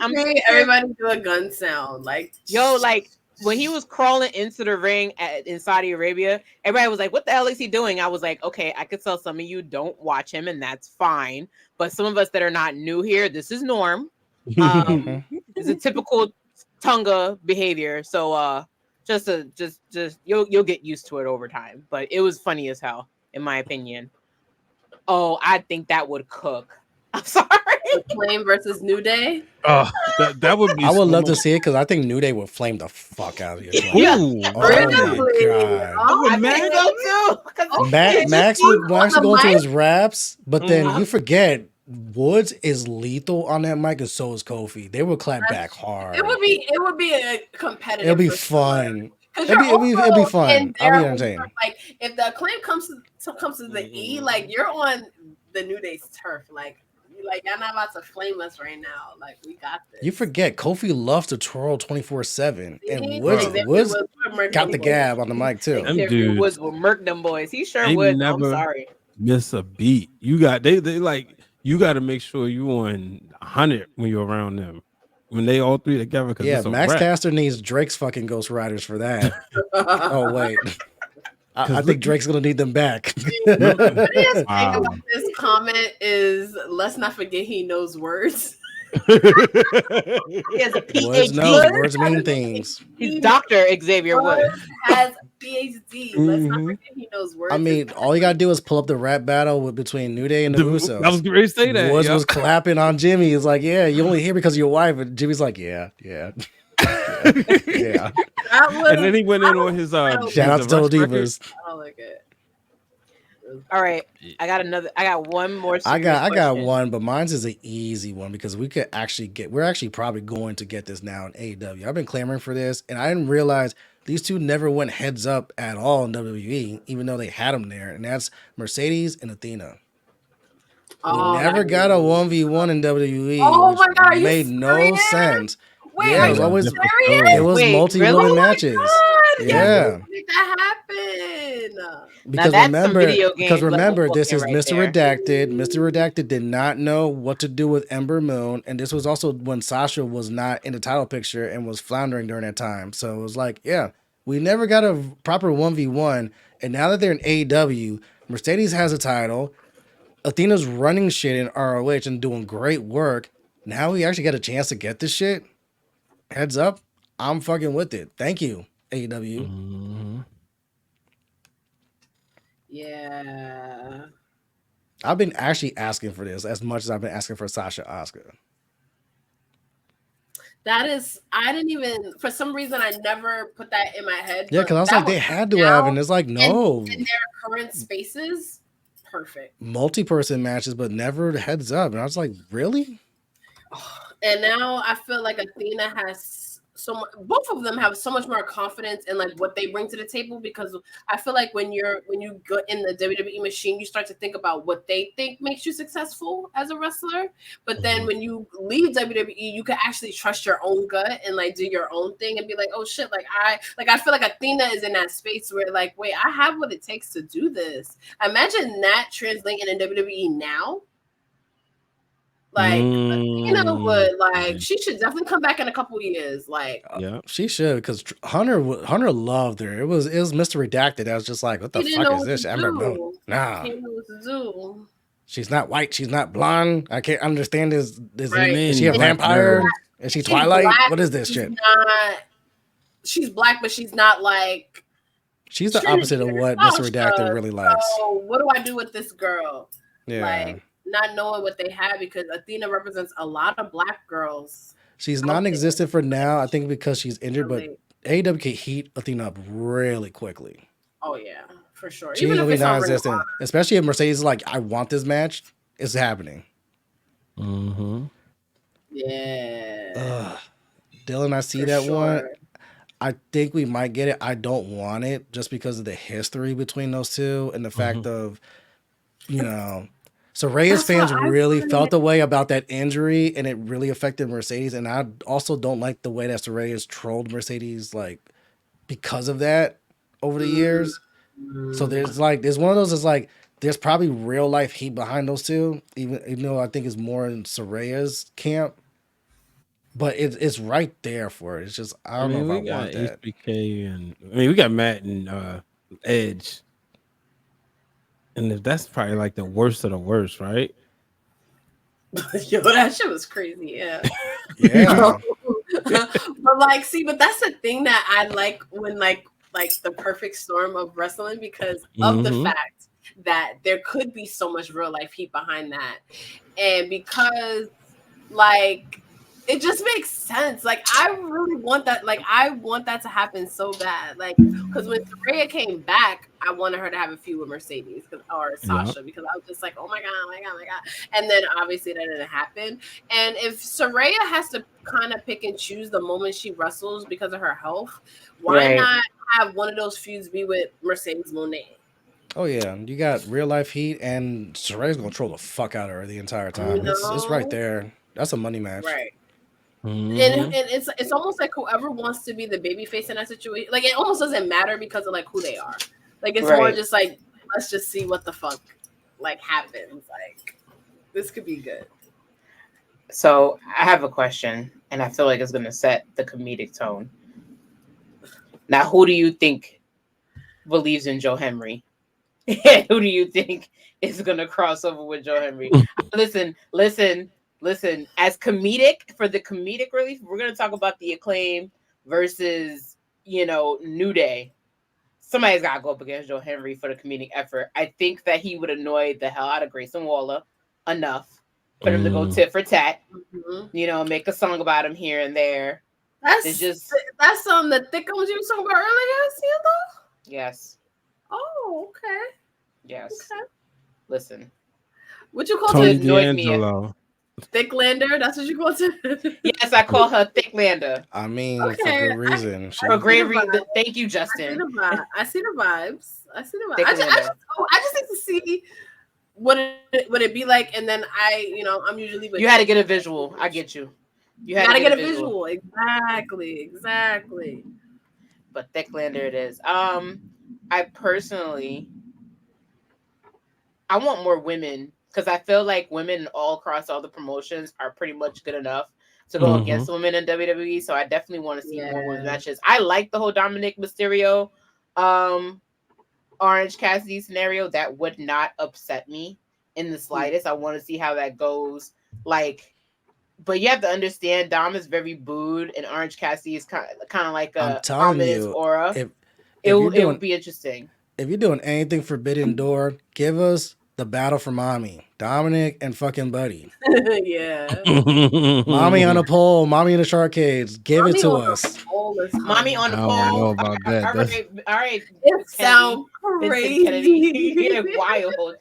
Everybody do a gun sound, like like when he was crawling into the ring in Saudi Arabia, everybody was like, "What the hell is he doing?" I was like, "Okay, I could tell some of you don't watch him, and that's fine. But some of us that are not new here, this is norm. It's a typical Tonga behavior. So, just you'll get used to it over time. But it was funny as hell, in my opinion. Oh, I think that would cook. I'm sorry. Flame versus New Day. Oh, that would be. I would love to see it because I think New Day would flame the fuck out of you. Yeah. Max would go into his raps, but then you forget Woods is lethal on that mic, and so is Kofi. They would clap back hard. It would be a competitive. It'll be fun. It'll be fun. I'll be entertained. Like if the Acclaim comes to the E, like you're on the New Day's turf, like y'all not about to flame us right now. Like we got this. You forget Kofi loves to twirl 24/7, and Woods got the gab on the mic too. Woods will murk them boys. He sure would. I'm sorry. Miss a beat. You got they like you got to make sure you on 100 when you're around them. When they all three together. Yeah, Max Caster needs Drake's fucking Ghost Riders for that. Oh wait. I think Drake's gonna need them back. The thing about this comment is, let's not forget he knows words. He has a PhD. Words mean things. He's Dr. Xavier Woods. Has a PhD. Let's not forget he knows words. I mean, all you gotta do is pull up the rap battle between New Day and the Usos. I was going to say that. Woods was clapping on Jimmy. He's like, "Yeah, you only here because of your wife." And Jimmy's like, "Yeah." Yeah. And then he went in on his shout out to Total Divas. I don't like it. All right, I got one more. I got one, but mine's is an easy one because we're actually probably going to get this now in AEW. I've been clamoring for this, and I didn't realize these two never went heads up at all in WWE, even though they had them there, and that's Mercedes and Athena. We never got a 1v1 in WWE. Oh my God, made no sense. Wait, yeah, it was multi-woman matches. Yeah. Make that happen. Because remember, this is Mr. Redacted. Mr. Redacted did not know what to do with Ember Moon, and this was also when Sasha was not in the title picture and was floundering during that time. So it was like, yeah, we never got a proper 1v1, and now that they're in AEW, Mercedes has a title. Athena's running shit in ROH and doing great work. Now we actually got a chance to get this shit. Heads up, I'm fucking with it. Thank you, AEW. Mm-hmm. Yeah. I've been actually asking for this as much as I've been asking for Sasha Asuka. That is, I didn't even, for some reason, I never put that in my head. Yeah, because I was like, they had to have, and it's like, no. In their current spaces, perfect. Multi-person matches, but never heads up. And I was like, really? And now I feel like Athena has both of them have so much more confidence in like what they bring to the table, because I feel like when you go in the WWE machine, you start to think about what they think makes you successful as a wrestler. But then when you leave WWE, you can actually trust your own gut and like do your own thing and be like, oh shit, I feel like Athena is in that space where like, wait, I have what it takes to do this. Imagine that translating in WWE now. Like, would like she should definitely come back in a couple years. Like, yeah, she should, because Hunter loved her. It was Mr. Redacted. I was just like, what the fuck is this? Amber Moon? Nah, he didn't know what to do. She's not white. She's not blonde. I can't understand this. Right. Is she a vampire? Is she Twilight? Black, what is this shit? She's black, but she's not like. She's the opposite of what Mr. Redacted really likes. So what do I do with this girl? Yeah. Like, not knowing what they have, because Athena represents a lot of black girls. She's non-existent for now, I think, because she's injured, but AEW can heat Athena up really quickly. Oh yeah, for sure. She ain't gonna be non-existent, especially if Mercedes is like, I want this match. It's happening. Yeah. Dylan, I see that one. I think we might get it. I don't want it just because of the history between those two and the fact of, Soraya's fans really felt the way about that injury, and it really affected Mercedes. And I also don't like the way that Soraya's trolled Mercedes, like, because of that over the years. So there's one of those that's like, there's probably real life heat behind those two, even though I think it's more in Soraya's camp. But it's right there for it. It's just, I don't know if I want that. HBK and we got Matt and Edge. And if that's probably like the worst of the worst, right? Yo, that shit was crazy. Yeah. Yeah. But that's the thing that I like when like the perfect storm of wrestling, because of the fact that there could be so much real life heat behind that. And because like it just makes sense. Like, I really want that. Like, I want that to happen so bad. Like, because when Saraya came back, I wanted her to have a feud with Mercedes or Sasha, because I was just like, oh my God. And then obviously that didn't happen. And if Saraya has to kind of pick and choose the moment she wrestles because of her health, why not have one of those feuds be with Mercedes Moné? Oh yeah, you got real life heat, and Saraya's gonna troll the fuck out of her the entire time. It's right there. That's a money match. Right. And it's almost like whoever wants to be the babyface in that situation, like, it almost doesn't matter because of like who they are. Like, it's more just like, let's just see what the fuck like happens. Like, this could be good. So I have a question, and I feel like it's gonna set the comedic tone. Now, who do you think believes in Joe Henry? Who do you think is gonna cross over with Joe Henry? Listen. As comedic, for the comedic relief, we're gonna talk about the Acclaim versus New Day. Somebody's gotta go up against Joe Henry for the comedic effort. I think that he would annoy the hell out of Grayson Waller enough for them to go tit for tat. Make a song about him here and there. That's the thick ones you were talking about earlier, Seindole? Yes. Oh, okay. Yes. Okay. Listen. What you call Tony it? D'Angelo. Thicklander? That's what you call it? Yes, I call her Thicklander. I mean, for good reason. For great reason. Thank you, Justin. I see the vibes. I just need to see what it be like, and then I'm usually with you had to get a visual. I get you. You had to get a visual. Exactly. But Thicklander it is. I personally, I want more women, because I feel like women all across all the promotions are pretty much good enough to go against women in WWE. So I definitely want to see more women's matches. I like the whole Dominic Mysterio, Orange Cassidy scenario. That would not upset me in the slightest. I want to see how that goes. But you have to understand, Dom is very booed, and Orange Cassidy is kind of like a ominous aura. It would be interesting. If you're doing anything Forbidden Door, give us the battle for Mommy, Dominic and fucking Buddy. Yeah. Mommy on a pole, Mommy in the shark cage. Give it to us. Mommy on the pole. I don't know about that. All right. It sounds crazy. You're wild.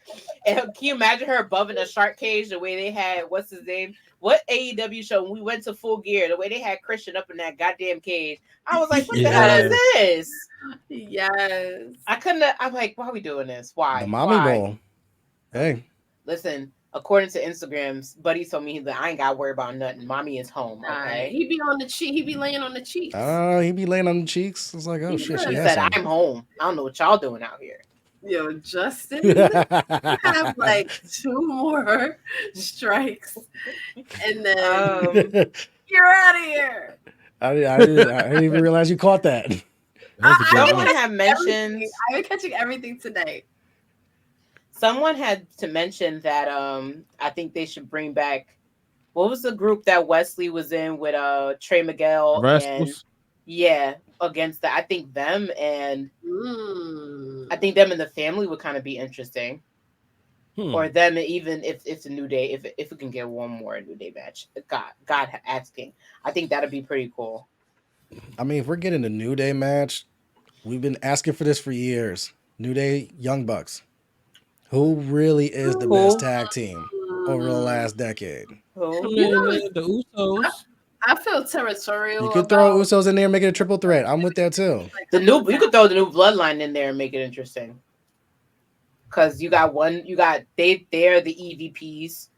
And can you imagine her above in a shark cage the way they had, what's his name? what AEW show when we went to Full Gear, the way they had Christian up in that goddamn cage, I was like, what the hell is this? Yes. I'm like, why are we doing this? Why? The mommy bowl. Hey. Listen, according to Instagrams, Buddy told me that I ain't got to worry about nothing. Mommy is home, okay? He be on the cheek. He be laying on the cheeks. He be laying on the cheeks. It's like, oh, shit. He said, I'm home. I don't know what y'all doing out here. Yo, Justin, you have like 2 more strikes, and then you're out of here. I didn't even realize you caught that. Someone had mentioned. I've been catching everything today. Someone had to mention that I think they should bring back. What was the group that Wesley was in with Trey Miguel and against that? I think them and I think them and the family would kind of be interesting. Or them, even if it's a New Day, if we can get one more New Day match. God asking. I think that'd be pretty cool. I mean, if we're getting a New Day match, we've been asking for this for years. New Day, Young Bucks. Who really is the best tag team over the last decade? The Usos. I feel territorial. You could throw Usos in there and make it a triple threat. I'm with that too. You could throw the new bloodline in there and make it interesting. Because you got they're the EVPs,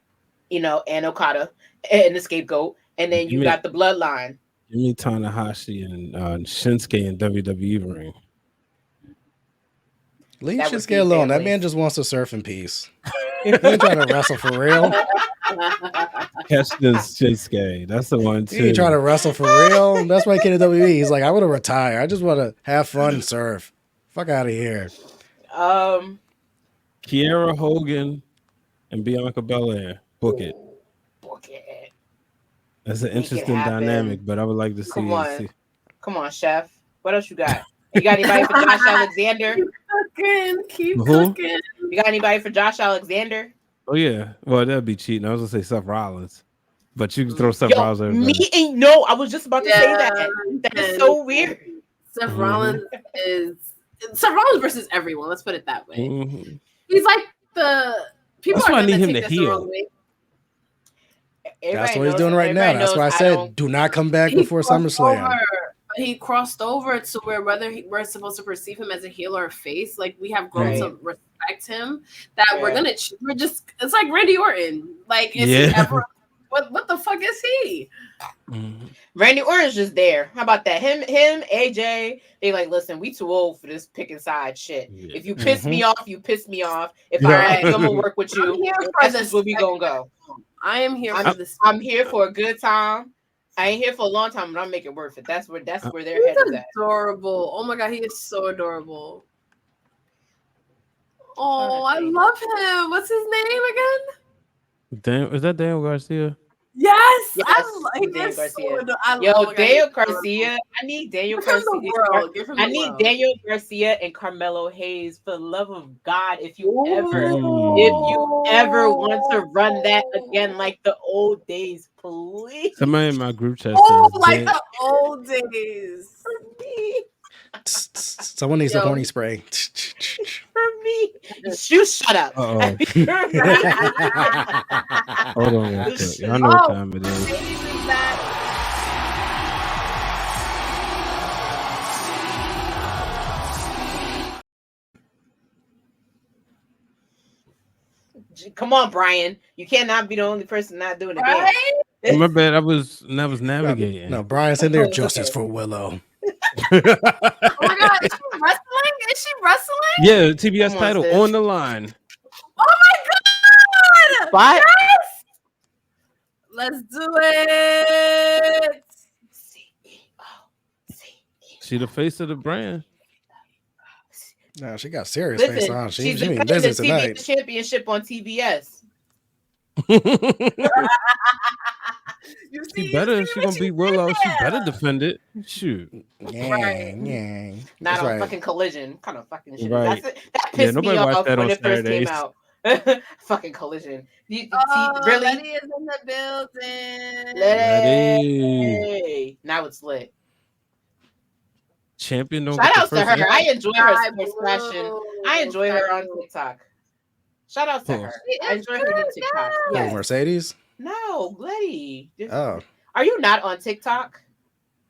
and Okada and the scapegoat, and then you got the bloodline. Give me Tanahashi and Shinsuke in WWE ring. Leave Shinsuke alone. That man just wants to surf in peace. He ain't trying to wrestle for real. Catch this Shinsuke. That's the one too. He ain't trying to wrestle for real. That's why he came to WWE. He's like, I want to retire. I just want to have fun and surf. Fuck out of here. Kiera Hogan and Bianca Belair. Book it. That's an interesting dynamic, but I would like to see. Come on, Chef. What else you got? You got anybody for Josh Alexander? Keep cooking. You got anybody for Josh Alexander? Oh yeah. Well, that'd be cheating. I was gonna say Seth Rollins, but you can throw Seth Rollins over. No, I was just about to say that. That is so weird. Seth Rollins versus everyone. Let's put it that way. He's like the people. That's why I need him to heal. That's what he's doing right now. That's why I said, do not come back before SummerSlam. He crossed over to where whether we're supposed to perceive him as a heel or a face, like we have grown to respect him. That we're just it's like Randy Orton. Like is he ever? What the fuck is he? Randy Orton's just there. How about that? Him, AJ. They like, listen, we too old for this picking side shit. Yeah. If you piss me off, you piss me off. If I'm gonna work with you, that's where we gonna go. I am here for this. I'm here for a good time. I ain't here for a long time, but I'm making it worth it. That's where their head is at. Adorable. Oh my god, he is so adorable. Oh, I love him. What's his name again? Is that Daniel Garcia? Yes. Daniel Garcia. Daniel Garcia. I need Daniel Garcia. I need Daniel Garcia and Carmelo Hayes. For the love of God, if you ever want to run that again like the old days, please. Somebody in my group chat. Like the old days. For me. Someone needs a horny spray. For me. You shut up. Hold on. I know what time it is. Come on, Brian. You cannot be the only person not doing it. Right? My bad. I was navigating. No, Brian's in there. Justice for Willow. Oh my god, is she wrestling? Is she wrestling? Yeah, TBS title on the line. Oh my god! What? Yes! Let's do it. She the face of the brand. No, she got serious face on. She's in business tonight. TBS championship on TBS. She gonna beat Willow. She better defend it. Shoot. Yeah. Not on fucking Collision. What kind of fucking shit. Right. That pissed me off when it first came out. Fucking Collision. Really? Letty is in the building. Letty. Now it's lit. Champion. Shout out to her. I enjoy her sports fashion. I enjoy her on TikTok. Shout out to her. I enjoy her on TikTok. Yeah. Mercedes. No, Letty. Oh, Are you not on TikTok?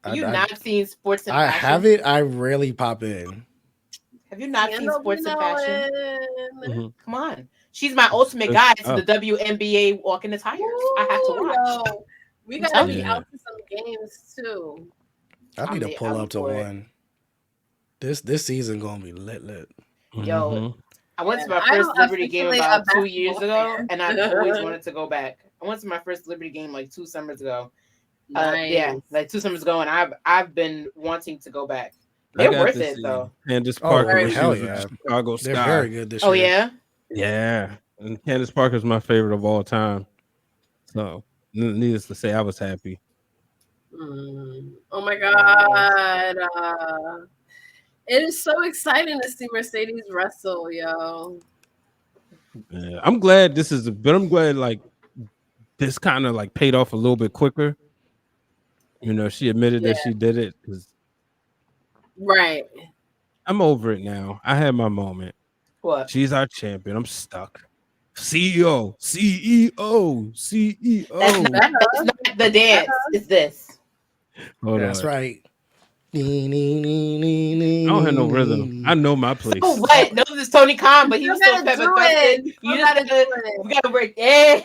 I, Have you I, not seen sports and I fashion? have it. I rarely pop in. Have you not seen sports and fashion? Mhm. Come on. She's my ultimate guide to the WNBA walking the tires. I have to watch. Yo, we gotta be out to some games too. I need to pull up to one. This season gonna be lit. Yo, I went to my first Liberty game about 2 years ago, and I've always wanted to go back. I went to my first Liberty game like 2 summers ago. Yeah, like 2 summers ago, and I've been wanting to go back. They're worth it though. Candace Parker when she was with the Chicago They're Sky. very good this year. Oh yeah? Yeah. And Candace Parker's my favorite of all time. So needless to say, I was happy. Oh my God. It is so exciting to see Mercedes wrestle, yo. Yeah, I'm glad but I'm glad like this kind of like paid off a little bit quicker. You know, she admitted that she did it because right. I'm over it now. I had my moment. What? She's our champion. I'm stuck. CEO. That's not the dance. It's this. That's right. I don't have no rhythm. I know my place. So what? No, this is Tony Khan, but he was still Pepper Thurston. You just we gotta break. Yeah.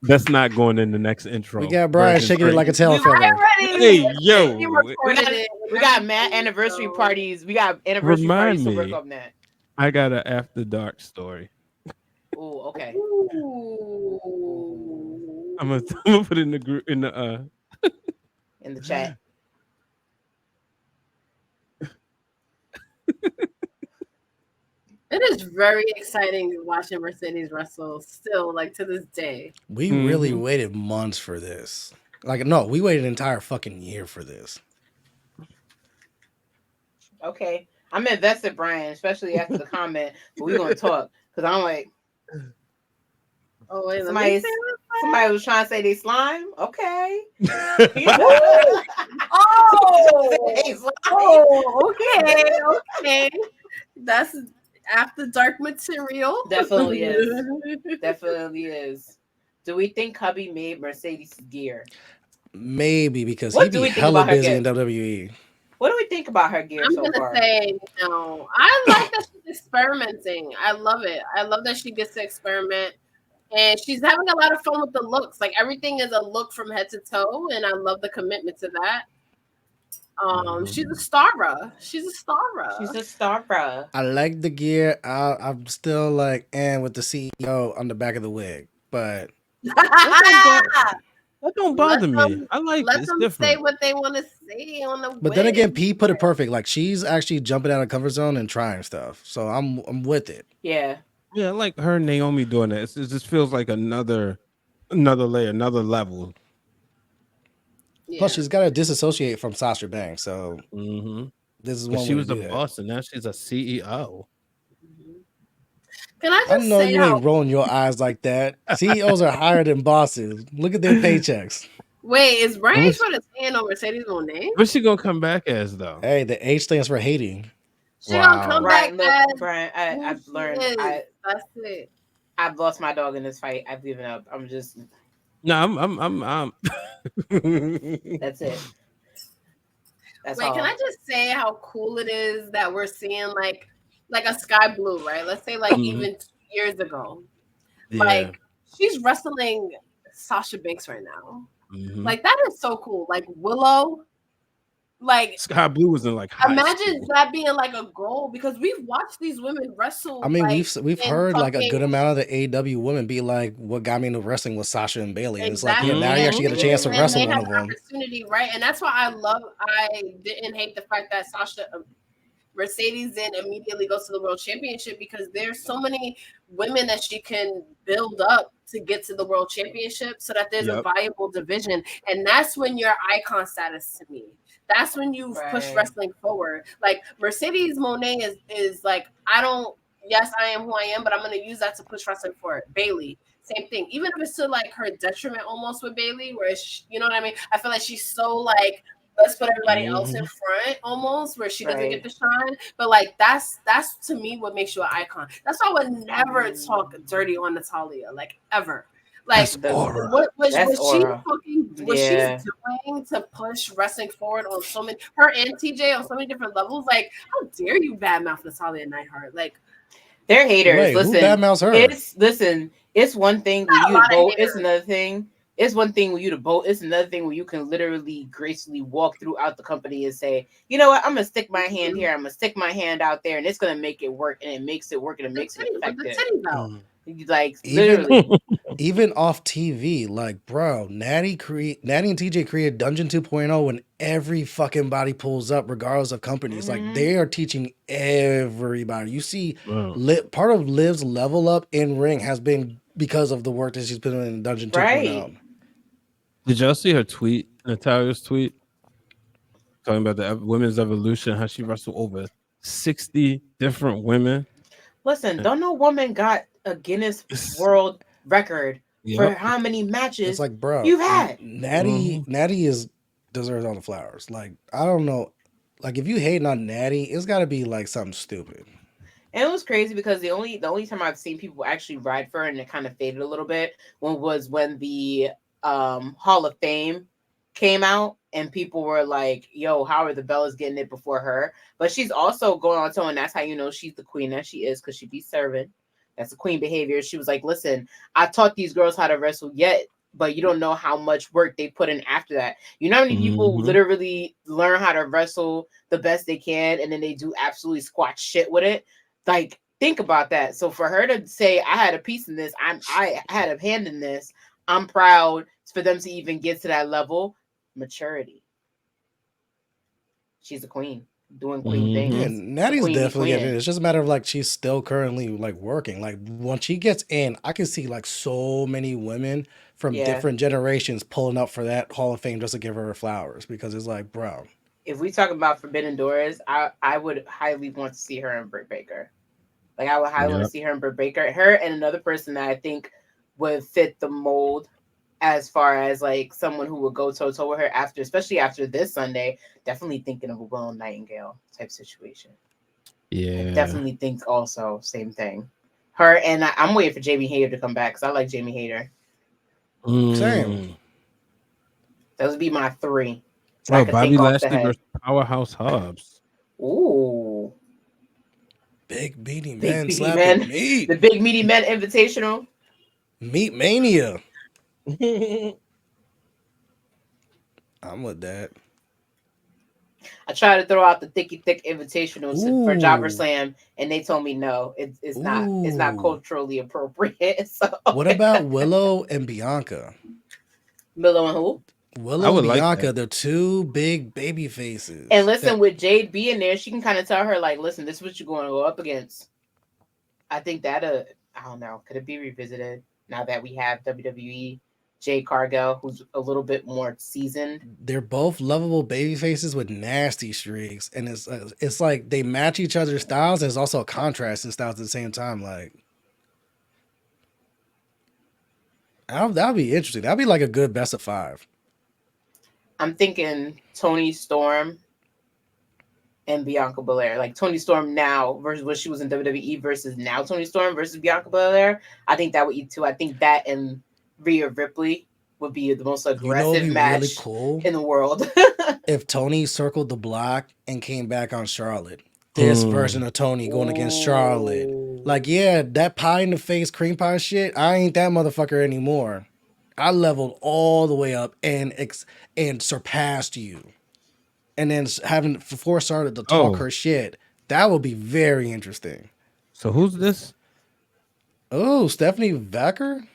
That's not going in the next intro. We got Brian shaking it like a tail feather. Hey, yo. We got mad anniversary parties. We got anniversary parties to work on that. I got an after dark story. Oh, okay. I'm gonna put it in the group in the chat. It is very exciting watching Mercedes wrestle still, like to this day. We really waited months for this. Like, no, we waited an entire fucking year for this. Okay. I'm invested, Brian, especially after the comment, but we're gonna talk. Because I'm like, oh, wait, somebody was trying to say they slime. Okay. Okay. That's after dark material. Definitely is. Definitely is. Do we think hubby made Mercedes gear? Maybe because he'd be hella busy in WWE. What do we think about her gear so far? I'm gonna say no. I like that she's experimenting. I love it. I love that she gets to experiment. And she's having a lot of fun with the looks. Like everything is a look from head to toe, and I love the commitment to that. She's a starra. She's a starra. I like the gear. I'm still like, with the CEO on the back of the wig, but that don't bother me. I like let it. them say what they want to say on the. But then again, P put it perfect. Like she's actually jumping out of comfort zone and trying stuff. So I'm with it. Yeah. Yeah, I like her and Naomi doing that. It just feels like another layer, another level. Yeah. Plus, she's got to disassociate from Sasha Banks. So this is one. She was a boss, and now she's a CEO. Can I just I know you ain't rolling your eyes like that. CEOs are higher than bosses. Look at their paychecks. Wait, is Brian trying to stand on Mercedes' own name? What's she gonna come back as though? Hey, the H stands for hating. She gonna come back as Brian. I've learned. That's it. I've lost my dog in this fight. I've given up. I'm just. No, I'm. That's it. Wait, can I just say how cool it is that we're seeing like a sky blue, right? Let's say like even 2 years ago, like she's wrestling Sasha Banks right now. Like that is so cool. Like Willow, like Sky Blue was in like high imagine that being like a goal because we've watched these women wrestle. I mean, like, we've heard like a good amount of the AEW women be like, "What got me into wrestling was Sasha and Bailey." And exactly. It's like, now you actually get a chance to wrestle one of them. Opportunity, right? And that's why I didn't hate the fact that Mercedes then immediately goes to the world championship because there's so many women that she can build up to get to the world championship so that there's a viable division. And that's when your icon status to me. That's when you push wrestling forward. Like Mercedes Moné is like, yes, I am who I am, but I'm going to use that to push wrestling forward. Bailey, same thing. Even if it's to like her detriment almost with Bailey, where you know what I mean? I feel like she's so like let's put everybody else in front, almost where she doesn't get the shine. But like that's to me what makes you an icon. That's why I would never talk dirty on Natalia, like ever. Like what she's doing to push wrestling forward on so many, her and TJ on so many different levels. Like, how dare you badmouth Natalia Neidhart? Like, they're haters. Wait, listen, who badmouths her? It's one thing when you vote. It's another thing. It's one thing when you to vote. It's another thing when you can literally gracefully walk throughout the company and say, you know what, I'm gonna stick my hand here. I'm gonna stick my hand out there, and it's gonna make it work. And it makes it work, and it makes it effective. Like literally. Even off TV, like bro, Natty and TJ created Dungeon 2.0 when every fucking body pulls up, regardless of companies. Like they are teaching everybody. You see, part of Liv's level up in ring has been because of the work that she's been doing in Dungeon 2.0. Did y'all see her tweet, Natalia's tweet, talking about the women's evolution? How she wrestled over 60 different women. Listen, don't no woman got a Guinness World Record for how many matches it's like, bro, you've had. Natty deserves all the flowers. Like, I don't know. Like, if you hating on Natty, it's got to be like something stupid. And it was crazy because the only time I've seen people actually ride for her and it kind of faded a little bit was when the Hall of Fame came out and people were like, yo, how are the Bellas getting it before her? But she's also going on to, and that's how you know she's the queen that she is, because she be serving. That's the queen behavior. She was like, listen, I taught these girls how to wrestle yet, but you don't know how much work they put in after that. You know how many people literally learn how to wrestle the best they can and then they do absolutely squat shit with it? Like, think about that. So for her to say, I had a piece in this, I had a hand in this, I'm proud for them to even get to that level. Maturity. She's a queen. Doing queen things. Yeah, Natty's definitely getting it. It's just a matter of like she's still currently like working. Like when she gets in, I can see like so many women from different generations pulling up for that Hall of Fame just to give her flowers, because it's like, bro. If we talk about Forbidden Doors, I would highly want to see her and Britt Baker. Like I would highly want to see her and Britt Baker. Her and another person that I think would fit the mold as far as like someone who would go toe to toe with her after, especially after this Sunday. Definitely thinking of a Will Nightingale type situation. Yeah, I definitely think also same thing. Her and I'm waiting for Jamie Hayter to come back because I like Jamie Hayter. Same. That would be my 3. So Bobby Lashley versus Powerhouse Hobbs. Ooh, big meaty men slapping meat. The big meaty men invitational. Meat mania. I'm with that. I tried to throw out the thick invitational for Jobber Slam, and they told me no, it's not culturally appropriate. So what about Willow and Bianca? Willow and who? Willow and Bianca, they're 2 big baby faces. And listen, with Jade being there, she can kind of tell her like, listen, this is what you're going to go up against. I think that I don't know, could it be revisited now that we have WWE Jade Cargill, who's a little bit more seasoned? They're both lovable baby faces with nasty streaks, and it's like they match each other's styles. There's also a contrast in styles at the same time. Like that'd be interesting. That'd be like a good best of 5. I'm thinking Toni Storm and Bianca Belair. Like Toni Storm now versus what she was in WWE versus now Toni Storm versus Bianca Belair. I think that would eat too. I think that and Rhea Ripley would be the most aggressive match really cool in the world. If Toni circled the block and came back on Charlotte. This version of Toni going against Charlotte. Like, yeah, that pie in the face cream pie shit, I ain't that motherfucker anymore. I leveled all the way up and surpassed you. And then having forced Charlotte to talk her shit. That would be very interesting. So who's this? Oh, Stephanie Vacker?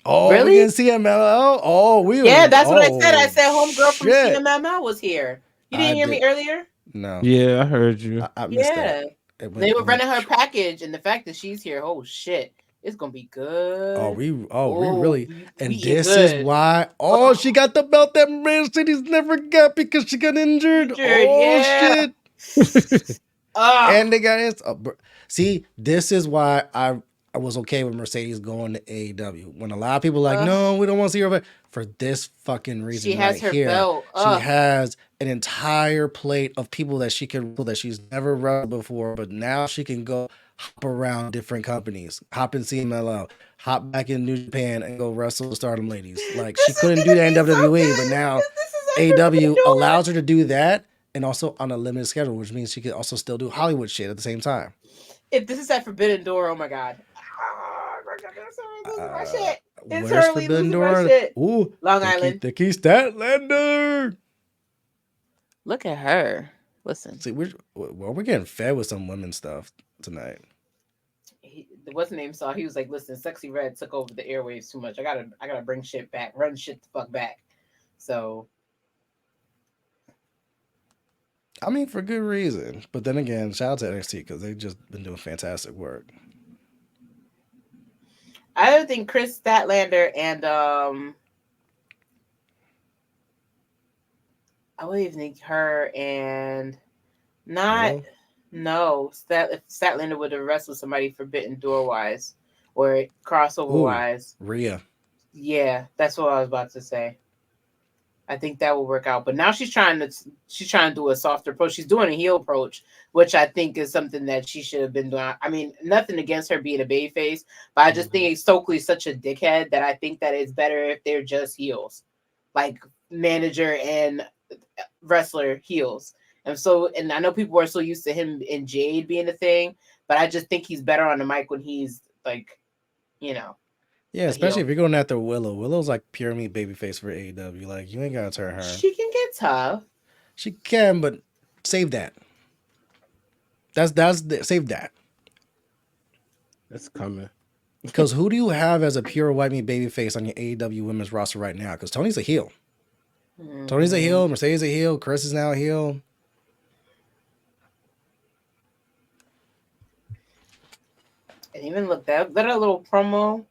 Oh, really? Against CMLL? That's what I said. I said homegirl from CMLL was here. You didn't hear me earlier? No. Yeah, I heard you. I missed that. They were running her package, and the fact that she's here, oh shit, it's gonna be good. We really. And this is why. She got the belt that Man City's never got because she got injured. Shit. And they got it. See, this is why I was okay with Mercedes going to AEW. When a lot of people are like, no, we don't want to see her. For this fucking reason She has right her here, belt. she has an entire plate of people that she can wrestle that she's never wrestled before, but now she can go hop around different companies, hop in CMLL, hop back in New Japan and go wrestle the Stardom ladies. Like she couldn't do that in WWE, but now AEW allows her to do that, and also on a limited schedule, which means she could also still do Hollywood shit at the same time. If this is at Forbidden Door, oh my god. Losing my shit. Where's Forbidden Door? Ooh, Long Island. Thicky Statlander. Look at her. Listen. See, we're getting fed with some women stuff tonight. What's the name saw? He was like, "Listen, Sexy Red took over the airwaves too much. I gotta bring shit back, run shit the fuck back." So, I mean, for good reason. But then again, shout out to NXT because they've just been doing fantastic work. I don't think Kris Statlander and I would even think her and not if Statlander would have wrestled somebody Forbidden Door wise or crossover wise. Rhea. Yeah, that's what I was about to say. I think that will work out. But now she's trying to do a softer approach. She's doing a heel approach, which I think is something that she should have been doing. I mean, nothing against her being a babyface, but I just think Stokely's such a dickhead that I think that it's better if they're just heels, like manager and wrestler heels. And I know people are so used to him and Jade being a thing, but I just think he's better on the mic when he's like, Yeah, especially if you're going after Willow. Willow's like pure meat babyface for AEW. Like, you ain't gotta turn her. She can get tough. She can, but save that. Save that. That's coming. Because who do you have as a pure white meat babyface on your AEW women's roster right now? Because Tony's a heel. Mm-hmm. Tony's a heel. Mercedes a heel. Chris is now a heel. And even look, that little promo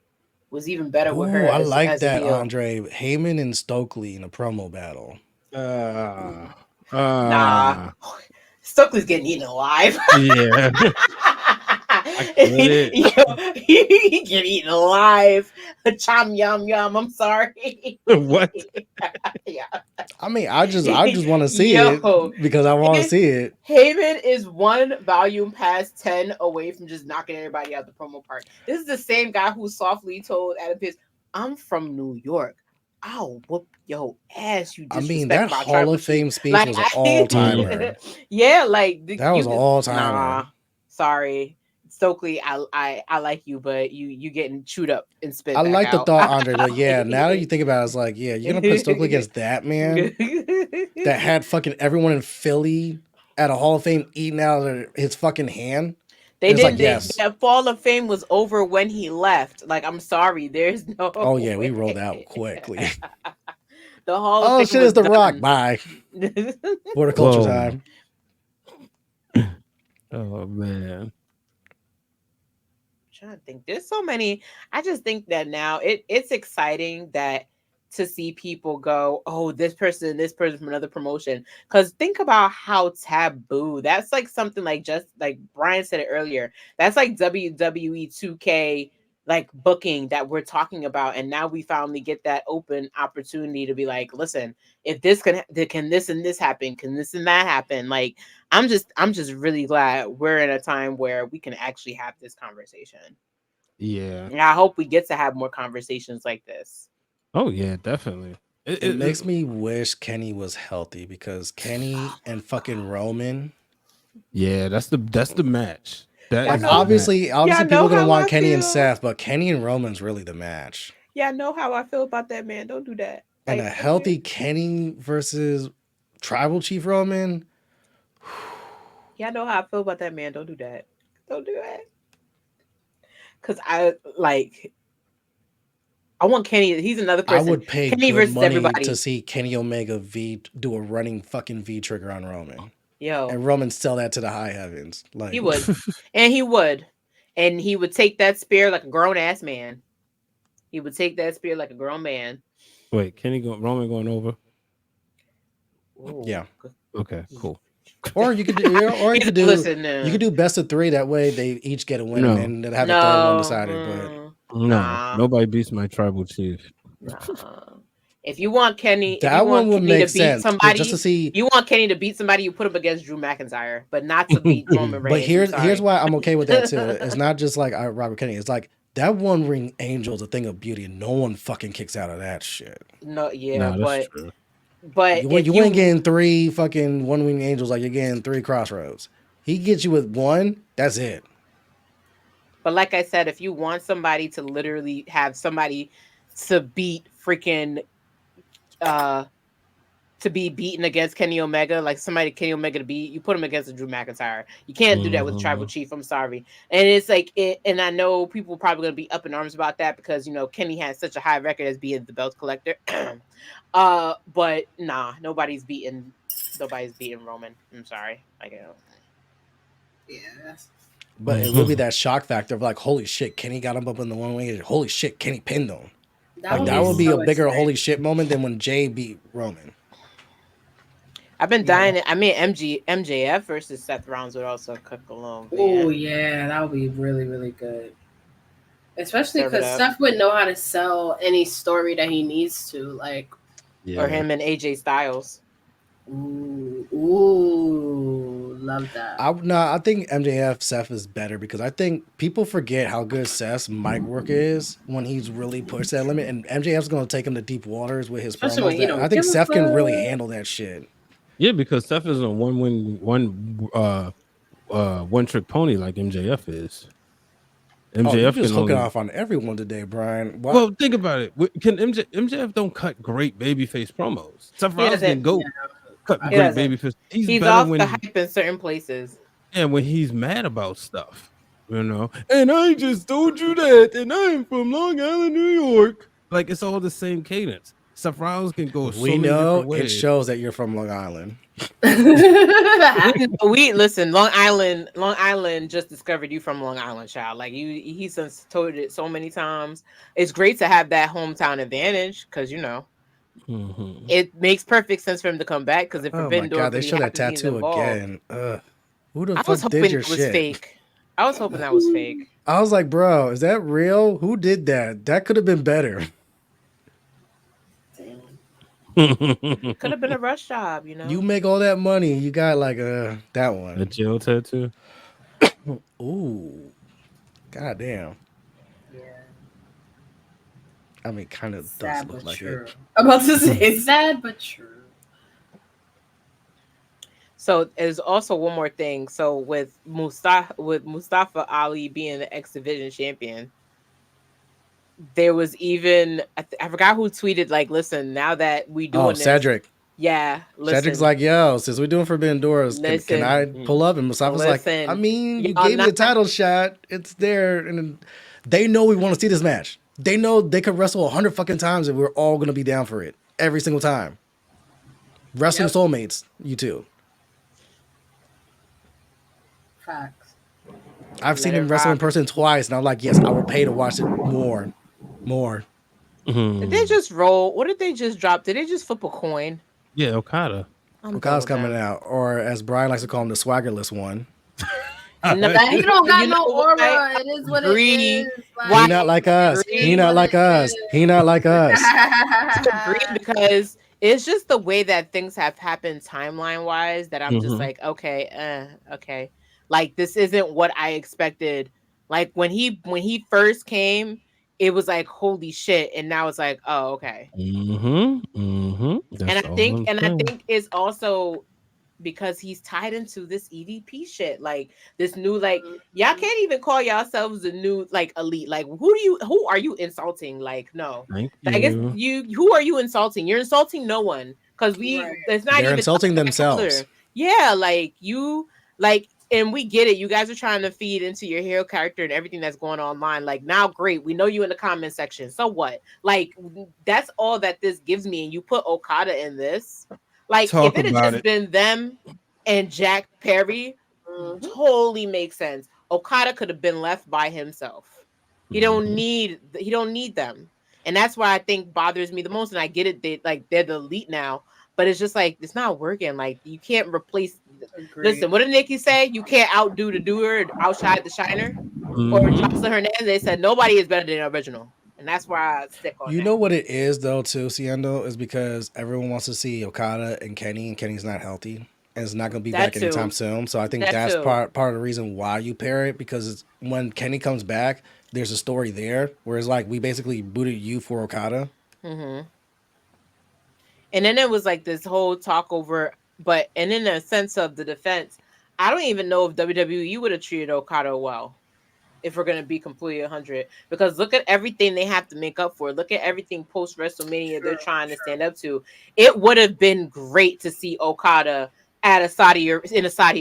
was even better with her. I like that, Andre. Heyman and Stokely in a promo battle. Nah. Stokely's getting eaten alive. Yeah. He get eaten alive. Chom yum yum. I'm sorry. What? Yeah. I mean, I just want to see it because I want to see it. Heyman is one volume past 10 away from just knocking everybody out the promo park. This is the same guy who softly told Adam Pearce, "I'm from New York. I'll whoop your ass." You disrespect. I mean, that Hall of Fame speech was an all-timer. Yeah, like that was an all-timer. Nah, sorry. Stokely, I like you, but you getting chewed up and spit. I like the thought, Andre, but yeah, now that you think about it, it's like, yeah, you're gonna put Stokely against that man that had fucking everyone in Philly at a Hall of Fame eating out of his fucking hand. They didn't. That Hall of Fame was over when he left. Like, I'm sorry, there's no. Oh yeah, we rolled out quickly. The Hall of Fame shit is the done. Rock. Bye. Horticulture time. Oh man. Trying to think, there's so many. I just think that now it's exciting that to see people go, oh, this person from another promotion, because think about how taboo that's. Like something like, just like Brian said it earlier, that's like WWE 2K like booking that we're talking about, and now we finally get that open opportunity to be like, listen, if this can this and this happen, can this and that happen? Like, I'm just really glad we're in a time where we can actually have this conversation. Yeah. And I hope we get to have more conversations like this. Oh yeah, definitely. It makes me wish Kenny was healthy, because Kenny and fucking Roman. Yeah, that's the match. Like, obviously people are gonna want Kenny and Seth, but Kenny and Roman's really the match. Yeah, I know how I feel about that, man. Don't do that. And a healthy Kenny versus Tribal Chief Roman. Yeah, I know how I feel about that, man. Don't do that. Don't do that. Because I want Kenny. He's another person. I would pay Kenny good money everybody to see Kenny Omega do a running fucking V trigger on Roman. Yo. And Roman sell that to the high heavens. Like, he would. And he would take that spear like a grown ass man. He would take that spear like a grown man. Wait, Roman going over? Ooh. Yeah. Okay, cool. Or you could do, or you could do, Listen, you could do best of 3. That way they each get a win, No. and then have the third one decided. But No, nah. nobody beats my tribal chief. Nah. If you want Kenny, if that you one want would Kenny make to beat sense somebody, just to see. you want Kenny to beat somebody, you put him against Drew McIntyre, but not to beat Roman Reigns. But here's why I'm okay with that too. It's not just like Robert Kenny. It's like that One Ring Angel's a thing of beauty, and no one fucking kicks out of that shit. No, yeah, Nah, that's true. but You ain't getting 3 fucking One Ring Angels like you're getting 3 Crossroads. He gets you with 1. That's it. But like I said, if you want somebody to literally have somebody to beat freaking to be beaten against Kenny Omega, like somebody Kenny Omega to beat, you put him against a Drew McIntyre. You can't do that with Tribal Chief. I'm sorry. And it's like and I know people are probably gonna be up in arms about that because Kenny has such a high record as being the belt collector. But nah, nobody's beating Roman. I'm sorry. Yeah. But it will be that shock factor of like, holy shit, Kenny got him up in the one way. Holy shit, Kenny pinned him. That would be a bigger holy shit moment than when Jay beat Roman. I've been dying. I mean, MJF versus Seth Rollins would also cook along. Oh yeah, that would be really, really good. Especially because Seth would know how to sell any story that he needs to, like, or him and AJ Styles. Ooh, love that. I think MJF Seth is better because I think people forget how good Seth's mic work is when he's really pushed that limit, and MJF's going to take him to deep waters with his promos. I think Seth can really handle that shit. Yeah, because Seth is a one trick pony like MJF is. MJF you're just hooking off on everyone today, Brian. Well, think about it. Can MJF don't cut great babyface promos? Seth Rollins can go cut great babyface. He's better off when the hype in certain places. And when he's mad about stuff, And I just told you that, and I'm from Long Island, New York. Like it's all the same cadence. Seth Rollins can go. We know it shows that you're from Long Island. we listen. Long Island just discovered you from Long Island, child. Like he's told it so many times. It's great to have that hometown advantage because it makes perfect sense for him to come back. Because if Forbidden Door, they show that tattoo again. Who the fuck did your shit? Fake. I was hoping that was fake. I was like, bro, is that real? Who did that? That could have been better. Could have been a rush job, You make all that money, you got like that one. A jail tattoo. Ooh, goddamn. Yeah. I mean, kind of does look like true. it. I'm about to say it's sad but true. So there's also one more thing. So with Mustafa Ali being the X Division champion, there was even I forgot who tweeted like, "Listen, now that we doing this, Cedric." Yeah, listen. Cedric's like, "Yo, since we're doing Forbidden Doors, can I pull up?" And Mustafa's like, "I mean, you gave me a title shot. It's there, and they know we want to see this match. They know they could wrestle 100 fucking times, and we're all gonna be down for it every single time. Wrestling soulmates, you two." Facts. I've seen him wrestle in person twice, and I'm like, yes, I will pay to watch it more. Did they just roll? What did they just drop? Did they just flip a coin? Yeah, Okada. Okada's coming out, or as Brian likes to call him, the swaggerless one. He don't got no aura. It is what it is. He not like us. He not like us. He not like us. Because it's just the way that things have happened timeline wise that I'm just like, okay. Like this isn't what I expected. Like when he first came, it was like holy shit, and now it's like, oh okay. And I think it's also because he's tied into this EVP shit, like this new y'all can't even call yourselves the new elite. Like who are you insulting? Like no, I guess who are you insulting? You're insulting no one because it's not. They're even insulting themselves. Yeah, and we get it. You guys are trying to feed into your hero character and everything that's going online. Like now, great. We know you in the comment section. So what? Like that's all that this gives me. And you put Okada in this. Like if it had just been them and Jack Perry, totally makes sense. Okada could have been left by himself. He don't need them. And that's why I think bothers me the most. And I get it. They're the elite now. But it's just like it's not working. Like you can't replace Agreed. Listen, what did Nikki say? You can't outdo the doer, outshine the shiner. Or Jocelyn Hernandez, they said nobody is better than the original. And that's why I stick on You that. know what it is though too, Seindole, is because everyone wants to see Okada and Kenny's not healthy and it's not going to be back anytime soon. So I think that's part of the reason why you pair it, because when Kenny comes back, there's a story there. Whereas like we basically booted you for Okada. Mm-hmm. And then it was like this whole talk over, and in the sense of the defense, I don't even know if WWE would have treated Okada well. If we're gonna be completely 100, because look at everything they have to make up for. Look at everything post WrestleMania they're trying to stand up to. It would have been great to see Okada at a Saudi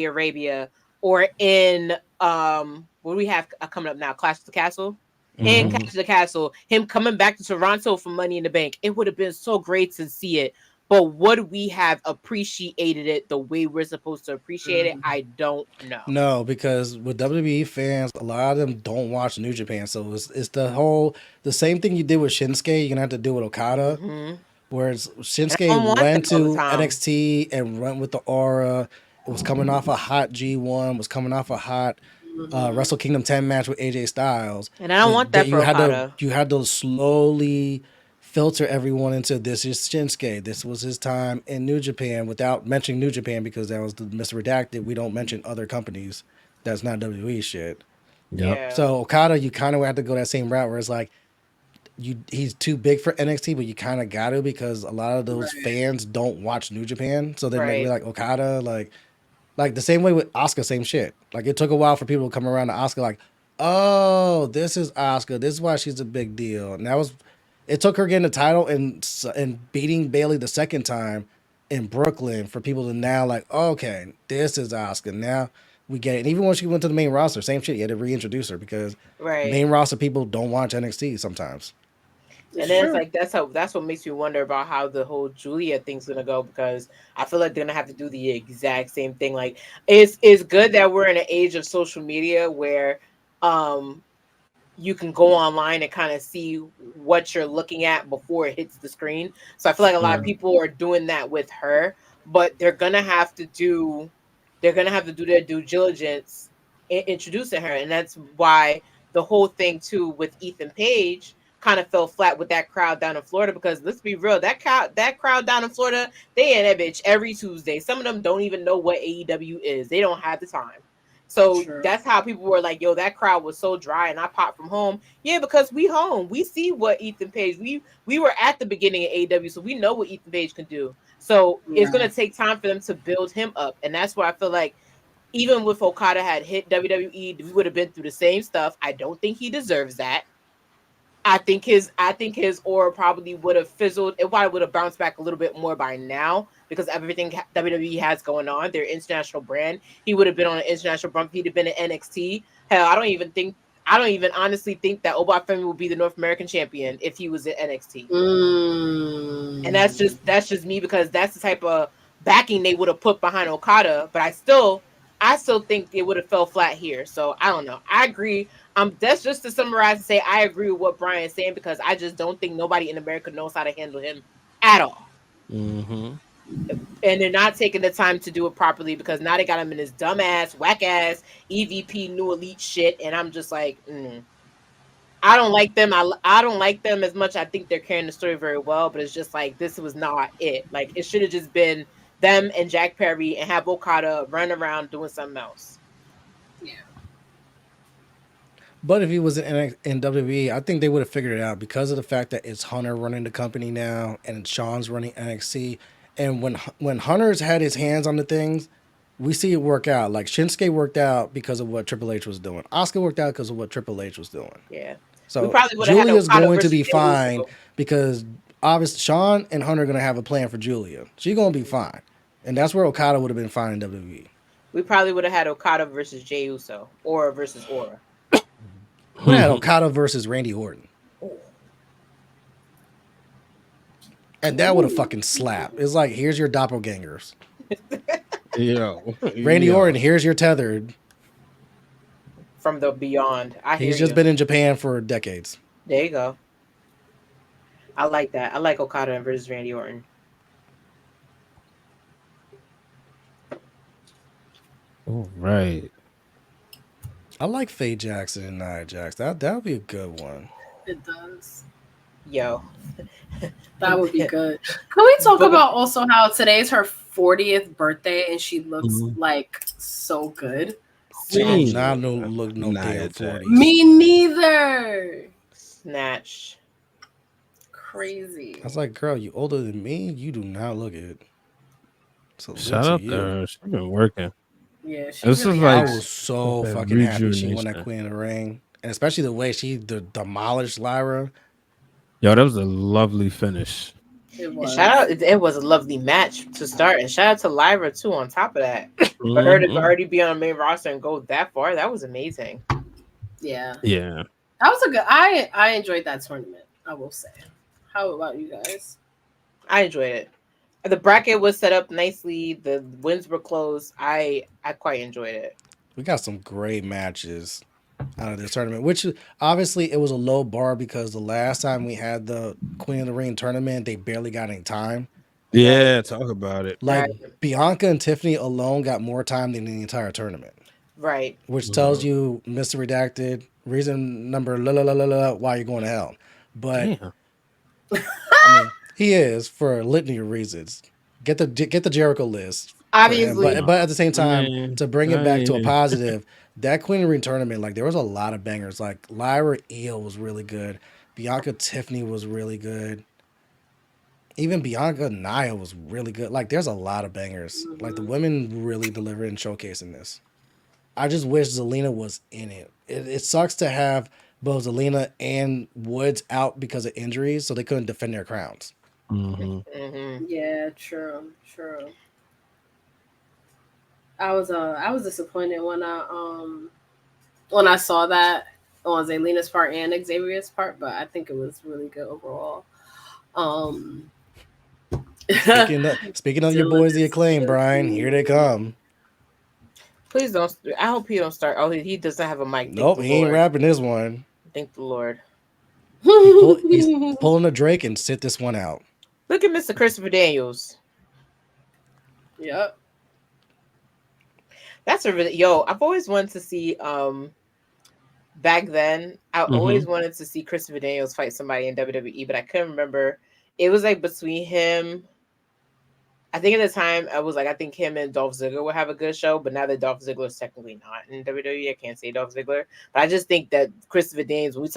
Arabia, or in what do we have coming up now? Clash of the Castle. In Clash of the Castle, him coming back to Toronto for Money in the Bank. It would have been so great to see it. But would we have appreciated it the way we're supposed to appreciate it? I don't know. No, because with WWE fans, a lot of them don't watch New Japan. So it's the same thing you did with Shinsuke, you're going to have to do with Okada. Mm-hmm. Whereas And I don't Shinsuke want went that all the to time. NXT and went with the aura. It was coming off a hot G1, was coming off a hot Wrestle Kingdom 10 match with AJ Styles. And I don't want that for Okada. You had to slowly filter everyone into this is Shinsuke. This was his time in New Japan without mentioning New Japan, because that was the Mr. Redacted. We don't mention other companies. That's not WWE shit. Yeah. So Okada, you kind of have to go that same route where it's like, he's too big for NXT, but you kind of got to, because a lot of those fans don't watch New Japan, so they're maybe like Okada, like the same way with Asuka, same shit. Like it took a while for people to come around to Asuka, like, oh, this is Asuka, this is why she's a big deal. And it took her getting the title and beating Bayley the second time in Brooklyn for people to now like, okay, this is Asuka. Now we get it. And even when she went to the main roster, same shit. You had to reintroduce her because main roster people don't watch NXT sometimes. And then it's like that's what makes me wonder about how the whole Julia thing's gonna go, because I feel like they're gonna have to do the exact same thing. Like it's good that we're in an age of social media where you can go online and kind of see what you're looking at before it hits the screen. So I feel like a lot of people are doing that with her, but they're gonna have to do their due diligence in introducing her. And that's why the whole thing too with Ethan Page kind of fell flat with that crowd down in Florida, because let's be real, that crowd down in Florida, they in that bitch every Tuesday. Some of them don't even know what AEW is. They don't have the time. So that's how people were like, yo, that crowd was so dry, and I popped from home. Yeah, because we home. We see what Ethan Page, we were at the beginning of AEW, so we know what Ethan Page can do. So it's gonna take time for them to build him up. And that's why I feel like even if Okada had hit WWE, we would have been through the same stuff. I don't think he deserves that. I think his aura probably would have fizzled. It probably would have bounced back a little bit more by now, because everything WWE has going on, their international brand. He would have been on an international bump. He'd have been in NXT. Hell, I don't even honestly think that Obafemi would be the North American champion if he was in NXT. And that's just me, because that's the type of backing they would have put behind Okada. But I still think it would have fell flat here. So I don't know. I agree. That's just to summarize and say I agree with what Brian's saying, because I just don't think nobody in America knows how to handle him at all. And they're not taking the time to do it properly, because now they got him in this dumbass, whack ass EVP new elite shit, and I'm just like, I don't like them. I don't like them as much. I think they're carrying the story very well, but it's just like this was not it. Like it should have just been them and Jack Perry, and have Okada run around doing something else. Yeah. But if he was in WWE, I think they would have figured it out, because of the fact that it's Hunter running the company now and Sean's running NXT. And when Hunter's had his hands on the things, we see it work out. Like Shinsuke worked out because of what Triple H was doing. Asuka worked out because of what Triple H was doing. Yeah. So Julia's going to be fine, because obviously Sean and Hunter are going to have a plan for Julia. She's going to be fine. And that's where Okada would have been fine in WWE. We probably would have had Okada versus Jey Uso, or versus Aura. We had Okada versus Randy Orton. And that would have fucking slapped. It's like, here's your doppelgangers. Randy Orton, here's your tethered. From the beyond. He's just been in Japan for decades. There you go. I like that. I like Okada versus Randy Orton. Oh, right. I like Faye Jackson and Nia Jax. That would be a good one. It does. Yo. That would be good. Can we talk But- about also how today's her 40th birthday and she looks Mhm. like so good? She Queen. do not look no Nia damn Jax. 40s. Me neither. Snatch. Crazy. I was like, girl, you older than me. You do not look it. So Shout to out you. to her. She's been working. Yeah, she This really is I like was so that fucking happy she won that rejuvenation. Queen of the Ring, and especially the way she demolished Lyra. Yo, that was a lovely finish. it was. Shout out! It was a lovely match to start, and shout out to Lyra too. On top of that, for her to Mhm. already be on the main roster and go that far, that was amazing. Yeah. Yeah. That was a good I enjoyed that tournament, I will say. How about you guys? I enjoyed it. The bracket was set up nicely. The wins were close. I quite enjoyed it. We got some great matches out of this tournament, which obviously it was a low bar because the last time we had the Queen of the Ring tournament, they barely got any time. Yeah, Right. talk about it. Like Right. Bianca and Tiffany alone got more time than the entire tournament, Right. which tells you, Mr. Redacted, reason number why you're going to hell. But Damn. I mean, he is for a litany of reasons. Get the Jericho list. Obviously. But at the same time, Man, to bring it back to a man. positive, that Queen of the Ring tournament, like there was a lot of bangers. Like Lyra Io was really good. Bianca Tiffany was really good. Even Bianca Nia was really good. Like there's a lot of bangers. Like the women really delivered and showcasing this. I just wish Zelina was in it. It sucks to have both Zelina and Woods out because of injuries, so they couldn't defend their crowns. Mhm. Mhm. Yeah, true. I was disappointed when I saw that on Zelina's part and Xavier's part, but I think it was really good overall. Speaking of your boys, the Acclaim, Brian, here they come. Please don't. I hope he don't start. Oh, he doesn't have a mic. Nope, he ain't rapping this one. Thank the Lord. He's pulling a Drake and sit this one out. Look at Mr. Christopher Daniels. Yep. That's a really I've always wanted to see back then I always wanted to see Christopher Daniels fight somebody in WWE, but I couldn't remember. It was like between him. I think at the time I think him and Dolph Ziggler would have a good show, but now that Dolph Ziggler is technically not in WWE, I can't say Dolph Ziggler. But I just think that Christopher Daniels, when we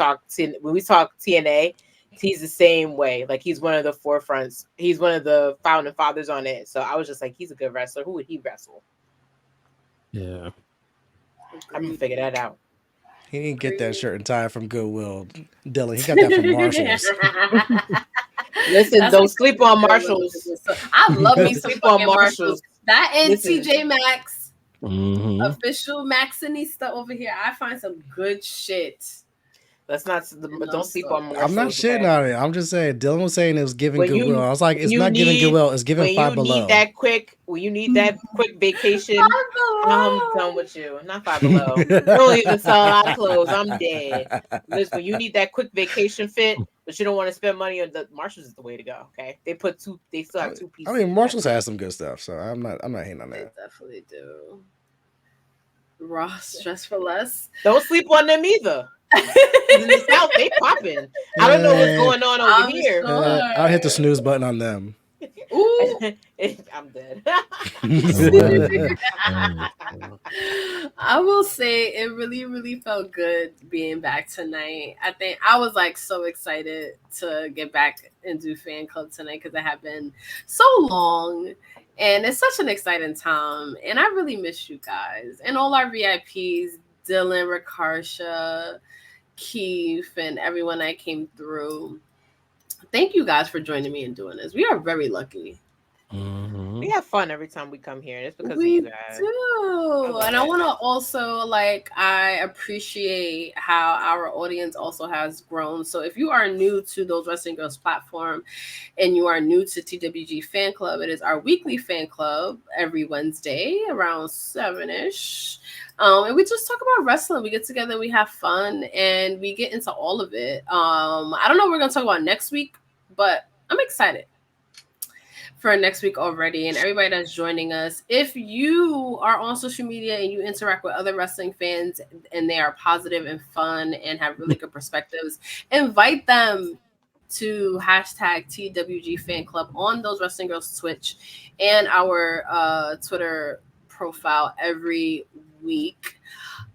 talk TNA, he's the same way. Like he's one of the forefronts. He's one of the founding fathers on it. So I was just like, he's a good wrestler. Who would he wrestle? Yeah. I'm gonna figure that out. He didn't get that shirt and tie from Goodwill. Dylan, he got that from Marshalls. Listen, That's don't like sleep on Marshalls. I love me some Sleep on fucking Marshalls. That and Listen. TJ Maxx. Mhm. Official Maxinista over here. I find some good shit. Let's not don't sleep on Marshalls. I'm not shitting on it. I'm just saying Dylan was saying it was giving When you- Goodwill. I was like, it's you not giving need- Goodwill, it's giving when Five you Below. need that quick, when you need that quick vacation, I'm done with you. Not Five Below. You don't even sell a lot of clothes. I'm dead. Listen, when you need that quick vacation fit, but you don't want to spend money on the Marshalls is the way to go. Okay, they still have two pieces. I mean, Marshalls has some good stuff, so I'm not hating on They that. definitely do. Ross, Dress for Less. Don't sleep on them either. In the South, they popping. I don't know what's going on over I'm here. sure. I'll hit the snooze button on them. Ooh. I'm dead. I will say it really, really felt good being back tonight. I think I was like so excited to get back and do fan club tonight because it had been so long. And it's such an exciting time. And I really miss you guys. And all our VIPs, Dylan, Rikarsha, Keith, and everyone that came through. Thank you guys for joining me and doing this. We are very lucky. We have fun every time we come here. It's because We of you guys. do. And I want to also, I appreciate how our audience also has grown. So if you are new to Those Wrestling Girls platform and you are new to TWG Fan Club, it is our weekly fan club every Wednesday around 7-ish. And we just talk about wrestling. We get together, we have fun, and we get into all of it. I don't know what we're going to talk about next week, but I'm excited. for next week already, and everybody that's joining us. If you are on social media and you interact with other wrestling fans and they are positive and fun and have really good perspectives, invite them to hashtag TWG Fan Club on those Wrestling Girls Twitch and our Twitter profile every week.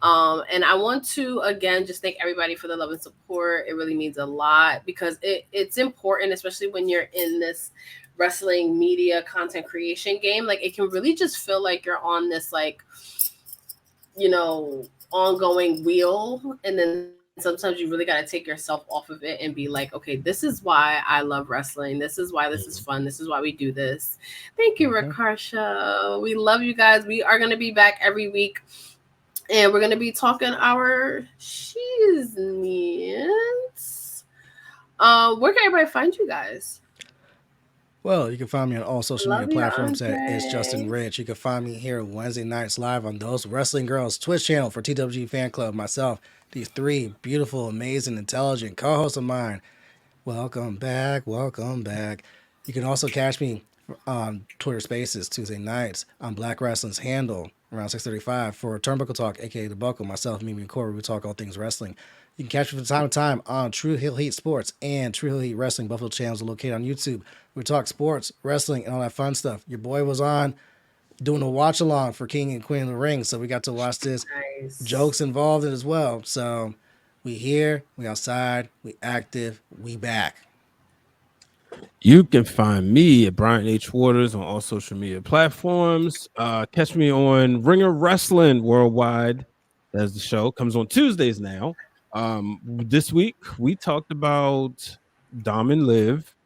And I want to again just thank everybody for the love and support. It really means a lot because it's important, especially when you're in this wrestling media content creation game. Like it can really just feel like you're on this like, you know, ongoing wheel, and then sometimes you really got to take yourself off of it and be like, okay, this is why I love wrestling, this is why this is fun, this is why we do this. Thank you, Rikarsha. We love you guys. We are going to be back every week, and we're going to be talking our shiznits. Where can everybody find you guys? Well, you can find me on all social media platforms at It's Justin Rich. You can find me here Wednesday nights live on Those Wrestling Girls Twitch channel for TWG Fan Club. Myself, these three beautiful, amazing, intelligent co-hosts of mine. Welcome back. Welcome back. You can also catch me on Twitter Spaces Tuesday nights on Black Wrestling's handle around 6:35 for Turnbuckle Talk, aka The Buckle. Myself, Mimi, and Corey, we talk all things wrestling. You can catch me from time to time on True Hill Heat Sports and True Hill Heat Wrestling. Buffalo channels are located on YouTube. We talk sports, wrestling, and all that fun stuff. Your boy was on doing a watch along for King and Queen of the Ring, so we got to watch this. Nice. Jokes involved in it as well. So we here, we outside, we active, we back. You can find me at Brian H. Waters on all social media platforms. Catch me on Ringer Wrestling Worldwide. That's the show. Comes on Tuesdays now. This week we talked about Dom and Liv,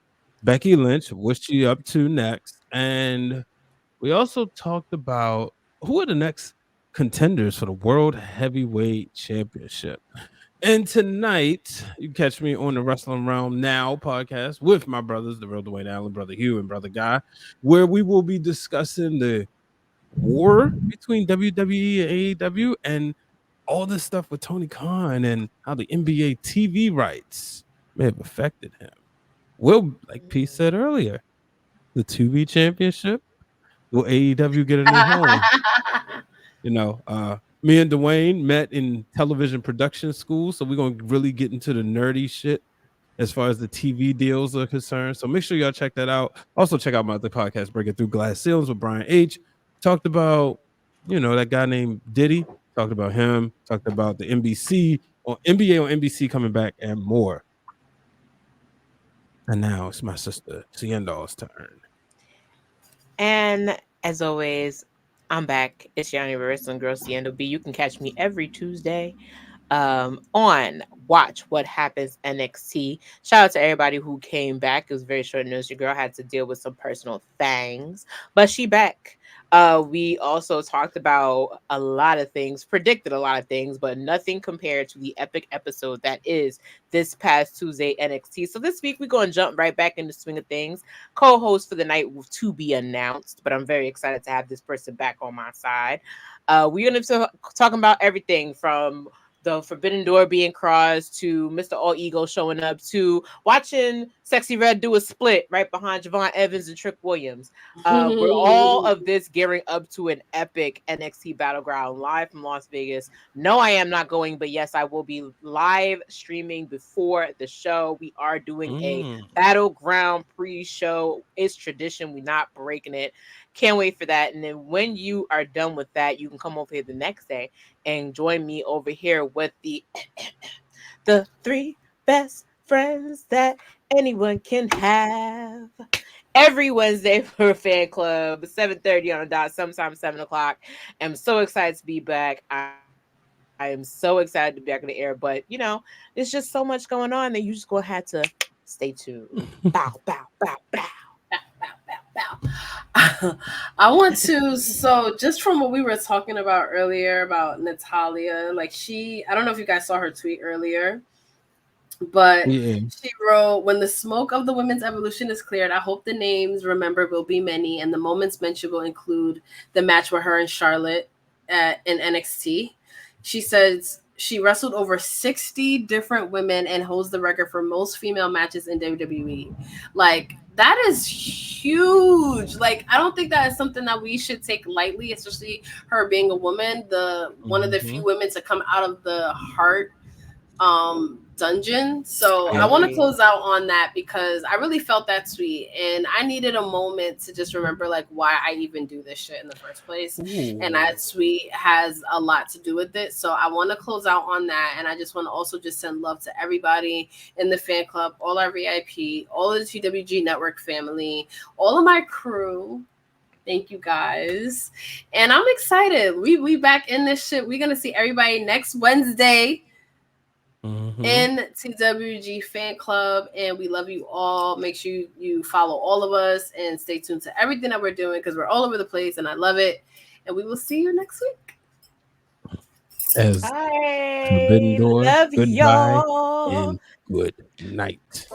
Becky Lynch, what's she up to next, and we also talked about who are the next contenders for the World Heavyweight Championship. And tonight, you can catch me on the Wrestling Realm Now podcast with my brothers, the real Dwayne Allen, Brother Hugh, and Brother Guy, where we will be discussing the war between WWE and AEW and all this stuff with Tony Khan and how the NBA TV rights may have affected him. Well, like P said earlier, the 2B championship, will AEW get a new home? You know, me and Dwayne met in television production school, so we're going to really get into the nerdy shit as far as the TV deals are concerned. So make sure y'all check that out. Also check out my other podcast, Breaking Through Glass Ceilings with Brian H. Talked about, you know, that guy named Diddy. Talked about him. Talked about the NBC or NBA on NBC coming back and more. And now it's my sister Seindol's turn. And as always, I'm back. It's your Wrestling Girl Seindole B. You can catch me every Tuesday on Watch What Happens NXT. Shout out to everybody who came back. It was very short notice. Your girl had to deal with some personal things, but she back. We also talked about a lot of things, predicted a lot of things, but nothing compared to the epic episode that is this past Tuesday NXT. So this week we're going to jump right back in the swing of things. Co-host for the night to be announced, but I'm very excited to have this person back on my side. We're going to be talking about everything from the Forbidden Door being crossed to Mr. All Ego showing up to watching Sexy Red do a split right behind Javon Evans and Trick Williams. We're all of this gearing up to an epic NXT Battleground live from Las Vegas. No, I am not going, but yes, I will be live streaming before the show. We are doing a Battleground pre-show. It's tradition. We're not breaking it. Can't wait for that. And then when you are done with that, you can come over here the next day and join me over here with the three best friends that anyone can have. Every Wednesday for Fan Club, 7:30 on the dot, sometimes 7 o'clock. I'm so excited to be back. I am so excited to be back in the air, but you know, there's just so much going on that you just gonna have to stay tuned. Bow, bow, bow, bow. I want to, so just from what we were talking about earlier about Natalia, like I don't know if you guys saw her tweet earlier, but she wrote, when the smoke of the women's evolution is cleared, I hope the names remembered will be many, and the moments mentioned will include the match with her and Charlotte in NXT. She says She wrestled over 60 different women and holds the record for most female matches in WWE. Like, that is huge. Like, I don't think that is something that we should take lightly, especially her being a woman, one of the few women to come out of the Heart dungeon. So I want to close out on that because I really felt that tweet and I needed a moment to just remember like why I even do this shit in the first place. And that tweet has a lot to do with it. So I want to close out on that. And I just want to also just send love to everybody in the fan club, all our VIP, all of the TWG network family, all of my crew. Thank you guys. And I'm excited. We back in this shit. We're going to see everybody next Wednesday. In TWG fan club, and we love you all. Make sure you follow all of us and stay tuned to everything that we're doing because we're all over the place and I love it. And we will see you next week. As I love goodbye y'all. and good night.